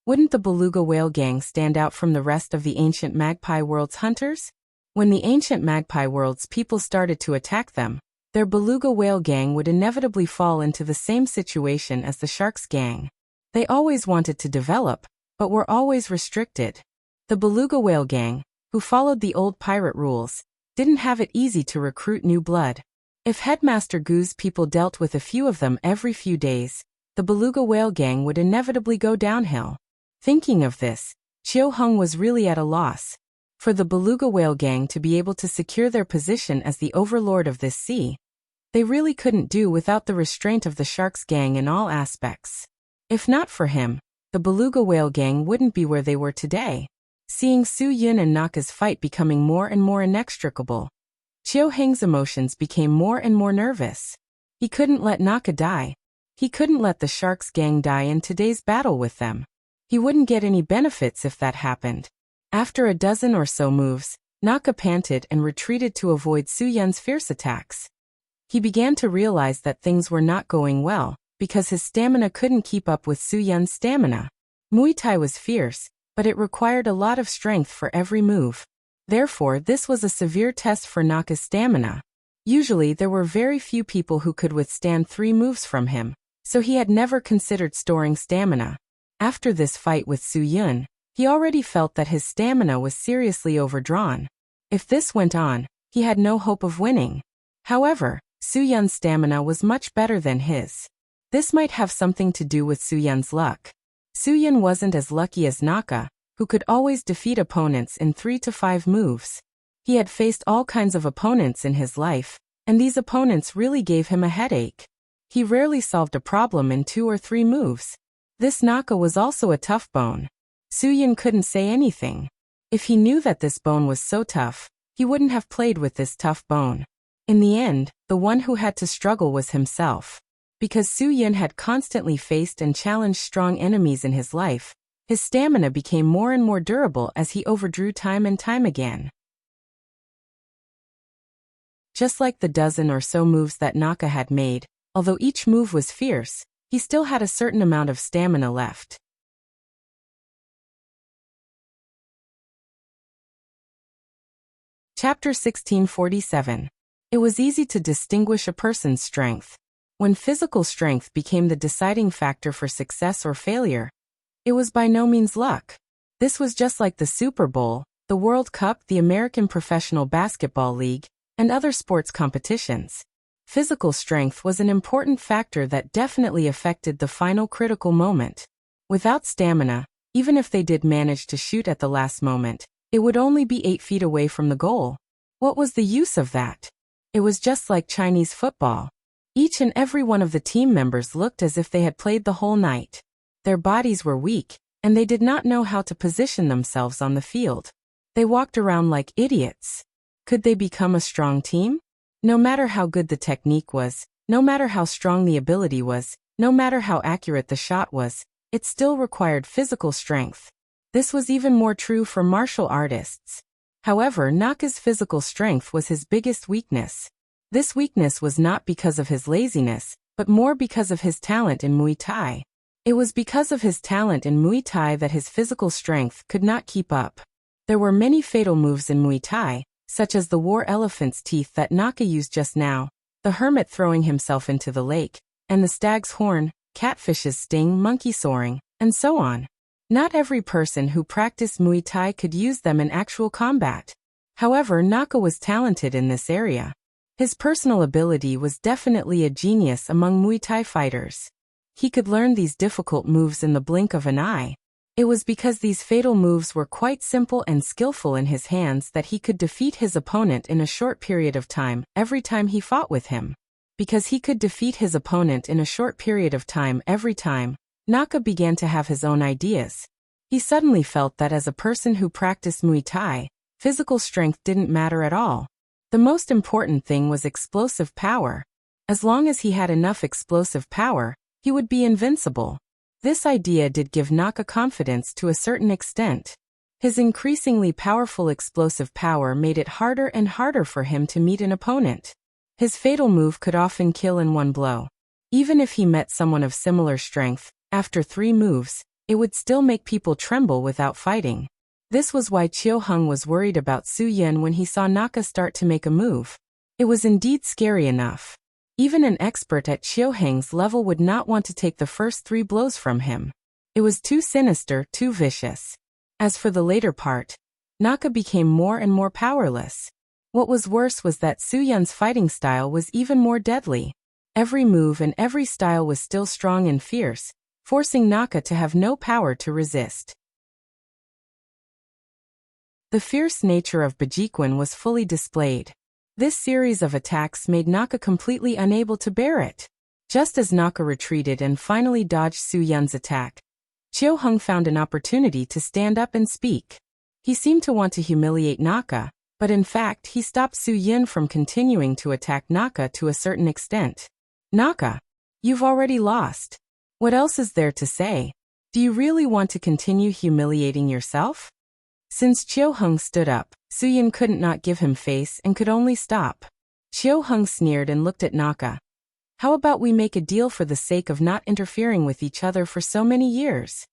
wouldn't the beluga whale gang stand out from the rest of the ancient Magpie World's hunters? When the ancient Magpie World's people started to attack them, their beluga whale gang would inevitably fall into the same situation as the sharks gang. They always wanted to develop, but were always restricted. The beluga whale gang, who followed the old pirate rules, didn't have it easy to recruit new blood. If Headmaster Gu's people dealt with a few of them every few days, the beluga whale gang would inevitably go downhill. Thinking of this, Chiu Hung was really at a loss. For the beluga whale gang to be able to secure their position as the overlord of this sea, they really couldn't do without the restraint of the sharks gang in all aspects. If not for him, the beluga whale gang wouldn't be where they were today. Seeing Su-yun and Naka's fight becoming more and more inextricable, Chiu Hung's emotions became more and more nervous. He couldn't let Naka die. He couldn't let the sharks gang die in today's battle with them. He wouldn't get any benefits if that happened. After a dozen or so moves, Naka panted and retreated to avoid Su-yun's fierce attacks. He began to realize that things were not going well, because his stamina couldn't keep up with Su-yun's stamina. Muay Thai was fierce, but it required a lot of strength for every move. Therefore, this was a severe test for Naka's stamina. Usually, there were very few people who could withstand 3 moves from him, so he had never considered storing stamina. After this fight with Su-yun, he already felt that his stamina was seriously overdrawn. If this went on, he had no hope of winning. However, Su-yun's stamina was much better than his. This might have something to do with Su-yun's luck. Su-yun wasn't as lucky as Naka, who could always defeat opponents in 3 to 5 moves. He had faced all kinds of opponents in his life, and these opponents really gave him a headache. He rarely solved a problem in 2 or 3 moves. This Naka was also a tough bone. Su-yun couldn't say anything. If he knew that this bone was so tough, he wouldn't have played with this tough bone. In the end, the one who had to struggle was himself. Because Su-yun had constantly faced and challenged strong enemies in his life, his stamina became more and more durable as he overdrew time and time again. Just like the dozen or so moves that Naka had made, although each move was fierce, he still had a certain amount of stamina left. Chapter 1647. It was easy to distinguish a person's strength. When physical strength became the deciding factor for success or failure, it was by no means luck. This was just like the Super Bowl, the World Cup, the American Professional Basketball League, and other sports competitions. Physical strength was an important factor that definitely affected the final critical moment. Without stamina, even if they did manage to shoot at the last moment, it would only be 8 feet away from the goal. What was the use of that? It was just like Chinese football. Each and every one of the team members looked as if they had played the whole night. Their bodies were weak, and they did not know how to position themselves on the field. They walked around like idiots. Could they become a strong team? No matter how good the technique was, no matter how strong the ability was, no matter how accurate the shot was, it still required physical strength. This was even more true for martial artists. However, Naka's physical strength was his biggest weakness. This weakness was not because of his laziness, but more because of his talent in Muay Thai. It was because of his talent in Muay Thai that his physical strength could not keep up. There were many fatal moves in Muay Thai, such as the war elephant's teeth that Naka used just now, the hermit throwing himself into the lake, and the stag's horn, catfish's sting, monkey soaring, and so on. Not every person who practiced Muay Thai could use them in actual combat. However, Naka was talented in this area. His personal ability was definitely a genius among Muay Thai fighters. He could learn these difficult moves in the blink of an eye. It was because these fatal moves were quite simple and skillful in his hands that he could defeat his opponent in a short period of time every time he fought with him. Because he could defeat his opponent in a short period of time every time, Naka began to have his own ideas. He suddenly felt that as a person who practiced Muay Thai, physical strength didn't matter at all. The most important thing was explosive power. As long as he had enough explosive power, he would be invincible. This idea did give Naka confidence to a certain extent. His increasingly powerful explosive power made it harder and harder for him to meet an opponent. His fatal move could often kill in one blow. Even if he met someone of similar strength, after 3 moves, it would still make people tremble without fighting. This was why Chiu Hung was worried about Su Yin when he saw Naka start to make a move. It was indeed scary enough. Even an expert at Chiu Hung's level would not want to take the first 3 blows from him. It was too sinister, too vicious. As for the later part, Naka became more and more powerless. What was worse was that Su Yin's fighting style was even more deadly. Every move and every style was still strong and fierce, forcing Naka to have no power to resist. The fierce nature of Bajiquan was fully displayed. This series of attacks made Naka completely unable to bear it. Just as Naka retreated and finally dodged Su Yin's attack, Chiu Hung found an opportunity to stand up and speak. He seemed to want to humiliate Naka, but in fact he stopped Su Yin from continuing to attack Naka to a certain extent. Naka, you've already lost. What else is there to say? Do you really want to continue humiliating yourself? Since Chiu Hung stood up, Su Yin couldn't not give him face and could only stop. Chiu Hung sneered and looked at Naka. How about we make a deal for the sake of not interfering with each other for so many years?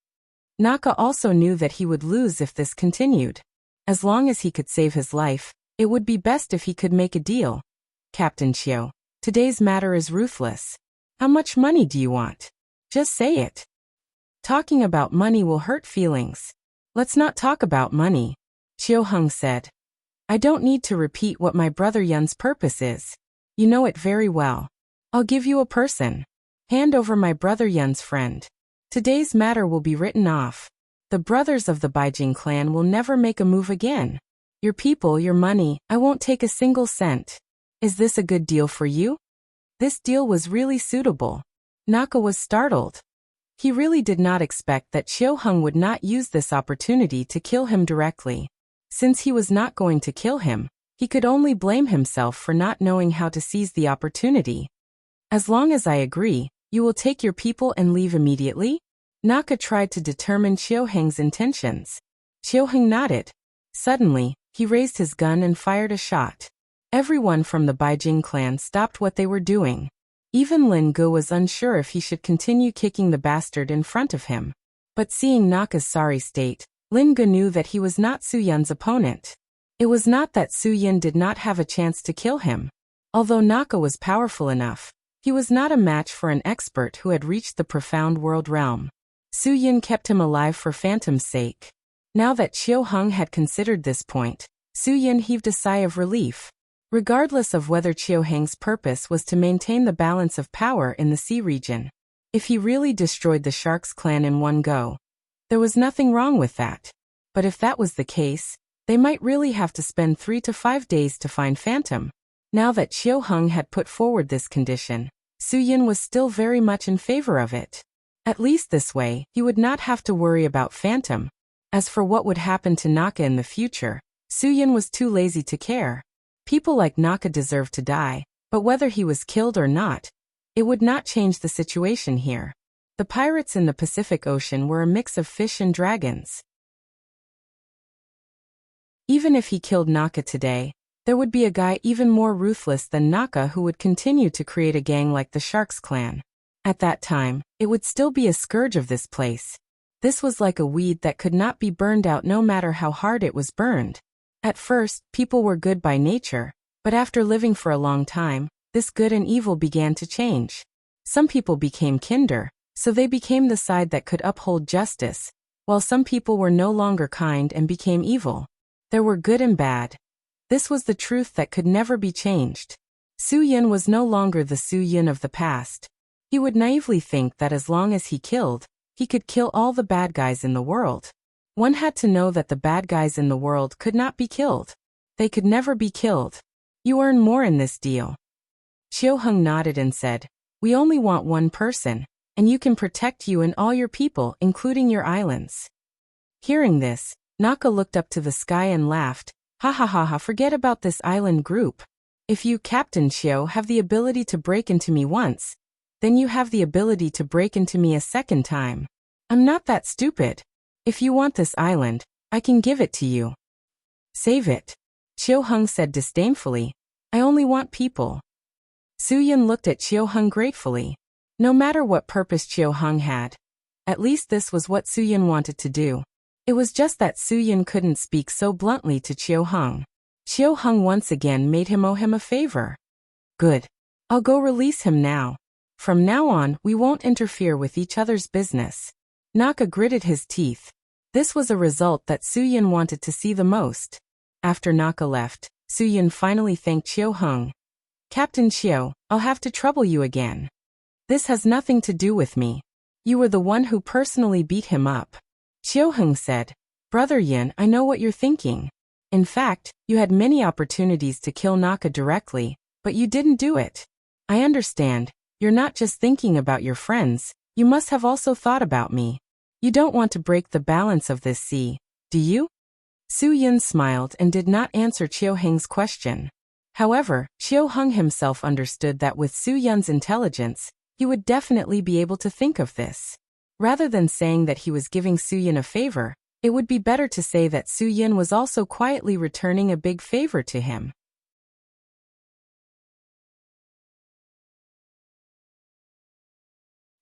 Naka also knew that he would lose if this continued. As long as he could save his life, it would be best if he could make a deal. Captain Chiu, today's matter is ruthless. How much money do you want? Just say it. Talking about money will hurt feelings. Let's not talk about money, Chiu Hung said. I don't need to repeat what my brother Yun's purpose is. You know it very well. I'll give you a person. Hand over my brother Yun's friend. Today's matter will be written off. The brothers of the Baijing clan will never make a move again. Your people, your money, I won't take a single cent. Is this a good deal for you? This deal was really suitable. Naka was startled. He really did not expect that Chiu Hung would not use this opportunity to kill him directly. Since he was not going to kill him, he could only blame himself for not knowing how to seize the opportunity. As long as I agree, you will take your people and leave immediately? Naka tried to determine Chiu Hung's intentions. Chiu Hung nodded. Suddenly, he raised his gun and fired a shot. Everyone from the Baijing clan stopped what they were doing. Even Lin Gu was unsure if he should continue kicking the bastard in front of him. But seeing Naka's sorry state, Lin Gu knew that he was not Su Yin's opponent. It was not that Su Yin did not have a chance to kill him. Although Naka was powerful enough, he was not a match for an expert who had reached the profound world realm. Su Yin kept him alive for Phantom's sake. Now that Chiu Hung had considered this point, Su Yin heaved a sigh of relief. Regardless of whether Chiu Hung's purpose was to maintain the balance of power in the sea region, if he really destroyed the Sharks clan in one go, there was nothing wrong with that. But if that was the case, they might really have to spend 3 to 5 days to find Phantom. Now that Chiu Hung had put forward this condition, Su Yin was still very much in favor of it. At least this way, he would not have to worry about Phantom. As for what would happen to Naka in the future, Su Yin was too lazy to care. People like Naka deserved to die, but whether he was killed or not, it would not change the situation here. The pirates in the Pacific Ocean were a mix of fish and dragons. Even if he killed Naka today, there would be a guy even more ruthless than Naka who would continue to create a gang like the Sharks clan. At that time, it would still be a scourge of this place. This was like a weed that could not be burned out no matter how hard it was burned. At first, people were good by nature, but after living for a long time, this good and evil began to change. Some people became kinder, so they became the side that could uphold justice, while some people were no longer kind and became evil. There were good and bad. This was the truth that could never be changed. Su Yun was no longer the Su Yun of the past. He would naively think that as long as he killed, he could kill all the bad guys in the world. One had to know that the bad guys in the world could not be killed. They could never be killed. You earn more in this deal. Chiu Hung nodded and said, "We only want one person, and you can protect you and all your people, including your islands." Hearing this, Naka looked up to the sky and laughed. "Ha ha ha ha, forget about this island group. If you, Captain Chiu, have the ability to break into me once, then you have the ability to break into me a second time. I'm not that stupid. If you want this island, I can give it to you." "Save it," Chiu Hung said disdainfully. "I only want people." Su Yun looked at Chiu Hung gratefully. No matter what purpose Chiu Hung had, at least this was what Su Yun wanted to do. It was just that Su Yun couldn't speak so bluntly to Chiu Hung. Chiu Hung once again made him owe him a favor. "Good. I'll go release him now. From now on, we won't interfere with each other's business." Naka gritted his teeth. This was a result that Su Yun wanted to see the most. After Naka left, Su Yun finally thanked Chiu Hung. "Captain Chiu, I'll have to trouble you again. This has nothing to do with me. You were the one who personally beat him up." Chiu Hung said, "Brother Yun, I know what you're thinking. In fact, you had many opportunities to kill Naka directly, but you didn't do it. I understand, you're not just thinking about your friends, you must have also thought about me. You don't want to break the balance of this sea, do you?" Su Yun smiled and did not answer Chiu Hung's question. However, Chiu Hung himself understood that with Su Yun's intelligence, he would definitely be able to think of this. Rather than saying that he was giving Su Yun a favor, it would be better to say that Su Yun was also quietly returning a big favor to him.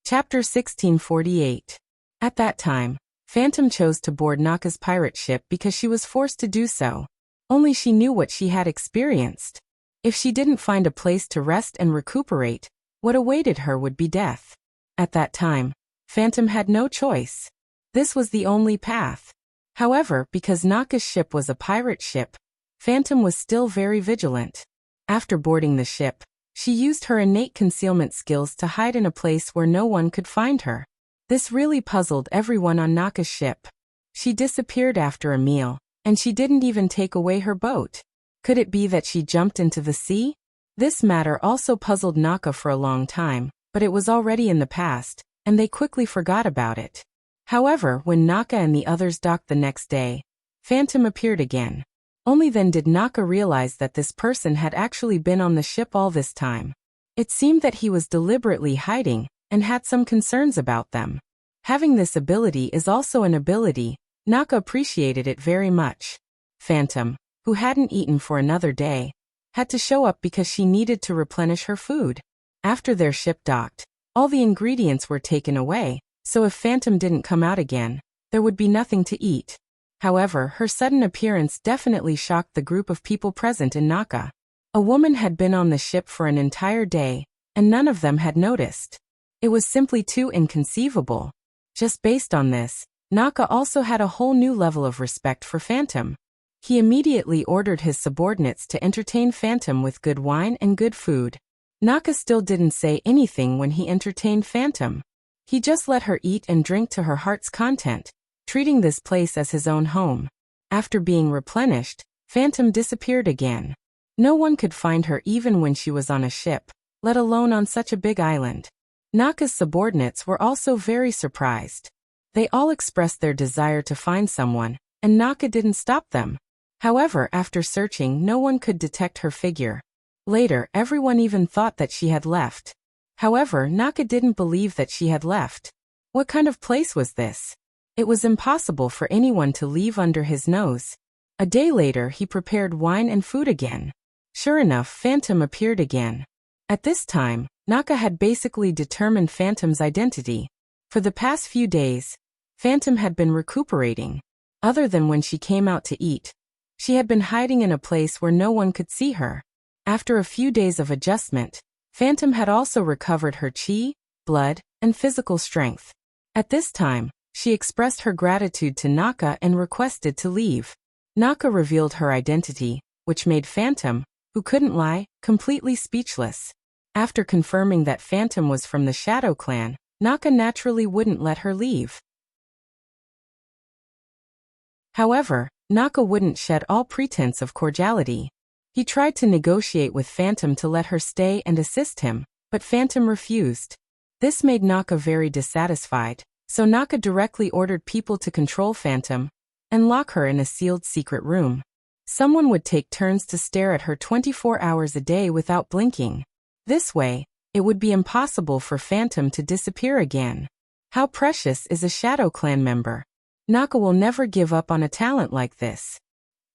Chapter 1648. At that time, Phantom chose to board Naka's pirate ship because she was forced to do so. Only she knew what she had experienced. If she didn't find a place to rest and recuperate, what awaited her would be death. At that time, Phantom had no choice. This was the only path. However, because Naka's ship was a pirate ship, Phantom was still very vigilant. After boarding the ship, she used her innate concealment skills to hide in a place where no one could find her. This really puzzled everyone on Naka's ship. She disappeared after a meal, and she didn't even take away her boat. Could it be that she jumped into the sea? This matter also puzzled Naka for a long time, but it was already in the past, and they quickly forgot about it. However, when Naka and the others docked the next day, Phantom appeared again. Only then did Naka realize that this person had actually been on the ship all this time. It seemed that he was deliberately hiding, and had some concerns about them. Having this ability is also an ability. Naka appreciated it very much. Phantom, who hadn't eaten for another day, had to show up because she needed to replenish her food. After their ship docked, all the ingredients were taken away, so if Phantom didn't come out again, there would be nothing to eat. However, her sudden appearance definitely shocked the group of people present in Naka. A woman had been on the ship for an entire day, and none of them had noticed. It was simply too inconceivable. Just based on this, Naka also had a whole new level of respect for Phantom. He immediately ordered his subordinates to entertain Phantom with good wine and good food. Naka still didn't say anything when he entertained Phantom. He just let her eat and drink to her heart's content, treating this place as his own home. After being replenished, Phantom disappeared again. No one could find her even when she was on a ship, let alone on such a big island. Naka's subordinates were also very surprised. They all expressed their desire to find someone, and Naka didn't stop them. However, after searching, no one could detect her figure. Later, everyone even thought that she had left. However, Naka didn't believe that she had left. What kind of place was this? It was impossible for anyone to leave under his nose. A day later, he prepared wine and food again. Sure enough, Phantom appeared again. At this time, Naka had basically determined Phantom's identity. For the past few days, Phantom had been recuperating. Other than when she came out to eat, she had been hiding in a place where no one could see her. After a few days of adjustment, Phantom had also recovered her chi, blood, and physical strength. At this time, she expressed her gratitude to Naka and requested to leave. Naka revealed her identity, which made Phantom, who couldn't lie, completely speechless. After confirming that Phantom was from the Shadow Clan, Naka naturally wouldn't let her leave. However, Naka wouldn't shed all pretense of cordiality. He tried to negotiate with Phantom to let her stay and assist him, but Phantom refused. This made Naka very dissatisfied, so Naka directly ordered people to control Phantom and lock her in a sealed secret room. Someone would take turns to stare at her 24 hours a day without blinking. This way, it would be impossible for Phantom to disappear again. How precious is a Shadow Clan member? Naka will never give up on a talent like this.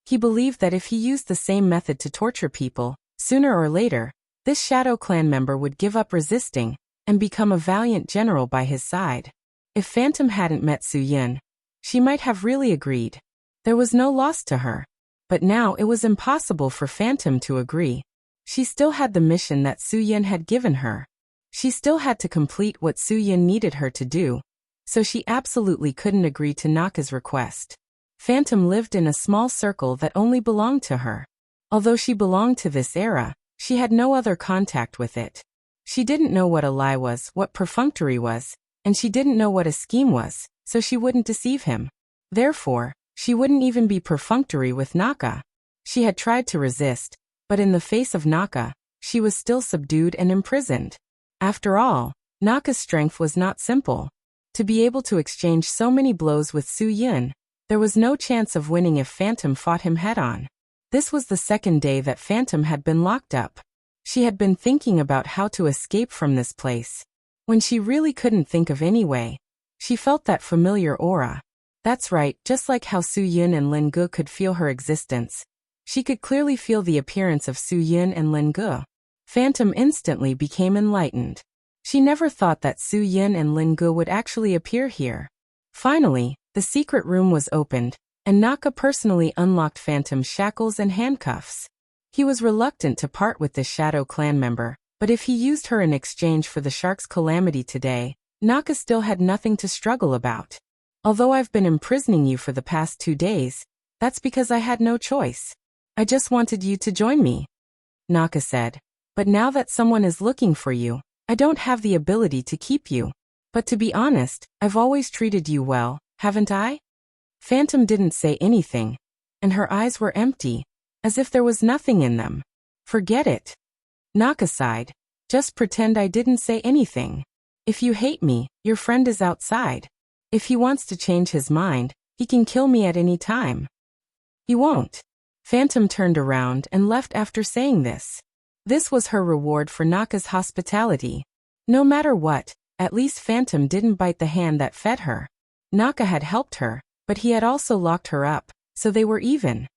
He believed that if he used the same method to torture people, sooner or later, this Shadow Clan member would give up resisting and become a valiant general by his side. If Phantom hadn't met Su Yun, she might have really agreed. There was no loss to her. But now it was impossible for Phantom to agree. She still had the mission that Su Yun had given her. She still had to complete what Su Yun needed her to do, so she absolutely couldn't agree to Naka's request. Phantom lived in a small circle that only belonged to her. Although she belonged to this era, she had no other contact with it. She didn't know what a lie was, what perfunctory was, and she didn't know what a scheme was, so she wouldn't deceive him. Therefore, she wouldn't even be perfunctory with Naka. She had tried to resist, but in the face of Naka, she was still subdued and imprisoned. After all, Naka's strength was not simple. To be able to exchange so many blows with Su Yun, there was no chance of winning if Phantom fought him head-on. This was the second day that Phantom had been locked up. She had been thinking about how to escape from this place. When she really couldn't think of any way, she felt that familiar aura. That's right, just like how Su Yun and Lin Gu could feel her existence. She could clearly feel the appearance of Su Yun and Lin Gu. Phantom instantly became enlightened. She never thought that Su Yun and Lin Gu would actually appear here. Finally, the secret room was opened, and Naka personally unlocked Phantom's shackles and handcuffs. He was reluctant to part with this Shadow Clan member, but if he used her in exchange for the shark's calamity today, Naka still had nothing to struggle about. Although I've been imprisoning you for the past 2 days, that's because I had no choice. I just wanted you to join me, Naka said. But now that someone is looking for you, I don't have the ability to keep you. But to be honest, I've always treated you well, haven't I? Phantom didn't say anything, and her eyes were empty, as if there was nothing in them. Forget it. Naka sighed. Just pretend I didn't say anything. If you hate me, your friend is outside. If he wants to change his mind, he can kill me at any time. He won't. Phantom turned around and left after saying this. This was her reward for Naka's hospitality. No matter what, at least Phantom didn't bite the hand that fed her. Naka had helped her, but he had also locked her up, so they were even.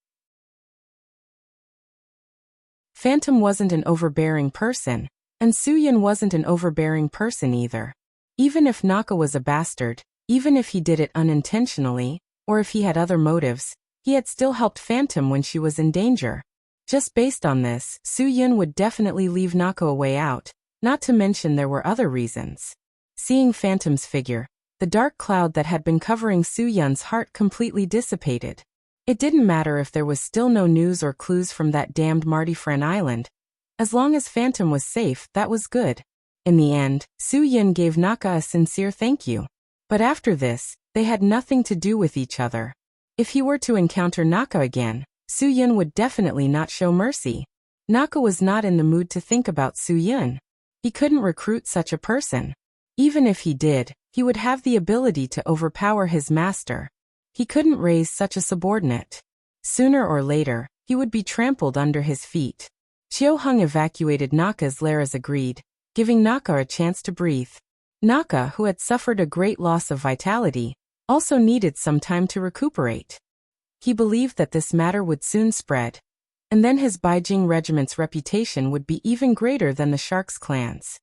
Phantom wasn't an overbearing person, and Su Yun wasn't an overbearing person either. Even if Naka was a bastard, even if he did it unintentionally, or if he had other motives, he had still helped Phantom when she was in danger. Just based on this, Su Yun would definitely leave Naka a way out, not to mention there were other reasons. Seeing Phantom's figure, the dark cloud that had been covering Su Yun's heart completely dissipated. It didn't matter if there was still no news or clues from that damned Marty Friend Island. As long as Phantom was safe, that was good. In the end, Su Yun gave Naka a sincere thank you. But after this, they had nothing to do with each other. If he were to encounter Naka again, Su Yun would definitely not show mercy. Naka was not in the mood to think about Su Yun. He couldn't recruit such a person. Even if he did, he would have the ability to overpower his master. He couldn't raise such a subordinate. Sooner or later, he would be trampled under his feet. Chiu Hung evacuated Naka's lair as agreed, giving Naka a chance to breathe. Naka, who had suffered a great loss of vitality, also needed some time to recuperate. He believed that this matter would soon spread. And then his Beijing regiment's reputation would be even greater than the Sharks clan's.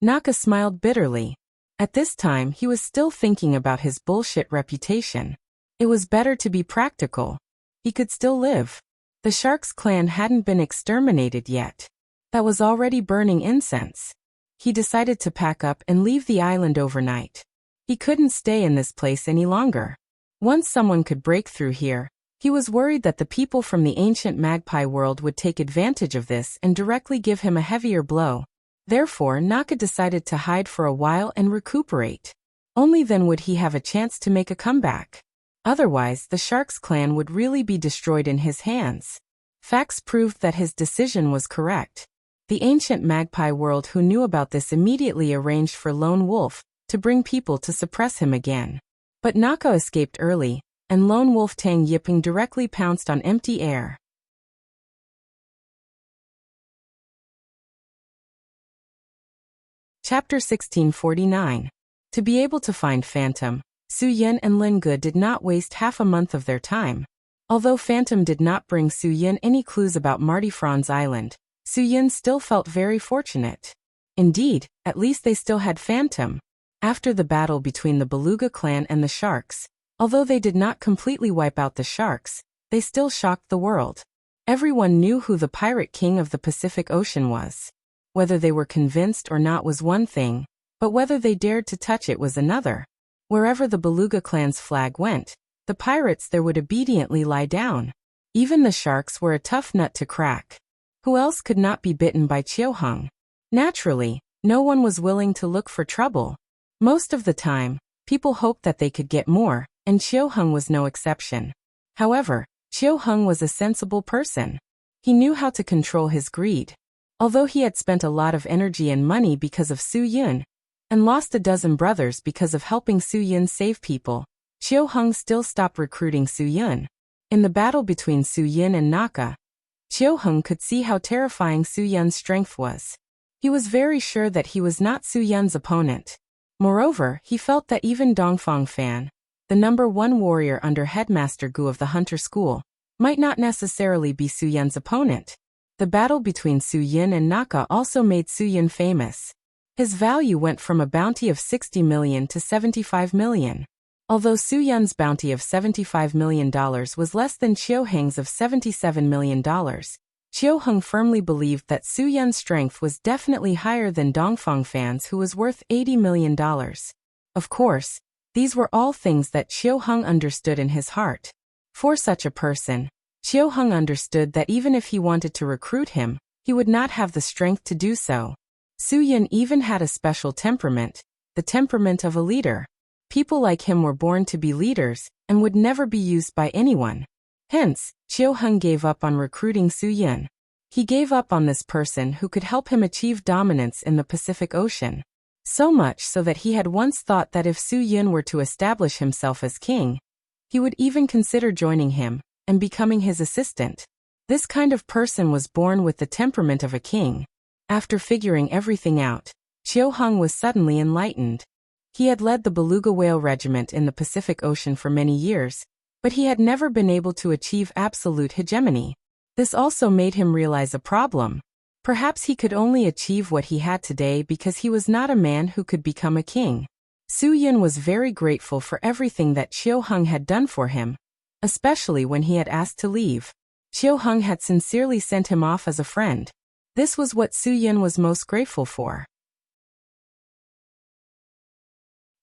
Naka smiled bitterly. At this time he was still thinking about his bullshit reputation. It was better to be practical. He could still live. The Sharks clan hadn't been exterminated yet. That was already burning incense. He decided to pack up and leave the island overnight. He couldn't stay in this place any longer. Once someone could break through here, he was worried that the people from the ancient magpie world would take advantage of this and directly give him a heavier blow. Therefore, Naka decided to hide for a while and recuperate. Only then would he have a chance to make a comeback. Otherwise, the Sharks clan would really be destroyed in his hands. Facts proved that his decision was correct. The ancient magpie world who knew about this immediately arranged for Lone Wolf to bring people to suppress him again. But Naka escaped early, and Lone Wolf Tang Yiping directly pounced on empty air. Chapter 1649. To be able to find Phantom, Su Yin and Lin Ge did not waste half a month of their time. Although Phantom did not bring Su Yin any clues about Marty Franz Island, Su Yin still felt very fortunate. Indeed, at least they still had Phantom. After the battle between the Beluga clan and the Sharks, although they did not completely wipe out the Sharks, they still shocked the world. Everyone knew who the pirate king of the Pacific Ocean was. Whether they were convinced or not was one thing, but whether they dared to touch it was another. Wherever the Beluga clan's flag went, the pirates there would obediently lie down. Even the Sharks were a tough nut to crack. Who else could not be bitten by Chiu Hung? Naturally, no one was willing to look for trouble. Most of the time, people hoped that they could get more, and Chiu Hung was no exception. However, Chiu Hung was a sensible person. He knew how to control his greed. Although he had spent a lot of energy and money because of Su Yun, and lost a dozen brothers because of helping Su Yun save people, Chiu Hung still stopped recruiting Su Yun. In the battle between Su Yun and Naka, Chiu Hung could see how terrifying Su Yun's strength was. He was very sure that he was not Su Yun's opponent. Moreover, he felt that even Dongfang Fan, the #1 warrior under Headmaster Gu of the Hunter School, might not necessarily be Su Yun's opponent. The battle between Su Yun and Naka also made Su Yun famous. His value went from a bounty of 60 million to 75 million. Although Su Yun's bounty of $75 million was less than Chiu Hung's of $77 million, Chiu Hung firmly believed that Su Yun's strength was definitely higher than Dongfang Fan's, who was worth $80 million. Of course, these were all things that Chiu Hung understood in his heart. For such a person, Chiu Hung understood that even if he wanted to recruit him, he would not have the strength to do so. Su Yun even had a special temperament, the temperament of a leader. People like him were born to be leaders, and would never be used by anyone. Hence, Chiu Hung gave up on recruiting Su Yun. He gave up on this person who could help him achieve dominance in the Pacific Ocean. So much so that he had once thought that if Su Yun were to establish himself as king, he would even consider joining him and becoming his assistant. This kind of person was born with the temperament of a king. After figuring everything out, Chiu Hung was suddenly enlightened. He had led the Beluga Whale Regiment in the Pacific Ocean for many years, but he had never been able to achieve absolute hegemony. This also made him realize a problem. Perhaps he could only achieve what he had today because he was not a man who could become a king. Su Yun was very grateful for everything that Chiu Hung had done for him, especially when he had asked to leave. Chiu Hung had sincerely sent him off as a friend. This was what Su Yun was most grateful for.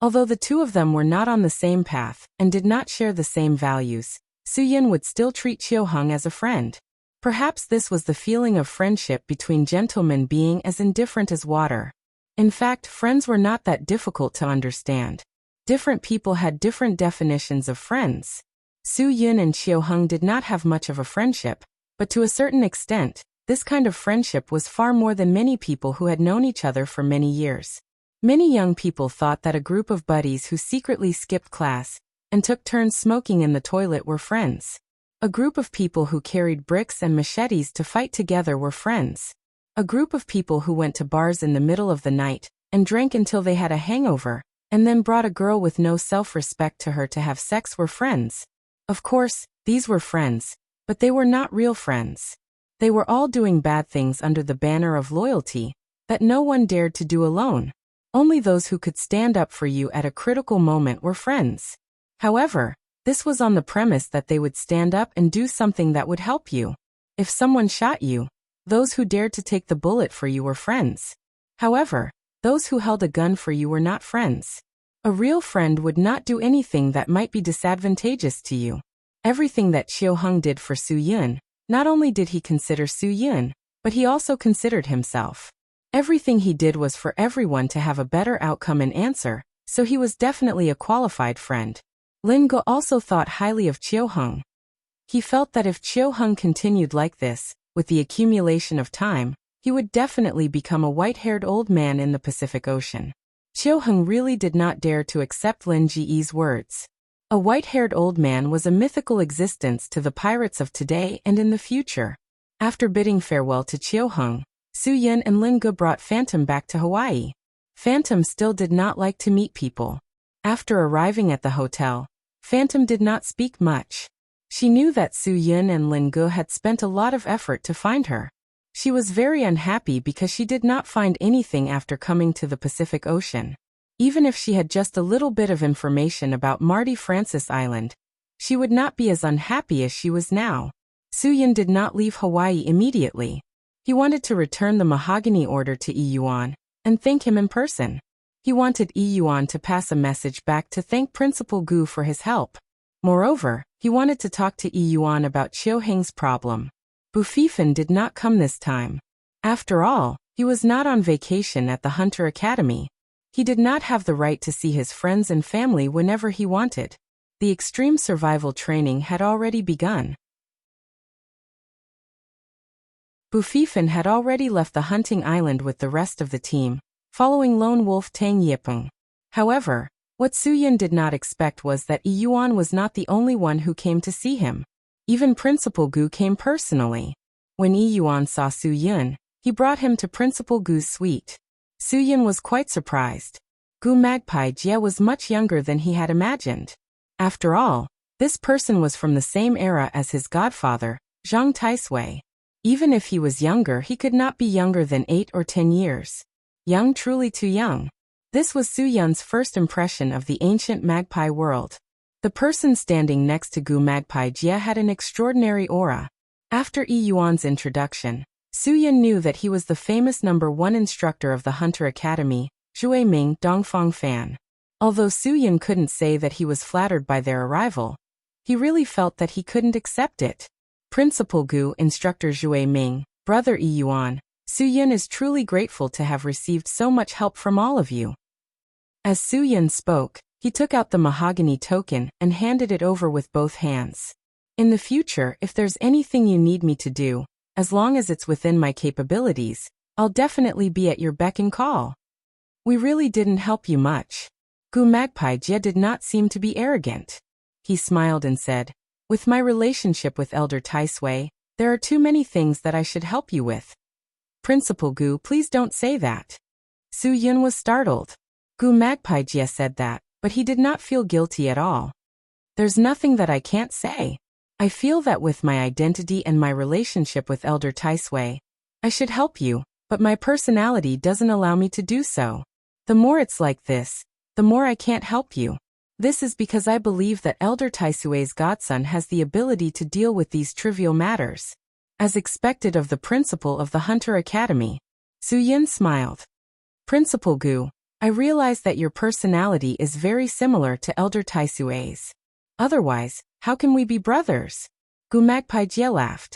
Although the two of them were not on the same path and did not share the same values, Su Yun would still treat Chiu Hung as a friend. Perhaps this was the feeling of friendship between gentlemen being as indifferent as water. In fact, friends were not that difficult to understand. Different people had different definitions of friends. Su Yun and Chiu Hung did not have much of a friendship, but to a certain extent, this kind of friendship was far more than many people who had known each other for many years. Many young people thought that a group of buddies who secretly skipped class and took turns smoking in the toilet were friends. A group of people who carried bricks and machetes to fight together were friends. A group of people who went to bars in the middle of the night and drank until they had a hangover, and then brought a girl with no self-respect to her to have sex were friends. Of course, these were friends, but they were not real friends. They were all doing bad things under the banner of loyalty that no one dared to do alone. Only those who could stand up for you at a critical moment were friends. However, this was on the premise that they would stand up and do something that would help you. If someone shot you, those who dared to take the bullet for you were friends. However, those who held a gun for you were not friends. A real friend would not do anything that might be disadvantageous to you. Everything that Chiu Hung did for Su Yun, not only did he consider Su Yun, but he also considered himself. Everything he did was for everyone to have a better outcome and answer, so he was definitely a qualified friend. Lin Ge also thought highly of Chiu Hung. He felt that if Chiu Hung continued like this, with the accumulation of time, he would definitely become a white-haired old man in the Pacific Ocean. Chiu Hung really did not dare to accept Lin Ge's words. A white-haired old man was a mythical existence to the pirates of today and in the future. After bidding farewell to Chiu Hung, Su Yun and Lin Ge brought Phantom back to Hawaii. Phantom still did not like to meet people. After arriving at the hotel, Phantom did not speak much. She knew that Su Yun and Lin Ge had spent a lot of effort to find her. She was very unhappy because she did not find anything after coming to the Pacific Ocean. Even if she had just a little bit of information about Marty Francis Island, she would not be as unhappy as she was now. Su Yun did not leave Hawaii immediately. He wanted to return the mahogany order to Yi Yuan and thank him in person. He wanted Yi Yuan to pass a message back to thank Principal Gu for his help. Moreover, he wanted to talk to Yi Yuan about Chiu Heng's problem. Bu Fifan did not come this time. After all, he was not on vacation at the Hunter Academy. He did not have the right to see his friends and family whenever he wanted. The extreme survival training had already begun. Bu Fifan had already left the hunting island with the rest of the team, following lone wolf Tang Yipeng. However, what Su Yun did not expect was that Yi Yuan was not the only one who came to see him. Even Principal Gu came personally. When Yi Yuan saw Su Yun, he brought him to Principal Gu's suite. Su Yun was quite surprised. Gu Magpie Jie was much younger than he had imagined. After all, this person was from the same era as his godfather, Zhang Taisui. Even if he was younger, he could not be younger than 8 or 10 years. Young, truly too young. This was Su Yun's first impression of the ancient magpie world. The person standing next to Gu Magpie Jie had an extraordinary aura. After Yi Yuan's introduction, Su Yun knew that he was the famous #1 instructor of the Hunter Academy, Zhui Ming Dongfang Fan. Although Su Yun couldn't say that he was flattered by their arrival, he really felt that he couldn't accept it. Principal Gu, Instructor Zhui Ming, Brother Yi Yuan, Su Yun is truly grateful to have received so much help from all of you. As Su Yun spoke, he took out the mahogany token and handed it over with both hands. In the future, if there's anything you need me to do, as long as it's within my capabilities, I'll definitely be at your beck and call. We really didn't help you much. Gu Magpie Jie did not seem to be arrogant. He smiled and said, with my relationship with Elder Taisui, there are too many things that I should help you with. Principal Gu, please don't say that. Su Yun was startled. Gu Magpie Jie said that, but he did not feel guilty at all. There's nothing that I can't say. I feel that with my identity and my relationship with Elder Taisui, I should help you, but my personality doesn't allow me to do so. The more it's like this, the more I can't help you. This is because I believe that Elder Taisui's godson has the ability to deal with these trivial matters. As expected of the principal of the Hunter Academy, Su Yun smiled. Principal Gu, I realize that your personality is very similar to Elder Taisui's. Otherwise, how can we be brothers? Gu Magpie Jie laughed.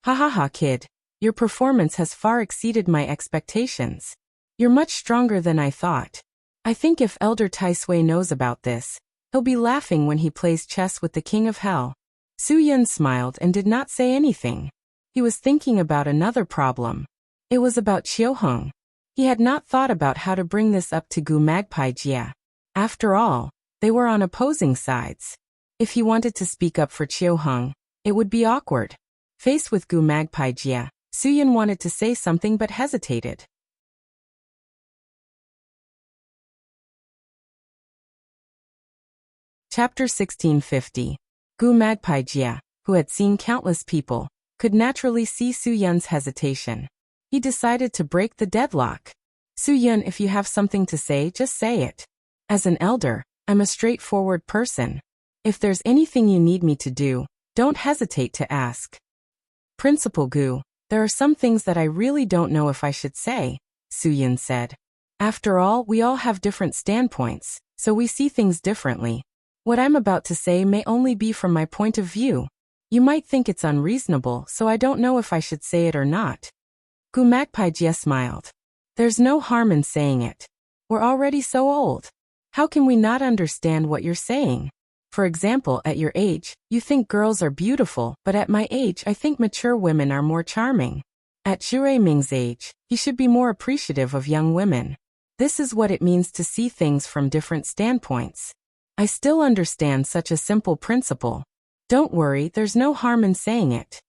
Ha ha ha kid, your performance has far exceeded my expectations. You're much stronger than I thought. I think if Elder Taisui knows about this, he'll be laughing when he plays chess with the King of Hell. Su Yun smiled and did not say anything. He was thinking about another problem. It was about Chiu Hung. He had not thought about how to bring this up to Gu Magpie Jie. After all, they were on opposing sides. If he wanted to speak up for Chiu Hung, it would be awkward. Faced with Gu Magpie Jie, Su Yun wanted to say something but hesitated. Chapter 1650. Gu Magpie Jie, who had seen countless people, could naturally see Su-yun's hesitation. He decided to break the deadlock. Su-yun, if you have something to say, just say it. As an elder, I'm a straightforward person. If there's anything you need me to do, don't hesitate to ask. Principal Gu, there are some things that I really don't know if I should say, Su-yun said. After all, we all have different standpoints, so we see things differently. What I'm about to say may only be from my point of view. You might think it's unreasonable, so I don't know if I should say it or not. Gu Magpie Jie smiled. There's no harm in saying it. We're already so old. How can we not understand what you're saying? For example, at your age, you think girls are beautiful, but at my age I think mature women are more charming. At Xue Ming's age, he should be more appreciative of young women. This is what it means to see things from different standpoints. I still understand such a simple principle. Don't worry, there's no harm in saying it.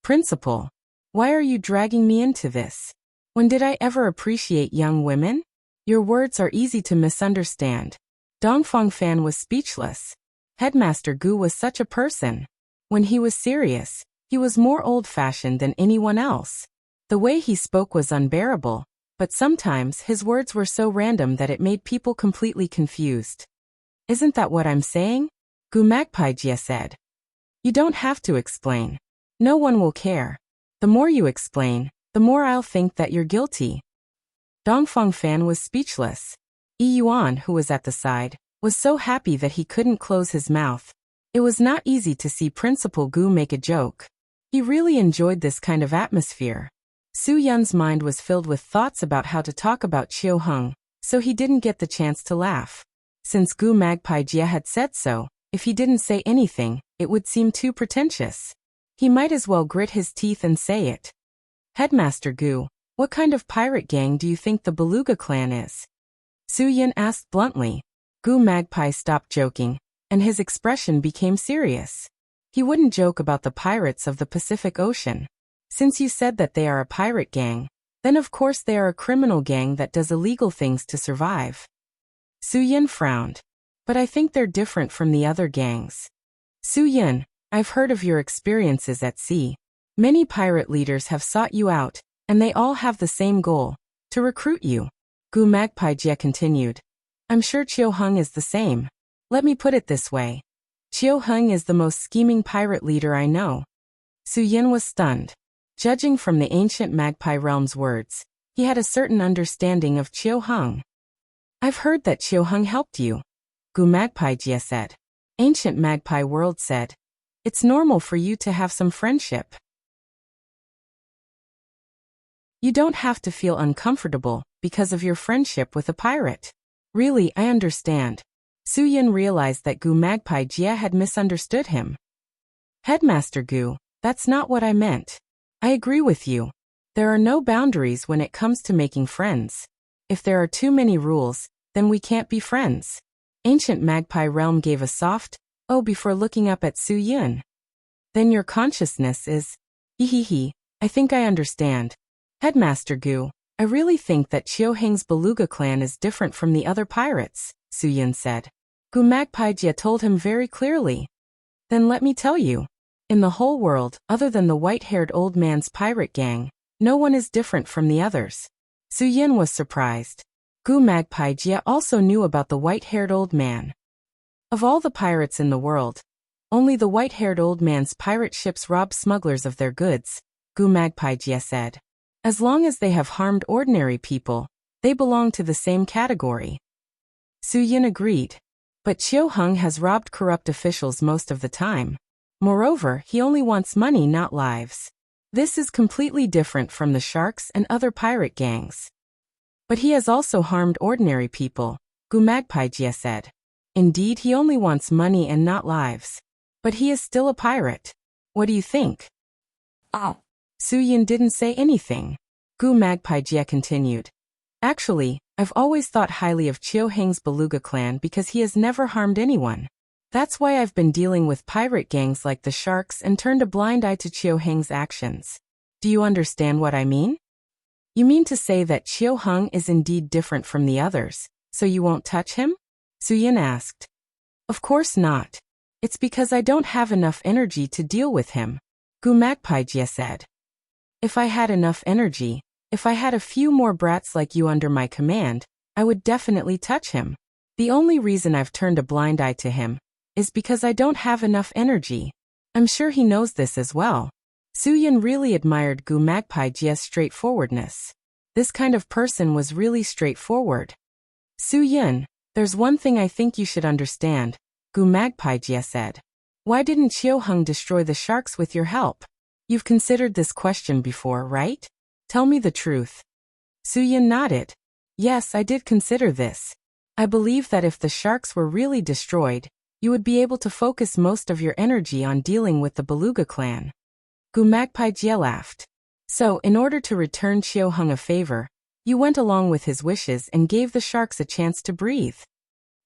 Principal, why are you dragging me into this? When did I ever appreciate young women? Your words are easy to misunderstand. Dongfang Fan was speechless. Headmaster Gu was such a person. When he was serious, he was more old-fashioned than anyone else. The way he spoke was unbearable, but sometimes his words were so random that it made people completely confused. Isn't that what I'm saying? Gu Magpie Jie said. You don't have to explain. No one will care. The more you explain, the more I'll think that you're guilty. Dongfang Fan was speechless. Yi Yuan, who was at the side, was so happy that he couldn't close his mouth. It was not easy to see Principal Gu make a joke. He really enjoyed this kind of atmosphere. Su-yun's mind was filled with thoughts about how to talk about Chiu Hung, so he didn't get the chance to laugh. Since Gu Magpie Jie had said so, if he didn't say anything, it would seem too pretentious. He might as well grit his teeth and say it. Headmaster Gu, what kind of pirate gang do you think the Beluga clan is? Su-yun asked bluntly. Gu Magpie stopped joking, and his expression became serious. He wouldn't joke about the pirates of the Pacific Ocean. Since you said that they are a pirate gang, then of course they are a criminal gang that does illegal things to survive. Su-yun frowned. But I think they're different from the other gangs. Su-yun, I've heard of your experiences at sea. Many pirate leaders have sought you out, and they all have the same goal, to recruit you. Gu Magpie Jie continued. I'm sure Chiu Hung is the same. Let me put it this way. Chiu Hung is the most scheming pirate leader I know. Su-yun was stunned. Judging from the ancient Magpie Realm's words, he had a certain understanding of Chiu Hung. I've heard that Chiu Hung helped you, Gu Magpie Jie said. Ancient Magpie World said. It's normal for you to have some friendship. You don't have to feel uncomfortable because of your friendship with a pirate. Really, I understand. Su-yun realized that Gu Magpie Jie had misunderstood him. Headmaster Gu, that's not what I meant. I agree with you. There are no boundaries when it comes to making friends. If there are too many rules, then we can't be friends. Ancient Magpie Realm gave a soft, oh before looking up at Su-yun. Then your consciousness is, hehehe, I think I understand. Headmaster Gu, I really think that Chiu Heng's Beluga clan is different from the other pirates, Su-yun said. Gu Magpie Jie told him very clearly. Then let me tell you. In the whole world, other than the white-haired old man's pirate gang, no one is different from the others. Su-yun was surprised. Gu Magpie Jie also knew about the white-haired old man. Of all the pirates in the world, only the white-haired old man's pirate ships rob smugglers of their goods, Gu Magpie Jie said. As long as they have harmed ordinary people, they belong to the same category. Su-yun agreed. But Chiu Hung has robbed corrupt officials most of the time. Moreover, he only wants money, not lives. This is completely different from the sharks and other pirate gangs. But he has also harmed ordinary people, Gu Magpie Jie said. Indeed, he only wants money and not lives. But he is still a pirate. What do you think? Oh. Su-yun didn't say anything. Gu Magpie Jie continued. Actually, I've always thought highly of Chiu Heng's Beluga clan because he has never harmed anyone. That's why I've been dealing with pirate gangs like the Sharks and turned a blind eye to Chiu Heng's actions. Do you understand what I mean? You mean to say that Chiu Hung is indeed different from the others, so you won't touch him? Su-yun asked. Of course not. It's because I don't have enough energy to deal with him, Gu Magpie Jie said. If I had enough energy, if I had a few more brats like you under my command, I would definitely touch him. The only reason I've turned a blind eye to him is because I don't have enough energy. I'm sure he knows this as well. Su Yun really admired Gu Magpie Jie's straightforwardness. This kind of person was really straightforward. Su Yun, there's one thing I think you should understand, Gu Magpie Jie said. Why didn't Qiu Heng destroy the sharks with your help? You've considered this question before, right? Tell me the truth. Su Yun nodded. Yes, I did consider this. I believe that if the sharks were really destroyed, you would be able to focus most of your energy on dealing with the Beluga clan. Gu Magpie Jie laughed. So, in order to return Qiu Heng a favor, you went along with his wishes and gave the sharks a chance to breathe.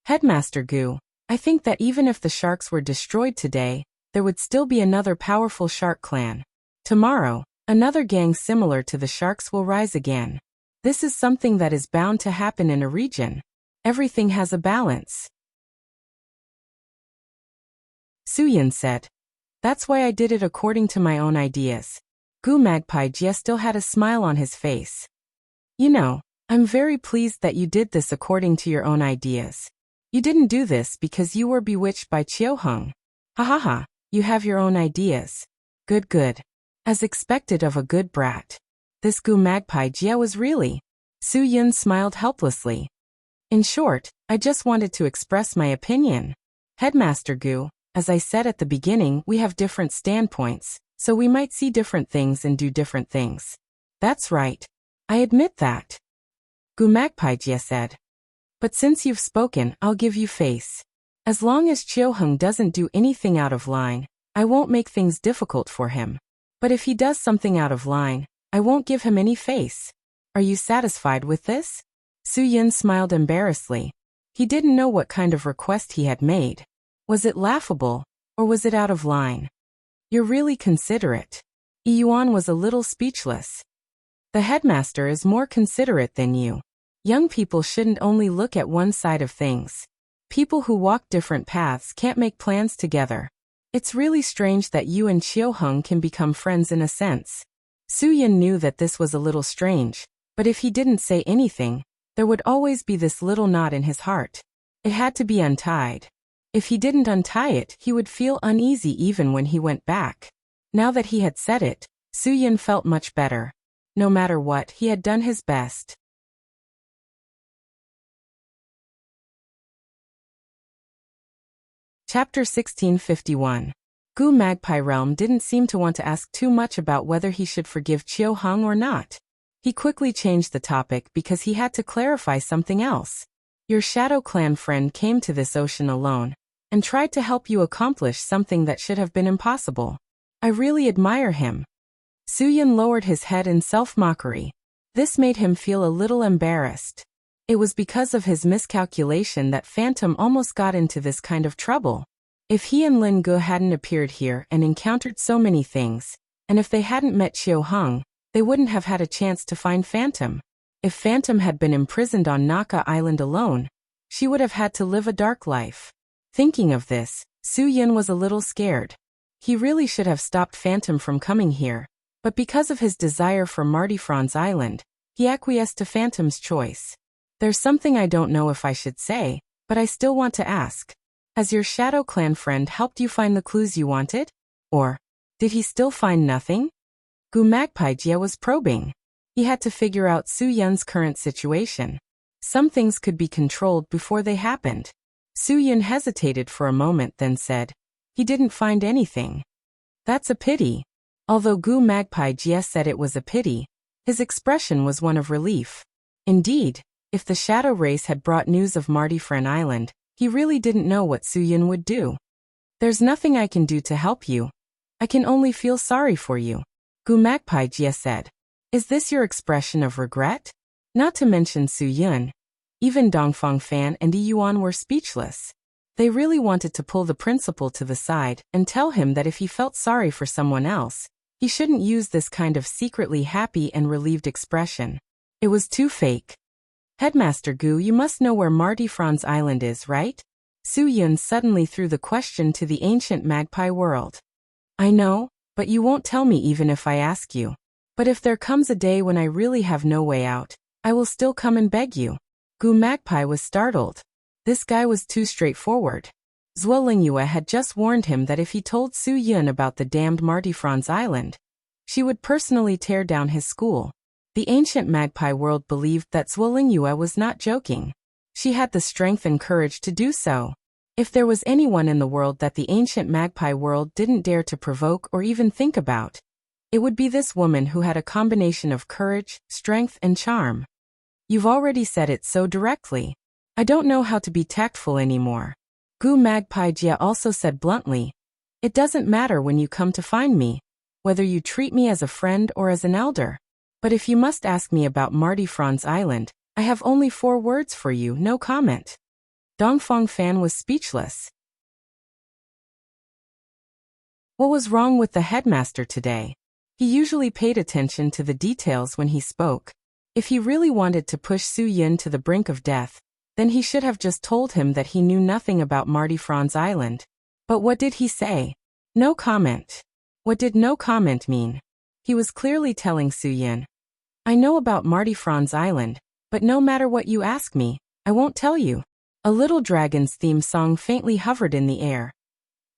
Headmaster Gu, I think that even if the sharks were destroyed today, there would still be another powerful shark clan. Tomorrow, another gang similar to the sharks will rise again. This is something that is bound to happen in a region. Everything has a balance. Su Yun said. That's why I did it according to my own ideas. Gu Magpie Jie still had a smile on his face. You know, I'm very pleased that you did this according to your own ideas. You didn't do this because you were bewitched by Qiu Heng. Ha ha ha, you have your own ideas. Good good. As expected of a good brat. This Gu Magpie Jie was really. Su Yun smiled helplessly. In short, I just wanted to express my opinion. Headmaster Gu, as I said at the beginning, we have different standpoints, so we might see different things and do different things. That's right. I admit that. Gu Magpie Jie said. But since you've spoken, I'll give you face. As long as Qiu Heng doesn't do anything out of line, I won't make things difficult for him. But if he does something out of line, I won't give him any face. Are you satisfied with this? Su Yun smiled embarrassedly. He didn't know what kind of request he had made. Was it laughable, or was it out of line? You're really considerate. Yi Yuan was a little speechless. The headmaster is more considerate than you. Young people shouldn't only look at one side of things. People who walk different paths can't make plans together. It's really strange that you and Qiu Heng can become friends in a sense. Su Yun knew that this was a little strange, but if he didn't say anything, there would always be this little knot in his heart. It had to be untied. If he didn't untie it, he would feel uneasy even when he went back. Now that he had said it, Su Yun felt much better. No matter what, he had done his best. Chapter 1651. Gu Magpie Realm didn't seem to want to ask too much about whether he should forgive Qiu Heng or not. He quickly changed the topic because he had to clarify something else. Your Shadow Clan friend came to this ocean alone and tried to help you accomplish something that should have been impossible. I really admire him. Su Yun lowered his head in self-mockery. This made him feel a little embarrassed. It was because of his miscalculation that Phantom almost got into this kind of trouble. If he and Lin Gu hadn't appeared here and encountered so many things, and if they hadn't met Qiu Heng, they wouldn't have had a chance to find Phantom. If Phantom had been imprisoned on Naka Island alone, she would have had to live a dark life. Thinking of this, Su Yun was a little scared. He really should have stopped Phantom from coming here, but because of his desire for Marty Franz Island, he acquiesced to Phantom's choice. There's something I don't know if I should say, but I still want to ask. Has your Shadow Clan friend helped you find the clues you wanted? Or did he still find nothing? Gu Magpie Jie was probing. He had to figure out Su Yun's current situation. Some things could be controlled before they happened. Su Yun hesitated for a moment, then said, he didn't find anything. That's a pity. Although Gu Magpie Jie said it was a pity, his expression was one of relief. Indeed, if the Shadow Race had brought news of Marty Franz Island, he really didn't know what Su Yun would do. There's nothing I can do to help you. I can only feel sorry for you, Gu Magpie Jie said. Is this your expression of regret? Not to mention Su Yun. Even Dongfang Fan and Yi Yuan were speechless. They really wanted to pull the principal to the side and tell him that if he felt sorry for someone else, he shouldn't use this kind of secretly happy and relieved expression. It was too fake. Headmaster Gu, you must know where Marty Franz Island is, right? Su Yun suddenly threw the question to the ancient magpie world. I know, but you won't tell me even if I ask you. But if there comes a day when I really have no way out, I will still come and beg you. Gu Magpie was startled. This guy was too straightforward. Zhuo Lingyue had just warned him that if he told Su Yun about the damned Marty Franz Island, she would personally tear down his school. The ancient magpie world believed that Zhuo Lingyue was not joking. She had the strength and courage to do so. If there was anyone in the world that the ancient magpie world didn't dare to provoke or even think about, it would be this woman who had a combination of courage, strength, and charm. You've already said it so directly. I don't know how to be tactful anymore. Gu Magpie Jia also said bluntly, it doesn't matter when you come to find me, whether you treat me as a friend or as an elder. But if you must ask me about Marty Franz Island, I have only 4 words for you, no comment. Dongfang Fan was speechless. What was wrong with the headmaster today? He usually paid attention to the details when he spoke. If he really wanted to push Su Yun to the brink of death, then he should have just told him that he knew nothing about Marty Franz Island. But what did he say? No comment. What did no comment mean? He was clearly telling Su Yun, I know about Marty Franz Island, but no matter what you ask me, I won't tell you. A Little Dragon's theme song faintly hovered in the air.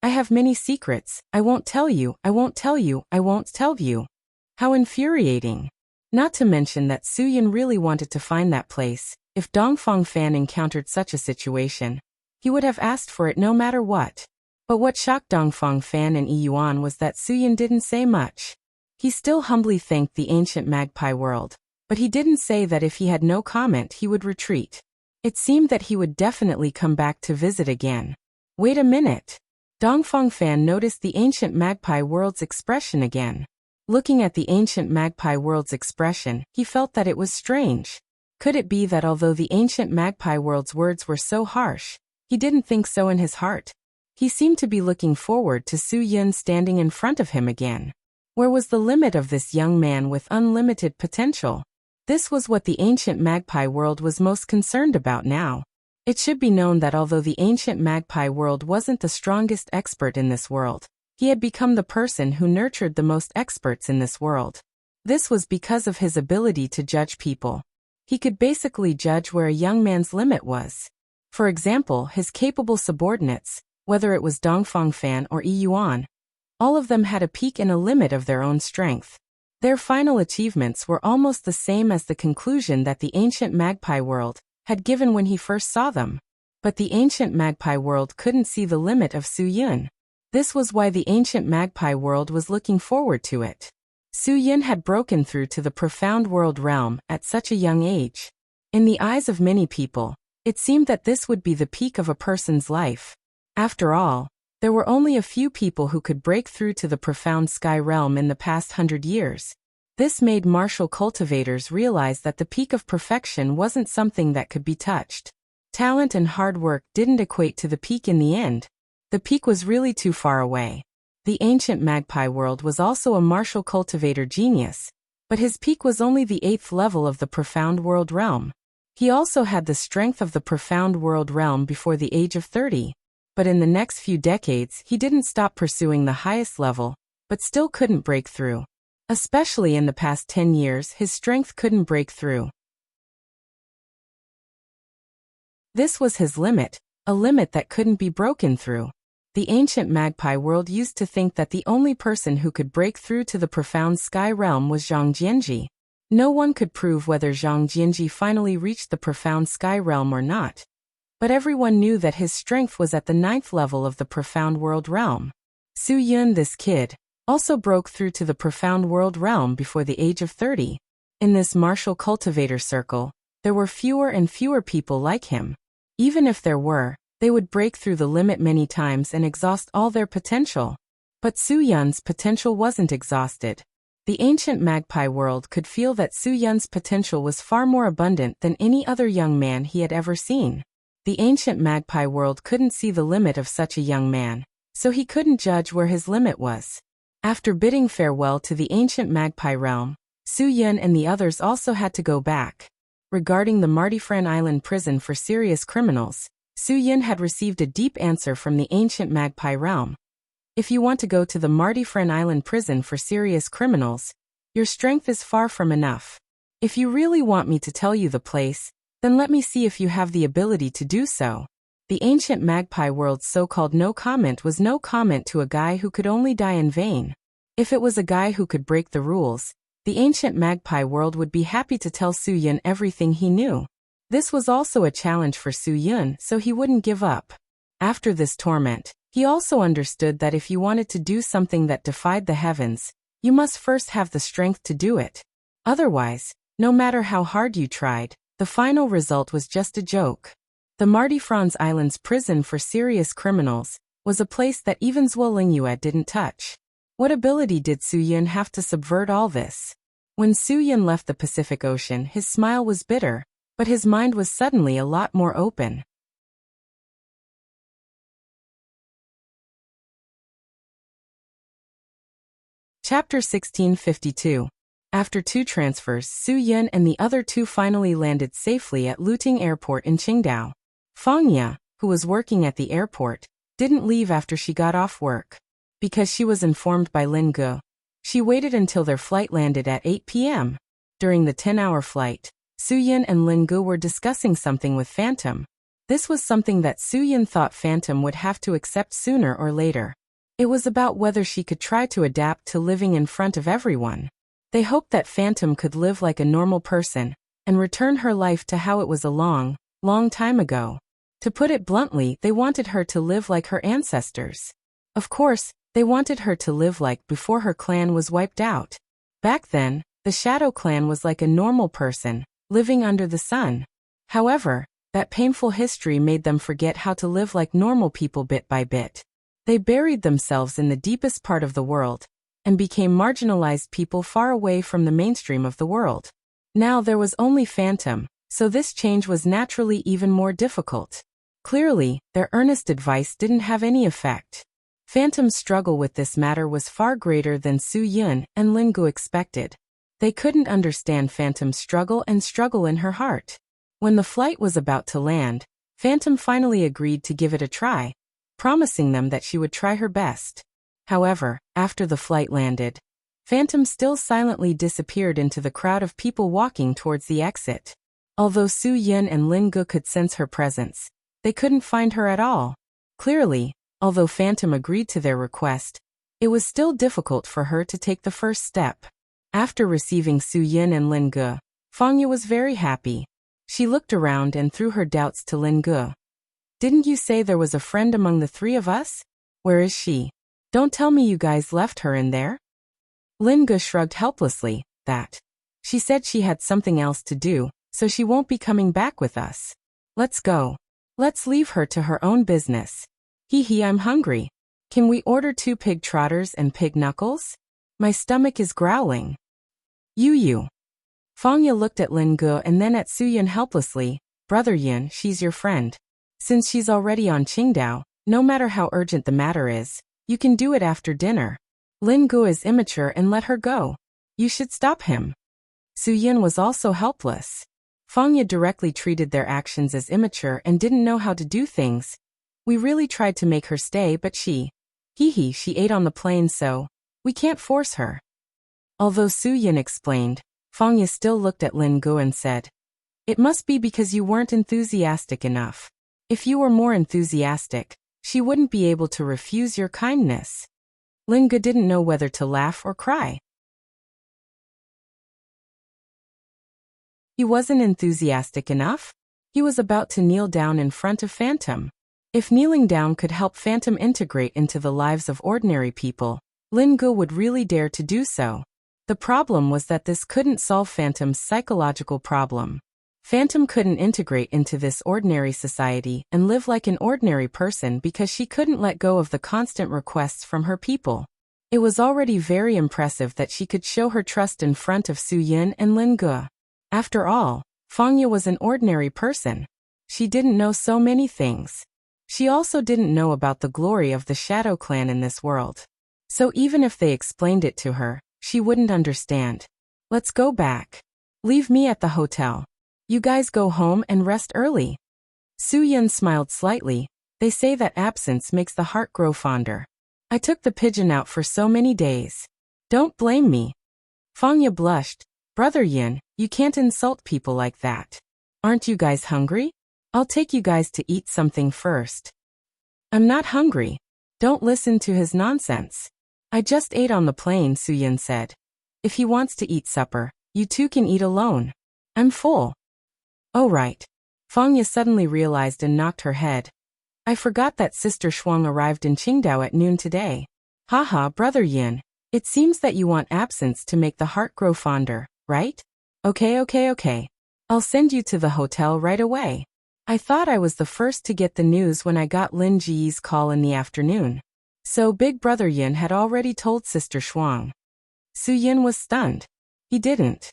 I have many secrets, I won't tell you, I won't tell you, I won't tell you. How infuriating. Not to mention that Su Yun really wanted to find that place. If Dongfang Fan encountered such a situation, he would have asked for it no matter what. But what shocked Dongfang Fan and Yi Yuan was that Su Yun didn't say much. He still humbly thanked the ancient magpie world, but he didn't say that if he had no comment he would retreat. It seemed that he would definitely come back to visit again. Wait a minute. Dongfang Fan noticed the ancient magpie world's expression again. Looking at the ancient magpie world's expression, he felt that it was strange. Could it be that although the ancient magpie world's words were so harsh, he didn't think so in his heart? He seemed to be looking forward to Su Yun standing in front of him again. Where was the limit of this young man with unlimited potential? This was what the ancient magpie world was most concerned about now. It should be known that although the ancient magpie world wasn't the strongest expert in this world, he had become the person who nurtured the most experts in this world. This was because of his ability to judge people. He could basically judge where a young man's limit was. For example, his capable subordinates, whether it was Dongfang Fan or Yi Yuan, all of them had a peak and a limit of their own strength. Their final achievements were almost the same as the conclusion that the ancient magpie world had given when he first saw them. But the ancient magpie world couldn't see the limit of Su Yun. This was why the ancient magpie world was looking forward to it. Su Yun had broken through to the profound world realm at such a young age. In the eyes of many people, it seemed that this would be the peak of a person's life. After all, there were only a few people who could break through to the profound sky realm in the past 100 years. This made martial cultivators realize that the peak of perfection wasn't something that could be touched. Talent and hard work didn't equate to the peak in the end. The peak was really too far away. The ancient magpie world was also a martial cultivator genius, but his peak was only the 8th level of the profound world realm. He also had the strength of the profound world realm before the age of 30. But in the next few decades he didn't stop pursuing the highest level, but still couldn't break through. Especially in the past 10 years his strength couldn't break through. This was his limit, a limit that couldn't be broken through. The ancient magpie world used to think that the only person who could break through to the profound sky realm was Zhang Jianji. No one could prove whether Zhang Jianji finally reached the profound sky realm or not. But everyone knew that his strength was at the 9th level of the profound world realm. Su Yun, this kid, also broke through to the profound world realm before the age of 30. In this martial cultivator circle, there were fewer and fewer people like him. Even if there were, they would break through the limit many times and exhaust all their potential. But Su Yun's potential wasn't exhausted. The ancient magpie world could feel that Su Yun's potential was far more abundant than any other young man he had ever seen. The ancient magpie world couldn't see the limit of such a young man, so he couldn't judge where his limit was. After bidding farewell to the ancient magpie realm, Su Yun and the others also had to go back. Regarding the Marty Franz Island prison for serious criminals, Su Yun had received a deep answer from the ancient magpie realm. If you want to go to the Martifren Island prison for serious criminals, your strength is far from enough. If you really want me to tell you the place, then let me see if you have the ability to do so. The ancient magpie world's so-called no comment was no comment to a guy who could only die in vain. If it was a guy who could break the rules, the ancient magpie world would be happy to tell Su Yun everything he knew. This was also a challenge for Su Yun, so he wouldn't give up. After this torment, he also understood that if you wanted to do something that defied the heavens, you must first have the strength to do it. Otherwise, no matter how hard you tried, the final result was just a joke. The Martifran's Island's prison for serious criminals was a place that even Zhuo Lingyue didn't touch. What ability did Su Yun have to subvert all this? When Su Yun left the Pacific Ocean, his smile was bitter, but his mind was suddenly a lot more open. Chapter 1652. After 2 transfers, Su Yun and the other 2 finally landed safely at Luting Airport in Qingdao. Fang Ya, who was working at the airport, didn't leave after she got off work. Because she was informed by Lin Ge, she waited until their flight landed at 8 p.m. During the 10-hour flight, Su Yun and Lin Ge were discussing something with Phantom. This was something that Su Yun thought Phantom would have to accept sooner or later. It was about whether she could try to adapt to living in front of everyone. They hoped that Phantom could live like a normal person and return her life to how it was a long, long time ago. To put it bluntly, they wanted her to live like her ancestors. Of course, they wanted her to live like before her clan was wiped out. Back then, the Shadow Clan was like a normal person, living under the sun. However, that painful history made them forget how to live like normal people bit by bit. They buried themselves in the deepest part of the world and became marginalized people far away from the mainstream of the world. Now there was only Phantom, so this change was naturally even more difficult. Clearly, their earnest advice didn't have any effect. Phantom's struggle with this matter was far greater than Su Yun and Lin Ge expected. They couldn't understand Phantom's struggle in her heart. When the flight was about to land, Phantom finally agreed to give it a try, promising them that she would try her best. However, after the flight landed, Phantom still silently disappeared into the crowd of people walking towards the exit. Although Su Yun and Lin Ge could sense her presence, they couldn't find her at all. Clearly, although Phantom agreed to their request, it was still difficult for her to take the first step. After receiving Su Yun and Lin Ge, Fang Yu was very happy. She looked around and threw her doubts to Lin Ge. "Didn't you say there was a friend among the 3 of us? Where is she? Don't tell me you guys left her in there?" Lin Ge shrugged helplessly. "That. She said she had something else to do, so she won't be coming back with us. Let's go. Let's leave her to her own business. Hee, I'm hungry. Can we order 2 pig trotters and pig knuckles? My stomach is growling." You. Fang Yu looked at Lin Ge and then at Su Yun helplessly. "Brother Yun, she's your friend. Since she's already on Qingdao, no matter how urgent the matter is, you can do it after dinner. Lin Ge is immature and let her go. You should stop him." Su Yun was also helpless. Fang Yu directly treated their actions as immature and didn't know how to do things. "We really tried to make her stay, but she ate on the plane, so we can't force her." Although Su Yun explained, Fang Yu still looked at Lin Ge and said, "It must be because you weren't enthusiastic enough. If you were more enthusiastic, she wouldn't be able to refuse your kindness." Lin Ge didn't know whether to laugh or cry. He wasn't enthusiastic enough? He was about to kneel down in front of Phantom. If kneeling down could help Phantom integrate into the lives of ordinary people, Lin Ge would really dare to do so. The problem was that this couldn't solve Phantom's psychological problem. Phantom couldn't integrate into this ordinary society and live like an ordinary person because she couldn't let go of the constant requests from her people. It was already very impressive that she could show her trust in front of Su Yun and Lin Ge. After all, Fang Yu was an ordinary person. She didn't know so many things. She also didn't know about the glory of the Shadow Clan in this world. So even if they explained it to her, she wouldn't understand. "Let's go back. Leave me at the hotel. You guys go home and rest early." Su Yun smiled slightly. They say that absence makes the heart grow fonder. I took the pigeon out for so many days. Don't blame me. Fangya blushed. Brother Yin, you can't insult people like that. Aren't you guys hungry? I'll take you guys to eat something first. I'm not hungry. Don't listen to his nonsense. I just ate on the plane, Su Yun said. If he wants to eat supper, you two can eat alone. I'm full. Oh right. Fangya suddenly realized and knocked her head. I forgot that Sister Shuang arrived in Qingdao at noon today. Haha, Brother Yin. It seems that you want absence to make the heart grow fonder, right? Okay. I'll send you to the hotel right away. I thought I was the first to get the news when I got Lin Ji's call in the afternoon. So Big Brother Yin had already told Sister Shuang. Su Yin was stunned. He didn't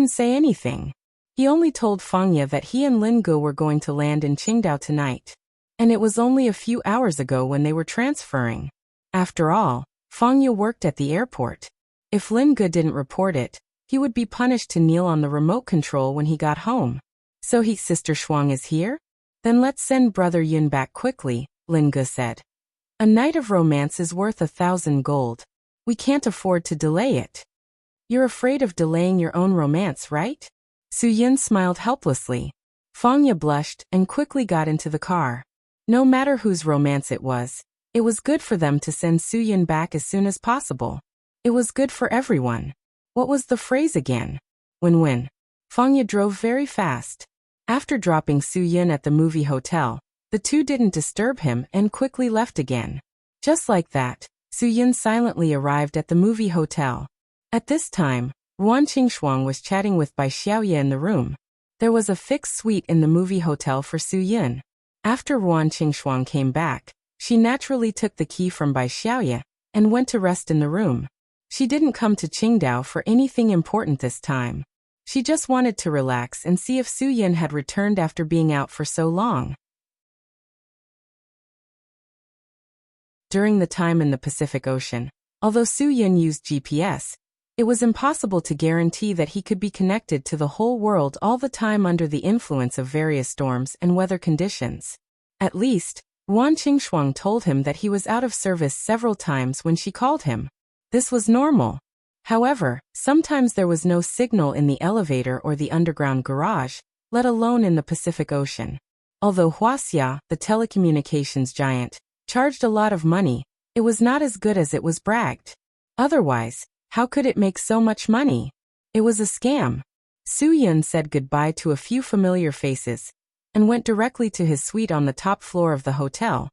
say anything. He only told Fangya that he and Lin Ge were going to land in Qingdao tonight. And it was only a few hours ago when they were transferring. After all, Fangya worked at the airport. If Lin Ge didn't report it, he would be punished to kneel on the remote control when he got home. So Sister Shuang is here? Then let's send Brother Yun back quickly, Lin Ge said. A night of romance is worth 1,000 gold. We can't afford to delay it. You're afraid of delaying your own romance, right? Su Yun smiled helplessly. Fangya blushed and quickly got into the car. No matter whose romance it was good for them to send Su Yun back as soon as possible. It was good for everyone. What was the phrase again? Win-win. Fangya drove very fast. After dropping Su Yun at the movie hotel, the two didn't disturb him and quickly left again. Just like that, Su Yun silently arrived at the movie hotel. At this time, Ruan Qingshuang was chatting with Bai Xiaoye in the room. There was a fixed suite in the movie hotel for Su Yun. After Ruan Qingshuang came back, she naturally took the key from Bai Xiaoye and went to rest in the room. She didn't come to Qingdao for anything important this time. She just wanted to relax and see if Su Yun had returned after being out for so long. During the time in the Pacific Ocean, although Su Yun used GPS, it was impossible to guarantee that he could be connected to the whole world all the time under the influence of various storms and weather conditions. At least, Ruan Qingshuang told him that he was out of service several times when she called him. This was normal. However, sometimes there was no signal in the elevator or the underground garage, let alone in the Pacific Ocean. Although Huaxia, the telecommunications giant, charged a lot of money, it was not as good as it was bragged. Otherwise, how could it make so much money? It was a scam. Su Yun said goodbye to a few familiar faces and went directly to his suite on the top floor of the hotel,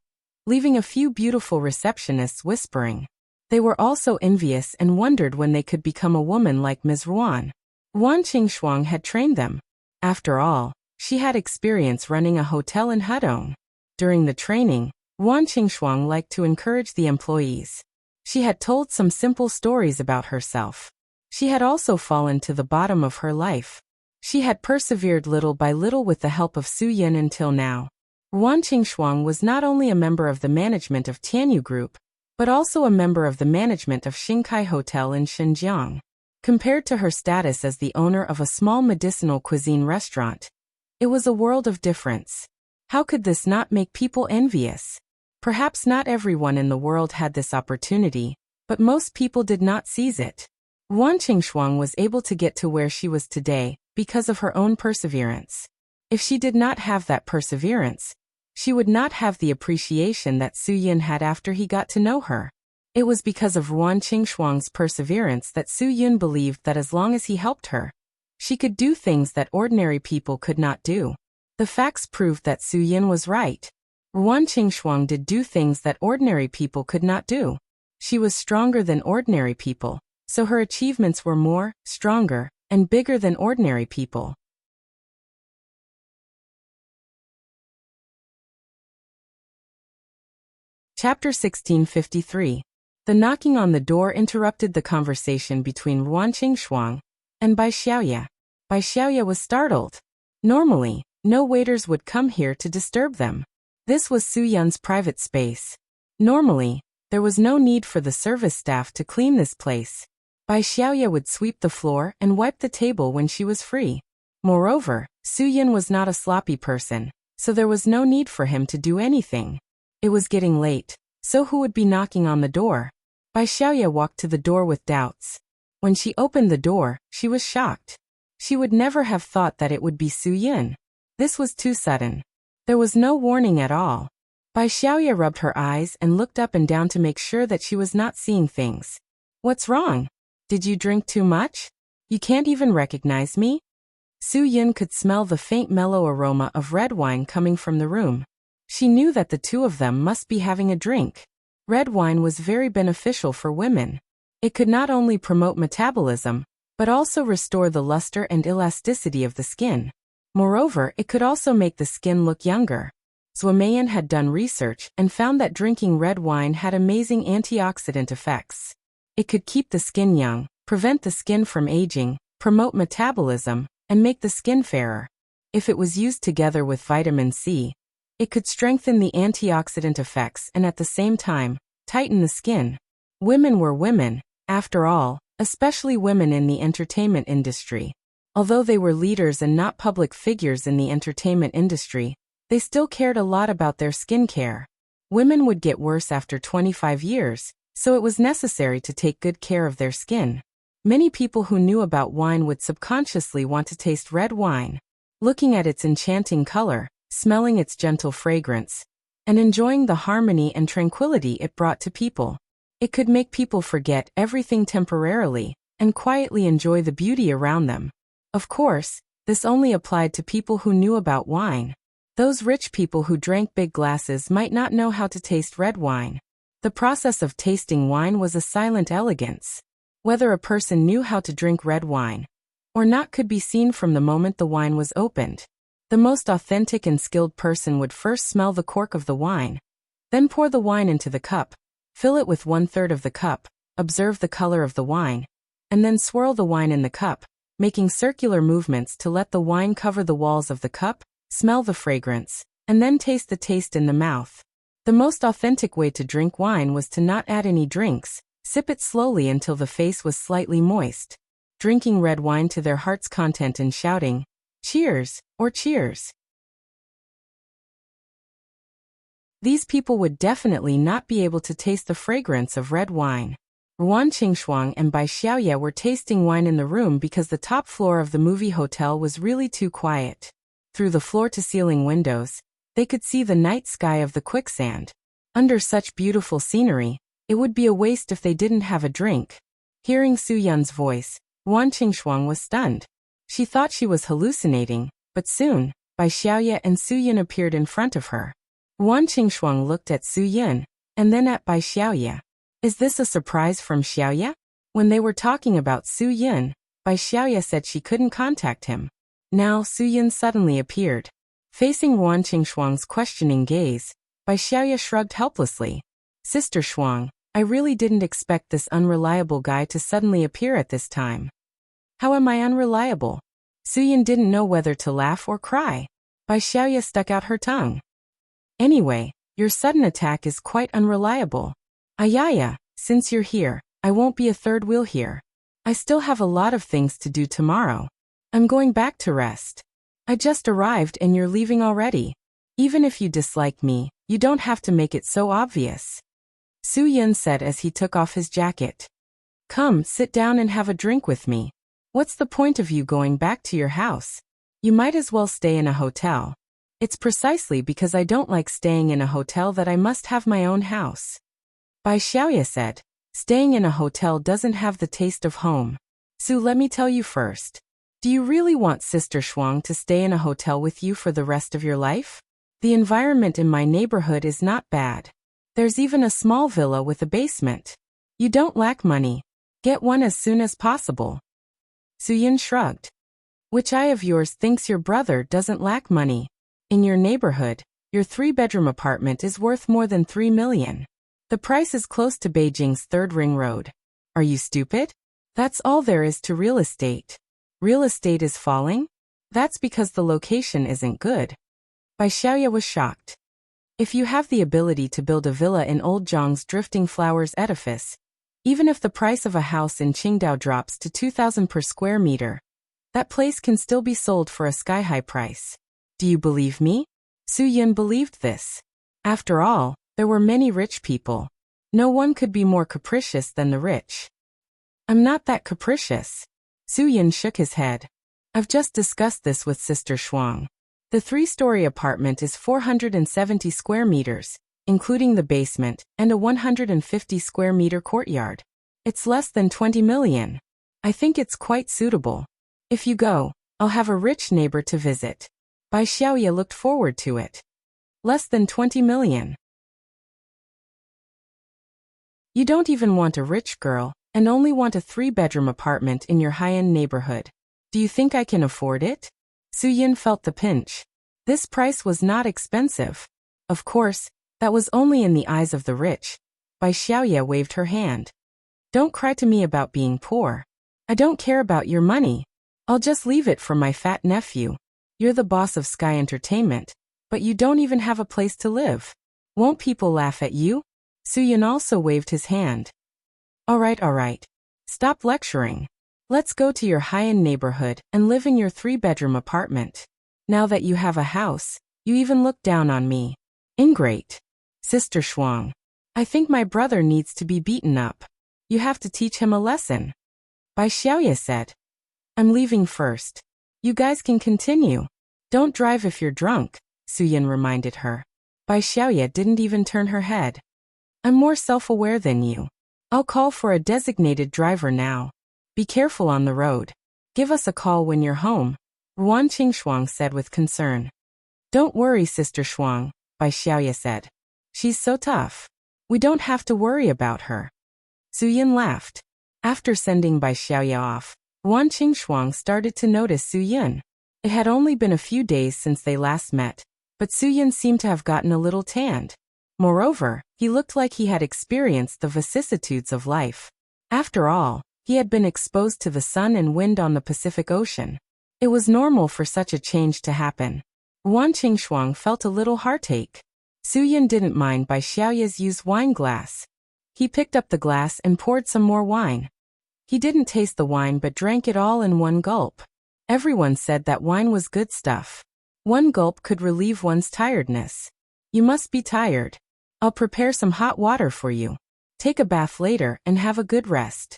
leaving a few beautiful receptionists whispering. They were also envious and wondered when they could become a woman like Ms. Ruan. Ruan Qingshuang had trained them. After all, she had experience running a hotel in Hudong. During the training, Ruan Qingshuang liked to encourage the employees. She had told some simple stories about herself. She had also fallen to the bottom of her life. She had persevered little by little with the help of Su Yun until now. Ruan Qingshuang was not only a member of the management of Tianyu Group, but also a member of the management of Xingkai Hotel in Xinjiang. Compared to her status as the owner of a small medicinal cuisine restaurant, it was a world of difference. How could this not make people envious? Perhaps not everyone in the world had this opportunity, but most people did not seize it. Ruan Qingshuang was able to get to where she was today because of her own perseverance. If she did not have that perseverance, she would not have the appreciation that Su Yun had after he got to know her. It was because of Ruan Qingshuang's perseverance that Su Yun believed that as long as he helped her, she could do things that ordinary people could not do. The facts proved that Su Yun was right. Ruan Qingshuang did do things that ordinary people could not do. She was stronger than ordinary people, so her achievements were more, stronger, and bigger than ordinary people. Chapter 1653. The knocking on the door interrupted the conversation between Ruan Qingshuang and Bai Xiaoye. Bai Xiaoye was startled. Normally, no waiters would come here to disturb them. This was Su Yun's private space. Normally, there was no need for the service staff to clean this place. Bai Xiaoye would sweep the floor and wipe the table when she was free. Moreover, Su Yun was not a sloppy person, so there was no need for him to do anything. It was getting late, so who would be knocking on the door? Bai Xiaoya walked to the door with doubts. When she opened the door, she was shocked. She would never have thought that it would be Su Yin. This was too sudden. There was no warning at all. Bai Xiaoya rubbed her eyes and looked up and down to make sure that she was not seeing things. What's wrong? Did you drink too much? You can't even recognize me? Su Yin could smell the faint mellow aroma of red wine coming from the room. She knew that the two of them must be having a drink. Red wine was very beneficial for women. It could not only promote metabolism, but also restore the luster and elasticity of the skin. Moreover, it could also make the skin look younger. Zhou Meiyan had done research and found that drinking red wine had amazing antioxidant effects. It could keep the skin young, prevent the skin from aging, promote metabolism, and make the skin fairer. If it was used together with vitamin C, it could strengthen the antioxidant effects and at the same time, tighten the skin. Women were women, after all, especially women in the entertainment industry. Although they were leaders and not public figures in the entertainment industry, they still cared a lot about their skincare. Women would get worse after 25 years, so it was necessary to take good care of their skin. Many people who knew about wine would subconsciously want to taste red wine. Looking at its enchanting color, smelling its gentle fragrance, and enjoying the harmony and tranquility it brought to people. It could make people forget everything temporarily and quietly enjoy the beauty around them. Of course, this only applied to people who knew about wine. Those rich people who drank big glasses might not know how to taste red wine. The process of tasting wine was a silent elegance. Whether a person knew how to drink red wine or not could be seen from the moment the wine was opened. The most authentic and skilled person would first smell the cork of the wine, then pour the wine into the cup, fill it with 1/3 of the cup, observe the color of the wine, and then swirl the wine in the cup, making circular movements to let the wine cover the walls of the cup, smell the fragrance, and then taste the taste in the mouth. The most authentic way to drink wine was to not add any drinks, sip it slowly until the face was slightly moist, drinking red wine to their heart's content and shouting, "Cheers," or "Cheers." These people would definitely not be able to taste the fragrance of red wine. Ruan Qingshuang and Bai Xiaoya were tasting wine in the room because the top floor of the movie hotel was really too quiet. Through the floor-to-ceiling windows, they could see the night sky of the quicksand. Under such beautiful scenery, it would be a waste if they didn't have a drink. Hearing Su Yun's voice, Ruan Qingshuang was stunned. She thought she was hallucinating, but soon, Bai Xiaoya and Su Yun appeared in front of her. Ruan Qingshuang looked at Su Yun, and then at Bai Xiaoya. Is this a surprise from Xiaoya? When they were talking about Su Yun, Bai Xiaoya said she couldn't contact him. Now Su Yun suddenly appeared. Facing Ruan Qingshuang's questioning gaze, Bai Xiaoya shrugged helplessly. Sister Shuang, I really didn't expect this unreliable guy to suddenly appear at this time. How am I unreliable? Su Yun didn't know whether to laugh or cry. Bai Xiaoya stuck out her tongue. Anyway, your sudden attack is quite unreliable. Ayaya, since you're here, I won't be a third wheel here. I still have a lot of things to do tomorrow. I'm going back to rest. I just arrived and you're leaving already. Even if you dislike me, you don't have to make it so obvious. Su Yun said as he took off his jacket. Come, sit down and have a drink with me. What's the point of you going back to your house? You might as well stay in a hotel. It's precisely because I don't like staying in a hotel that I must have my own house. Bai Xiaoya said, staying in a hotel doesn't have the taste of home. Su, let me tell you first. Do you really want Sister Shuang to stay in a hotel with you for the rest of your life? The environment in my neighborhood is not bad. There's even a small villa with a basement. You don't lack money. Get one as soon as possible. Su Yun shrugged. Which eye of yours thinks your brother doesn't lack money? In your neighborhood, your 3-bedroom apartment is worth more than 3 million. The price is close to Beijing's 3rd Ring Road. Are you stupid? That's all there is to real estate. Real estate is falling? That's because the location isn't good. Bai Xiaoya was shocked. If you have the ability to build a villa in Old Zhang's Drifting Flowers edifice, even if the price of a house in Qingdao drops to 2,000 per square meter, that place can still be sold for a sky-high price. Do you believe me? Su Yin believed this. After all, there were many rich people. No one could be more capricious than the rich. I'm not that capricious. Su Yin shook his head. I've just discussed this with Sister Shuang. The 3-story apartment is 470 square meters, including the basement, and a 150 square meter courtyard. It's less than 20 million. I think it's quite suitable. If you go, I'll have a rich neighbor to visit. Bai Xiaoye looked forward to it. Less than 20 million. You don't even want a rich girl, and only want a 3-bedroom apartment in your high-end neighborhood. Do you think I can afford it? Su Yin felt the pinch. This price was not expensive. Of course, that was only in the eyes of the rich. Bai Xiaoye waved her hand. Don't cry to me about being poor. I don't care about your money. I'll just leave it for my fat nephew. You're the boss of Sky Entertainment, but you don't even have a place to live. Won't people laugh at you? Su Yin also waved his hand. All right. Stop lecturing. Let's go to your high-end neighborhood and live in your 3-bedroom apartment. Now that you have a house, you even look down on me. Ingrate. Sister Shuang. I think my brother needs to be beaten up. You have to teach him a lesson. Bai Xiaoye said. I'm leaving first. You guys can continue. Don't drive if you're drunk, Su Yin reminded her. Bai Xiaoye didn't even turn her head. I'm more self-aware than you. I'll call for a designated driver now. Be careful on the road. Give us a call when you're home, RuanQingshuang said with concern. Don't worry, Sister Shuang, Bai Xiaoye said. She's so tough. We don't have to worry about her. Su Yin laughed. After sending Bai Xiaoye off, RuanQingshuang started to notice Su Yin. It had only been a few days since they last met, but Su Yin seemed to have gotten a little tanned. Moreover, he looked like he had experienced the vicissitudes of life. After all, he had been exposed to the sun and wind on the Pacific Ocean. It was normal for such a change to happen. Ruan Qingshuang felt a little heartache. Su Yin didn't mind Bai Xiaoye's used wine glass. He picked up the glass and poured some more wine. He didn't taste the wine but drank it all in one gulp. Everyone said that wine was good stuff. One gulp could relieve one's tiredness. You must be tired. I'll prepare some hot water for you. Take a bath later and have a good rest.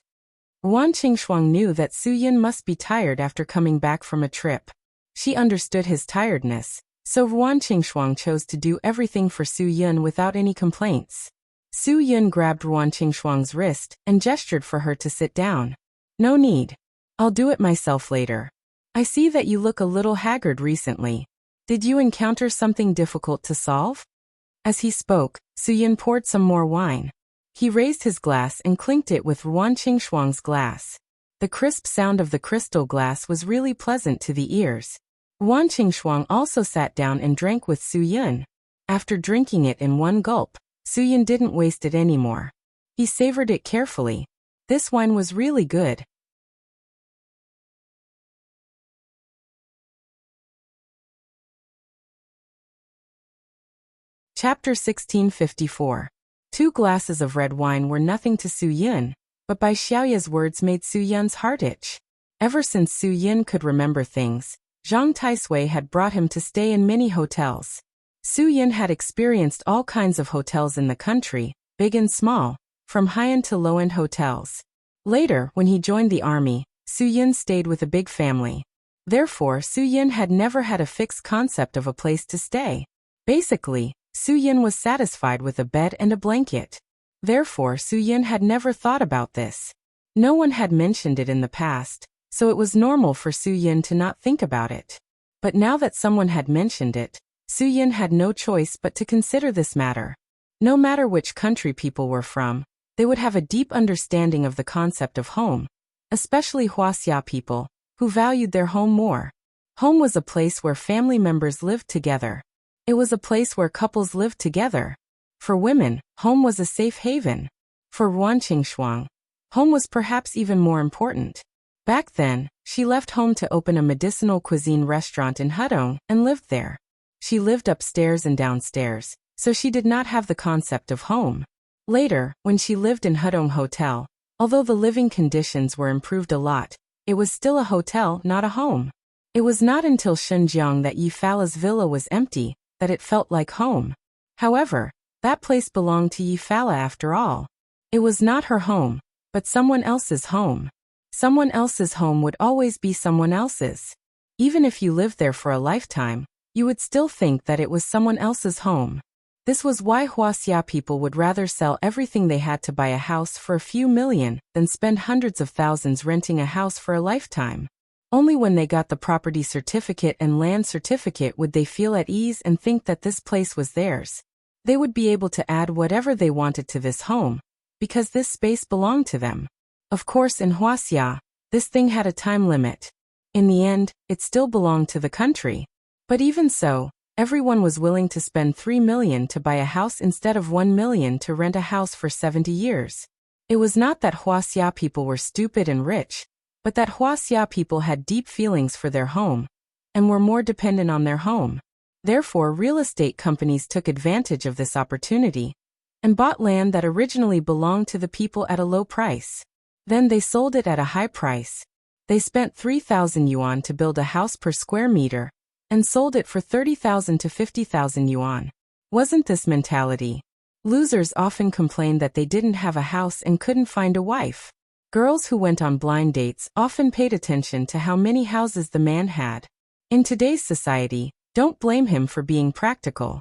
Ruan Qingshuang knew that Su Yin must be tired after coming back from a trip. She understood his tiredness, so Ruan Qingshuang chose to do everything for Su Yin without any complaints. Su Yin grabbed Ruan Qingshuang's wrist and gestured for her to sit down. No need. I'll do it myself later. I see that you look a little haggard recently. Did you encounter something difficult to solve? As he spoke, Su Yin poured some more wine. He raised his glass and clinked it with Ruan Qingshuang's glass. The crisp sound of the crystal glass was really pleasant to the ears. Ruan Qingshuang also sat down and drank with Su Yin. After drinking it in one gulp, Su Yin didn't waste it anymore. He savored it carefully. This wine was really good. Chapter 1654. 2 glasses of red wine were nothing to Su Yin, but Bai Xiaoye's words made Su Yin's heart itch. Ever since Su Yin could remember things, Zhang Taisui had brought him to stay in many hotels. Su Yin had experienced all kinds of hotels in the country, big and small, from high-end to low-end hotels. Later, when he joined the army, Su Yin stayed with a big family. Therefore, Su Yin had never had a fixed concept of a place to stay. Basically, Su Yin was satisfied with a bed and a blanket. Therefore, Su Yin had never thought about this. No one had mentioned it in the past, so it was normal for Su Yin to not think about it. But now that someone had mentioned it, Su Yin had no choice but to consider this matter. No matter which country people were from, they would have a deep understanding of the concept of home, especially Huaxia people, who valued their home more. Home was a place where family members lived together. It was a place where couples lived together. For women, home was a safe haven. For Ruan Qingshuang, home was perhaps even more important. Back then, she left home to open a medicinal cuisine restaurant in Hudong and lived there. She lived upstairs and downstairs, so she did not have the concept of home. Later, when she lived in Hudong Hotel, although the living conditions were improved a lot, it was still a hotel, not a home. It was not until Shenzhen that Yi Fala's villa was empty that it felt like home. However, that place belonged to Yifala after all. It was not her home, but someone else's home. Someone else's home would always be someone else's. Even if you lived there for a lifetime, you would still think that it was someone else's home. This was why Huaxia people would rather sell everything they had to buy a house for a few million than spend hundreds of thousands renting a house for a lifetime. Only when they got the property certificate and land certificate would they feel at ease and think that this place was theirs. They would be able to add whatever they wanted to this home, because this space belonged to them. Of course, in Huaxia, this thing had a time limit. In the end, it still belonged to the country. But even so, everyone was willing to spend 3 million to buy a house instead of 1 million to rent a house for 70 years. It was not that Huaxia people were stupid and rich, but that Huaxia people had deep feelings for their home, and were more dependent on their home. Therefore, real estate companies took advantage of this opportunity, and bought land that originally belonged to the people at a low price. Then they sold it at a high price. They spent 3,000 yuan to build a house per square meter, and sold it for 30,000 to 50,000 yuan. Wasn't this mentality? Losers often complained that they didn't have a house and couldn't find a wife. Girls who went on blind dates often paid attention to how many houses the man had. In today's society, don't blame him for being practical.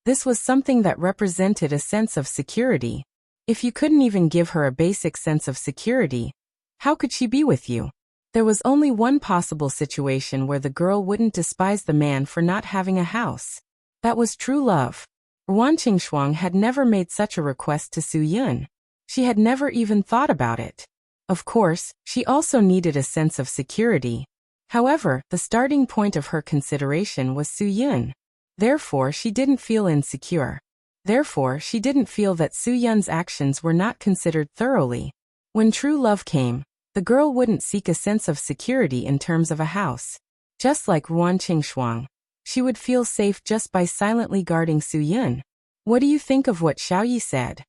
This was something that represented a sense of security. If you couldn't even give her a basic sense of security, how could she be with you? There was only one possible situation where the girl wouldn't despise the man for not having a house. That was true love. Wan Qingshuang had never made such a request to Su Yun. She had never even thought about it. Of course, she also needed a sense of security. However, the starting point of her consideration was Su Yun. Therefore, she didn't feel insecure. Therefore, she didn't feel that Su Yun's actions were not considered thoroughly. When true love came, the girl wouldn't seek a sense of security in terms of a house. Just like Wan Qingshuang, she would feel safe just by silently guarding Su Yun. What do you think of what Xiaoyi said?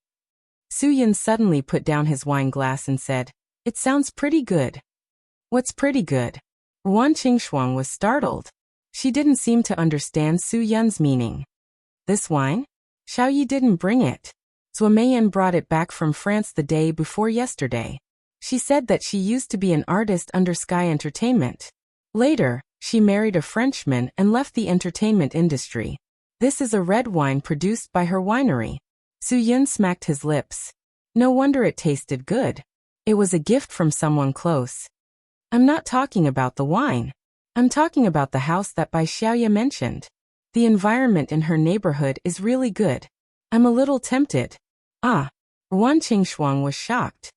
Su Yun suddenly put down his wine glass and said, "It sounds pretty good." What's pretty good? Wan Qingshuang was startled. She didn't seem to understand Su Yun's meaning. This wine? Xiaoyi didn't bring it. Zuomeyan brought it back from France the day before yesterday. She said that she used to be an artist under Sky Entertainment. Later, she married a Frenchman and left the entertainment industry. This is a red wine produced by her winery. Su Yun smacked his lips. No wonder it tasted good. It was a gift from someone close. I'm not talking about the wine. I'm talking about the house that Bai Xiaoye mentioned. The environment in her neighborhood is really good. I'm a little tempted. Ah. Wan Qingshuang was shocked.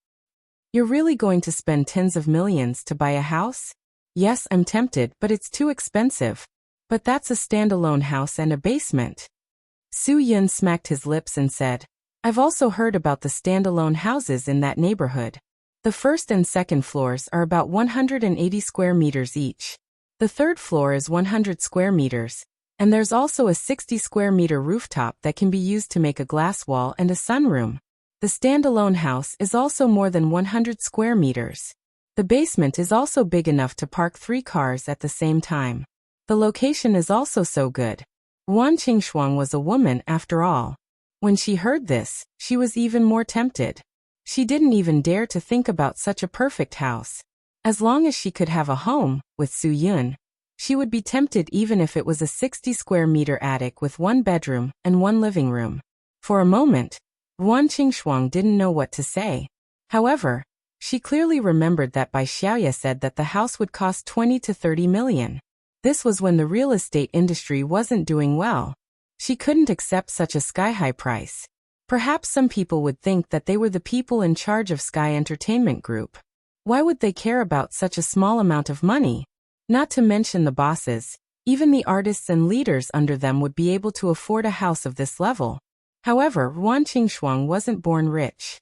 You're really going to spend tens of millions to buy a house? Yes, I'm tempted, but it's too expensive. But that's a standalone house and a basement. Su Yun smacked his lips and said, I've also heard about the standalone houses in that neighborhood. The first and second floors are about 180 square meters each. The third floor is 100 square meters, and there's also a 60 square meter rooftop that can be used to make a glass wall and a sunroom. The standalone house is also more than 100 square meters. The basement is also big enough to park 3 cars at the same time. The location is also so good. Wan Qingshuang was a woman after all. When she heard this, she was even more tempted. She didn't even dare to think about such a perfect house. As long as she could have a home with Su Yun, she would be tempted even if it was a 60 square meter attic with 1 bedroom and 1 living room. For a moment, Wan Qingshuang didn't know what to say. However, she clearly remembered that Bai Xiaoye said that the house would cost 20 to 30 million. This was when the real estate industry wasn't doing well. She couldn't accept such a sky-high price. Perhaps some people would think that they were the people in charge of Sky Entertainment Group. Why would they care about such a small amount of money? Not to mention the bosses, even the artists and leaders under them would be able to afford a house of this level. However, Wan Qingshuang wasn't born rich.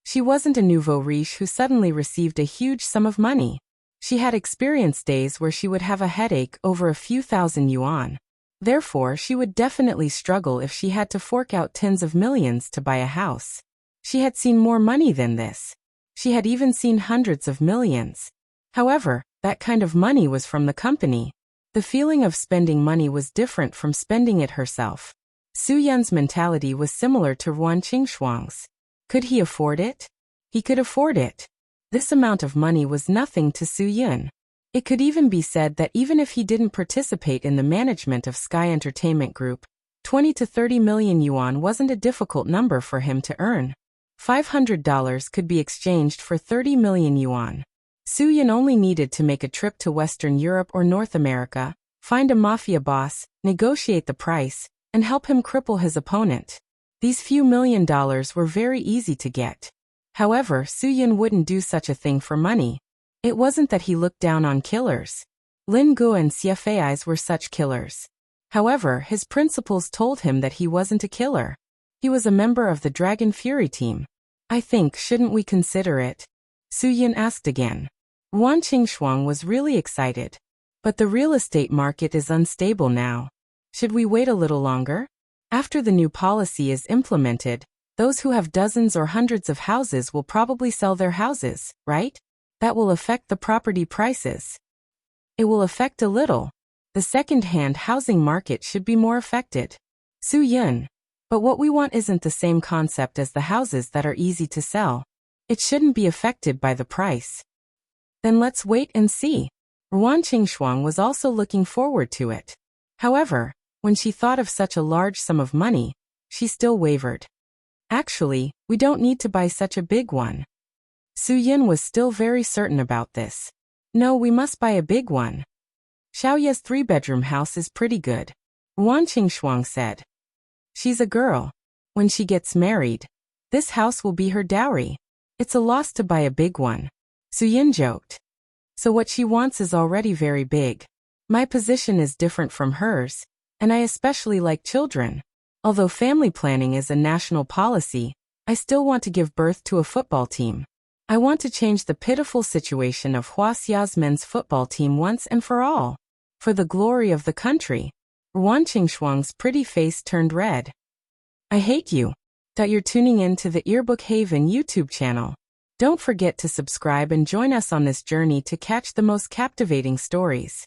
She wasn't a nouveau riche who suddenly received a huge sum of money. She had experienced days where she would have a headache over a few thousand yuan. Therefore, she would definitely struggle if she had to fork out tens of millions to buy a house. She had seen more money than this. She had even seen hundreds of millions. However, that kind of money was from the company. The feeling of spending money was different from spending it herself. Su Yun's mentality was similar to Ruan Qingshuang's. Could he afford it? He could afford it. This amount of money was nothing to Su Yun. It could even be said that even if he didn't participate in the management of Sky Entertainment Group, 20 to 30 million yuan wasn't a difficult number for him to earn. $500 could be exchanged for 30 million yuan. Su Yun only needed to make a trip to Western Europe or North America, find a mafia boss, negotiate the price, and help him cripple his opponent. These few $1,000,000 were very easy to get. However, Su Yun wouldn't do such a thing for money. It wasn't that he looked down on killers. Lin Gu and Xie Fei's were such killers. However, his principals told him that he wasn't a killer. He was a member of the Dragon Fury team. I think, shouldn't we consider it? Su Yun asked again. Ruan Qingshuang was really excited. But the real estate market is unstable now. Should we wait a little longer? After the new policy is implemented, those who have dozens or hundreds of houses will probably sell their houses, right? That will affect the property prices. It will affect a little. The second-hand housing market should be more affected. Su Yun. But what we want isn't the same concept as the houses that are easy to sell. It shouldn't be affected by the price. Then let's wait and see. Ruan Qingshuang was also looking forward to it. However, when she thought of such a large sum of money, she still wavered. Actually, we don't need to buy such a big one. Su Yun was still very certain about this. No, we must buy a big one. Xiaoye's 3-bedroom house is pretty good. Ruan Qingshuang said. She's a girl. When she gets married, this house will be her dowry. It's a loss to buy a big one. Su Yun joked. So what she wants is already very big. My position is different from hers, and I especially like children. Although family planning is a national policy, I still want to give birth to a football team. I want to change the pitiful situation of Huaxia's men's football team once and for all. For the glory of the country. Ruan Qingshuang's pretty face turned red. I hate you. That you're tuning in to the Earbook Haven YouTube channel. Don't forget to subscribe and join us on this journey to catch the most captivating stories.